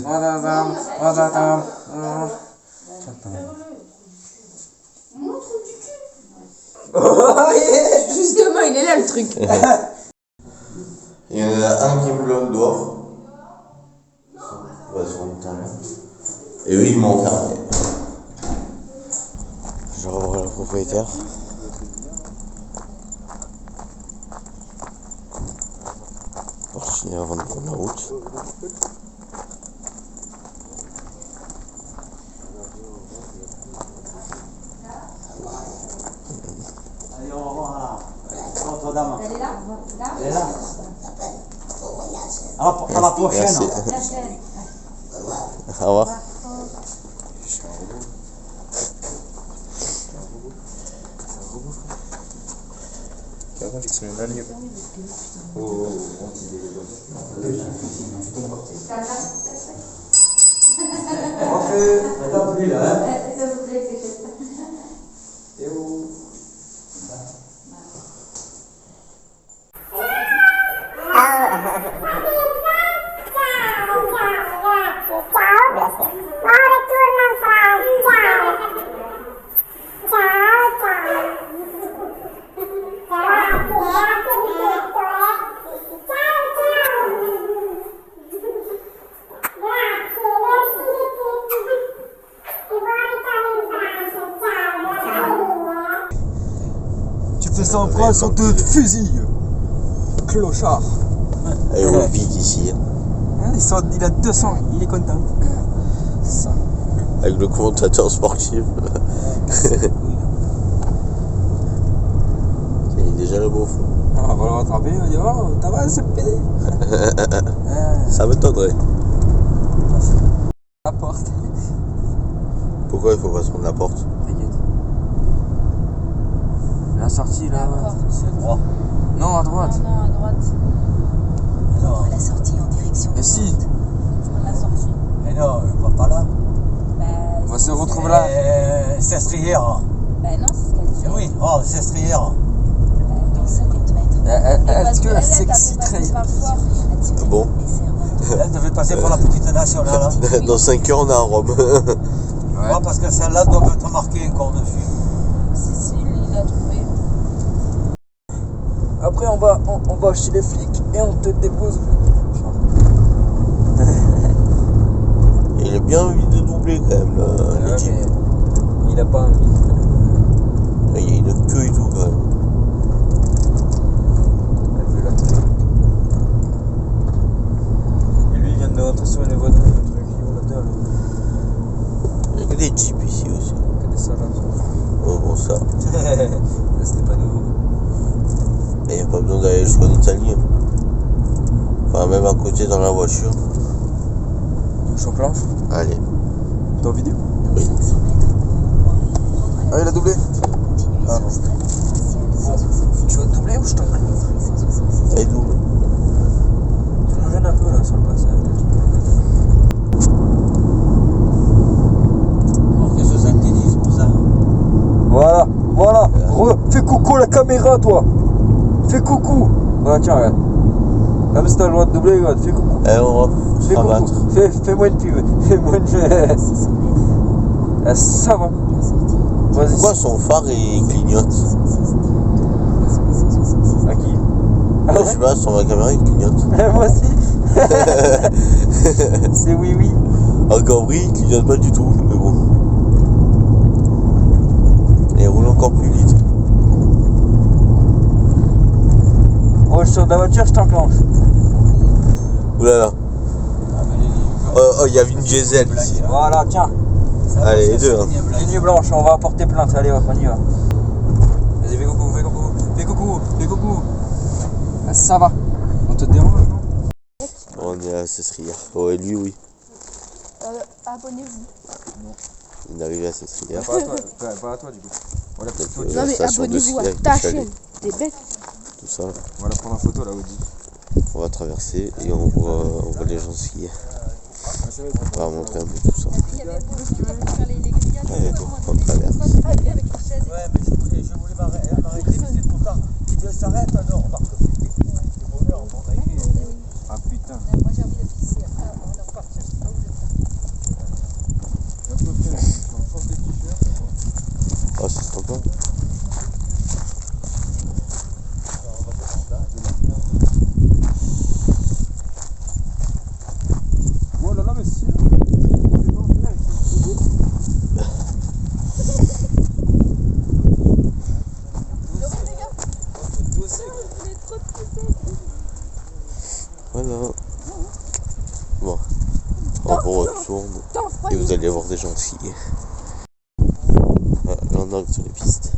Justement, il est là le truc. Il y en a un qui me bloque dehors. Ouais, sur montagne. Et eux, ils m'ont enfermé. Je vais revoir le propriétaire. Pour finir avant de prendre la route. Allez, au revoir. Notre-Dame. Elle est là? Elle est là. À la prochaine. Merci. Au revoir. Tu fais ça en France, on te fusille. Clochard. Allez, on vite ici. Il a 200, il est content. Ça. Avec le commentateur sportif. Il est déjà le beau fou. On va le rattraper, on va dire oh, t'as mal, c'est pédé. Ça m'étonnerait. La porte. Pourquoi il faut pas se prendre la porte? T'inquiète. La sortie là. C'est droit. Non, à droite. Non, à droite. Non. La sortie en direction. Mais si. La sortie. Mais non, pas là. On va se retrouver là. C'est Strière. Bah non, c'est ce qu'elle dit. Oui, oh, c'est Strière. Dans 50 mètres. Est-ce que elle s'exciterait? Bon. Elle devait passer pour la petite nationale. Dans 5 heures, on est à Rome. Ouais, parce que celle-là doit être marquée encore dessus. Si, il a trouvé. Après on va chez les flics et on te dépose. Il a bien envie de doubler quand même là. Ouais, mais il a pas envie. Il y a une queue et tout quand même. Elle veut la clé. Et lui il vient de rentrer sur une voie de truc violateur. Il y a que des jeeps ici aussi. Que des salades. Oh bon ça. C'était pas nouveau. Et il n'y a pas besoin d'aller jusqu'en Italie. Enfin même à côté dans la voiture. Je enclenche. Allez. T'es en vidéo? Oui. Ah il a doublé. Ah non. Tu vas doubler ou je t'en prie? Allez double. Tu me gênes un peu là sur le passage. Alors que 70 pour ça. Voilà. Fais coucou la caméra toi. Fais coucou. Voilà tiens regarde. Même si t'as le droit de doubler, regarde, fais coucou. Eh on Fais va coucou. rabattre. Fais-moi une pub. Fais-moi une... Ah, ça va. Vas-y. Pourquoi son phare il clignote? À qui? Je sais pas, sur ma caméra il clignote. Moi aussi. C'est oui. Encore oui, il clignote pas du tout, mais bon. Et il roule encore plus vite. Oh, je sors de la voiture, je t'enclenche. Oulala. Oh, il y a une diesel ici. Voilà, tiens. Allez, les deux. Hein. Ligne blanche, on va porter plainte. Allez, hop, on y va. Vas-y, fais coucou. Ah, ça va. On te dérange, non? On est à Cestria. Oh, et lui, oui. Abonnez-vous. Il est arrivé à Cestria. Pas à toi, du coup. Voilà, Non mais abonnez-vous à ta chaîne. T'es bête. Tout ça. On va la prendre en photo là, Audi. On va traverser et on voit les gens skier. On va montrer un peu tout ça. Allez, on traverse. Ouais, mais je voulais m'arrêter, mais c'est trop tard. Si Dieu s'arrête, alors on marque. Ah putain. Moi j'ai envie de pisser. On est reparti, je sais pas où Un peu près, on change de t-shirt. Oh, c'est sympa. Oh là là, monsieur. Voilà. Bon. On retourne. Et vous allez voir des gens skier. Voilà, là on arrive sur les pistes.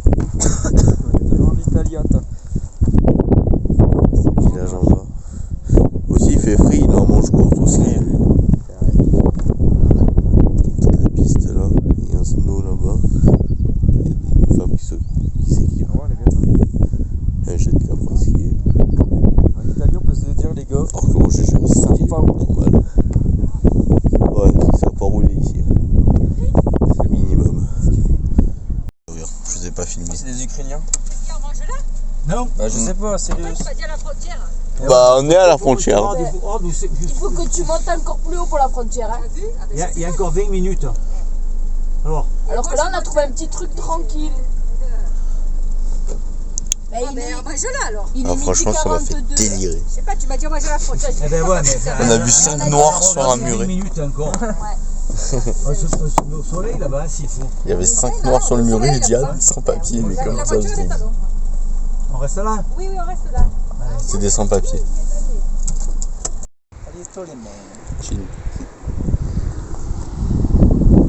Toujours en Italie, attends. C'est le village en bas. Aussi il fait frais, il en mange courte aussi. Toute la piste là. Il y a un snow là-bas. Il y a une femme qui s'équipe. Oh, elle est bien tombée. Un jet de cap pour skier. En Italie, on peut se dire, les gars. Alors que moi j'ai jamais skié. pas rouler. Normal. Ouais, ça va pas rouler ici. C'est le minimum. Je vous ai pas filmé. C'est des Ukrainiens. on mange là? Non. Bah, je sais pas, c'est Tu vas dire la frontière. Bah on est à la frontière. Il faut que tu montes encore plus haut pour la frontière. Hein. Il y a encore 20 minutes. Alors que là, on a trouvé un petit truc tranquille. Bah, on mange là alors. Ah, franchement ça m'a fait délirer. Je sais pas, tu m'as dit on mange à la frontière. Eh ben ouais, mais On a vu 5 noirs sur un 20 muret. minutes encore. Au soleil là-bas, s'il faut. Il y avait 5 noirs sur le muret, j'ai dit ah sans papier, mais comme ça je dis. On reste là? Oui, on reste là. C'est des sans papiers. Chill. On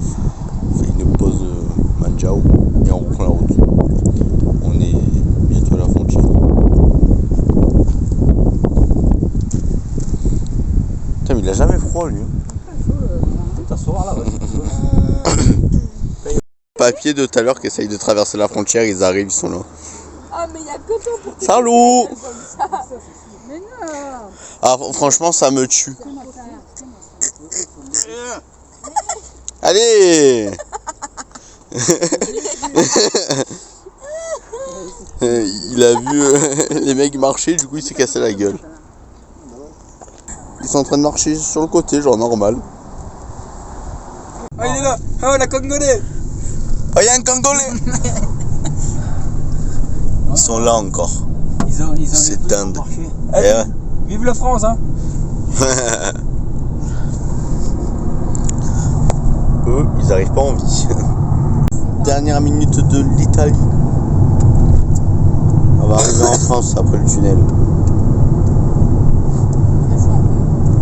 fait une pause Manjao et on reprend la route. On est bientôt à la frontière. Putain mais il a jamais froid lui. Papier de tout à l'heure qui essaye de traverser la frontière, ils arrivent, ils sont là. Ah, mais il y a que toi pour que Salut. Mais non. Ah franchement ça me tue. Allez. Il a vu les mecs marcher, du coup il s'est cassé la gueule. Ils sont en train de marcher sur le côté, genre normal. Ah, il est là. Ah, la Congolais. Oh, il y a un Congolais. Ils sont là encore. C'est dingue. Eh, vive la France, hein. Eux, ils arrivent pas en vie. Dernière minute de l'Italie. On va arriver en France après le tunnel.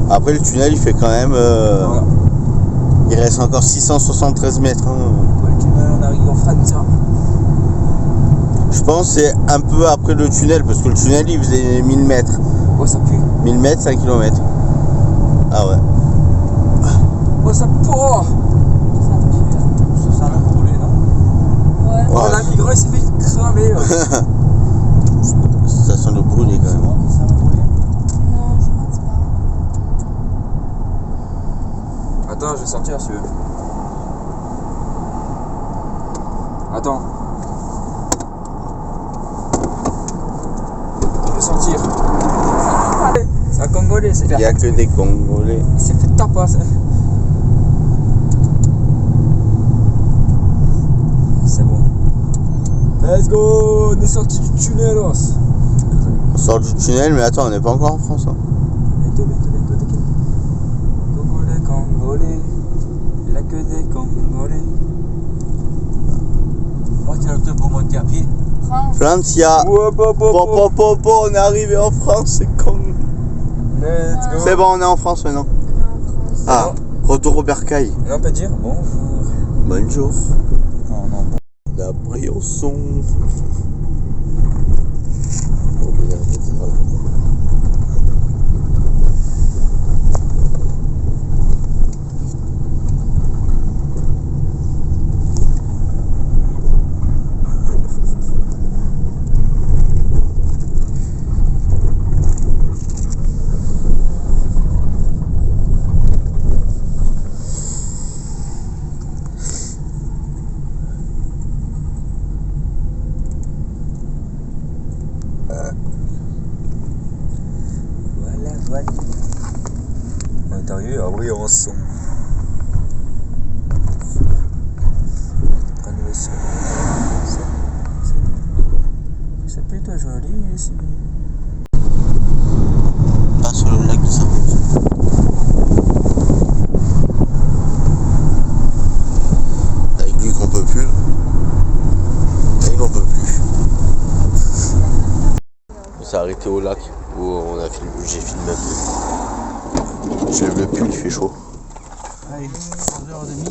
Après le tunnel, il fait quand même... Voilà. Il reste encore 673 mètres. Hein. Après le tunnel, on arrive en France. Je pense que c'est un peu après le tunnel, parce que le tunnel, il faisait 1000 mètres. Oh, ça pue. 1000 mètres, 5 km. Ah ouais. Oh, ça pue. Ça sent le brûlé, non? Ouais. Oh, la migraine, il s'est fait cramer. Ça sent le brûlé quand même. Non, je pense pas. Attends, je vais sortir si tu veux. Attends. Je vais sortir. C'est un Congolais, c'est Il n'y a que des Congolais. Il s'est fait tapas. C'est bon. Let's go. On est sorti du tunnel. On sort du tunnel, mais attends, on n'est pas encore en France. Hein. Bientôt, t'inquiète. Congolais. Il n'y a que des Congolais. Oh, tu as le temps pour monter à pied. Francia. On est arrivé en France, c'est con. Let's go. C'est bon, on est en France maintenant. Ah, retour au bercail. On peut dire bonjour. Bonjour. Non. La Briançon. Voilà. On est arrivé à Briançon. Prenez le sol. C'est plutôt joli ici. Pas sur le lac de Saint-Rose. Avec lui qu'on peut plus. Là, il n'en peut plus. On s'est arrêté au lac où on a filmé, j'ai filmé un peu. Je lève le pull, il fait chaud. Allez, 11h30.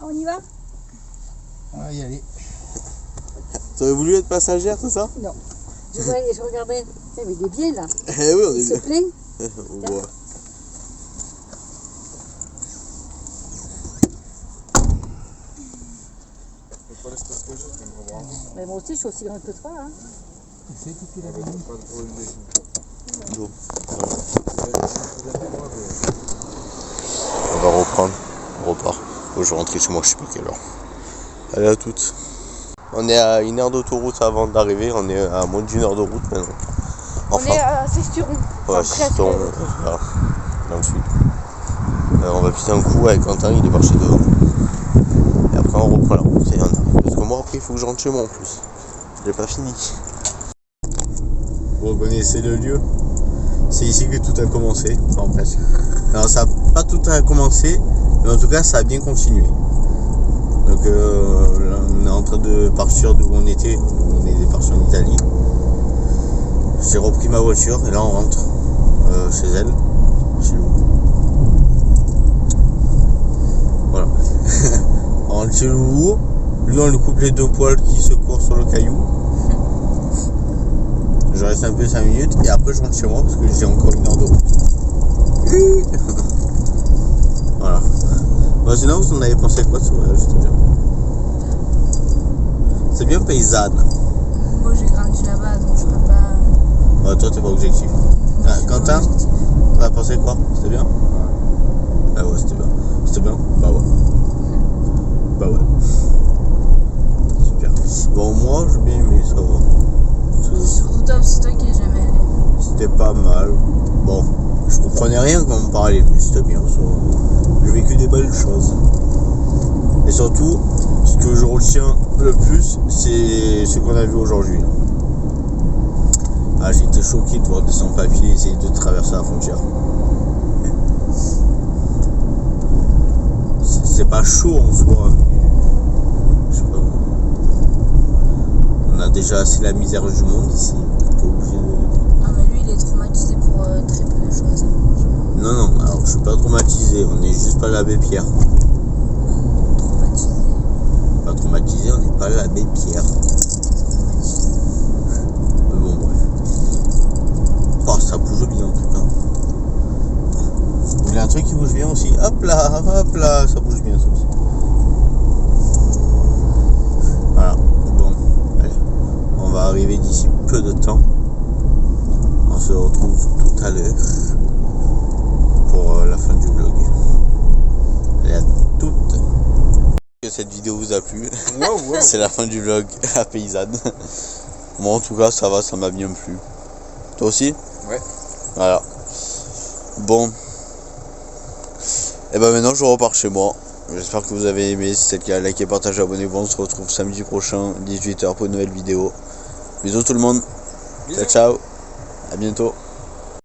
On y va? On va y aller. T'aurais voulu être passagère, c'est ça? Non. Je regardais. Mais il est bien là. Eh oui, on est Il se bien. plaint. On voit. Mais moi aussi, je suis aussi grande que toi. Hein. C'est tout qu'il avait mis. Bon. On va reprendre. On repart. Faut que je rentre chez moi, je sais pas quelle heure. Allez, à toutes. On est à 1 heure d'autoroute avant d'arriver. On est à moins d'1 heure de route maintenant. Enfin, On est à Sesturon. ouais, Sesturon, voilà, dans le sud. On va piquer un coup avec Quentin, il est marché dehors. Et après on reprend la route et on arrive. Parce que moi après il faut que je rentre chez moi en plus. J'ai pas fini. Vous reconnaissez le lieu? C'est ici que tout a commencé. Enfin presque. Alors ça n'a pas tout a commencé, mais en tout cas ça a bien continué. Donc là, on est en train de partir d'où on était. On est parti en Italie. J'ai repris ma voiture et là on rentre chez elle, chez Lou. Voilà. On rentre chez Lou. Lui on lui coupe les 2 poils qui se courent sur le caillou. Je reste un peu 5 minutes et après je rentre chez moi parce que j'ai encore 1 heure de route. Voilà. Bah, sinon vous en avez pensé quoi de ce voyage? C'est bien paysanne. Moi j'ai grandi là-bas donc je peux pas. Ouais, toi t'es pas objectif. Quentin, t'as pensé quoi? C'était bien? Ah ouais, c'était bien. C'était bien? Bah ouais. Bah ouais. Super. Bon, moi j'ai bien aimé, ça va. Surtout toi, c'est toi qui es jamais allé. C'était pas mal. Bon, je comprenais rien quand on me parlait, mais c'était bien. J'ai vécu des belles choses. Et surtout, Ce que je retiens le plus, c'est ce qu'on a vu aujourd'hui. Ah, j'ai été choqué de voir des sans-papiers essayer de traverser la frontière. C'est pas chaud en soi, mais je sais pas. On a déjà assez la misère du monde ici. Pas obligé de... Non, mais lui, il est traumatisé pour très peu de choses. Non, non, alors je suis pas traumatisé, on est juste pas l'abbé Pierre. Traumatisé. Pas traumatisé, on n'est pas l'abbé Pierre. Mais bon, bref. Oh, ça bouge bien en tout cas. Vous voulez un truc qui bouge bien aussi? Hop là, ça bouge bien ça aussi. Voilà, bon, allez, on va arriver d'ici peu de temps. On se retrouve tout à l'heure pour la fin du vlog. Allez, à toutes. Que cette vidéo vous a plu. C'est la fin du vlog à Paysanne. Moi en tout cas ça va, ça m'a bien plu. Toi aussi? Ouais. Voilà. Bon. Et ben maintenant je repars chez moi. J'espère que vous avez aimé. Si c'est le cas, likez, partagez, abonnez-vous. On se retrouve samedi prochain, 18h pour une nouvelle vidéo. Bisous tout le monde. Bisous. Ciao ciao. À bientôt.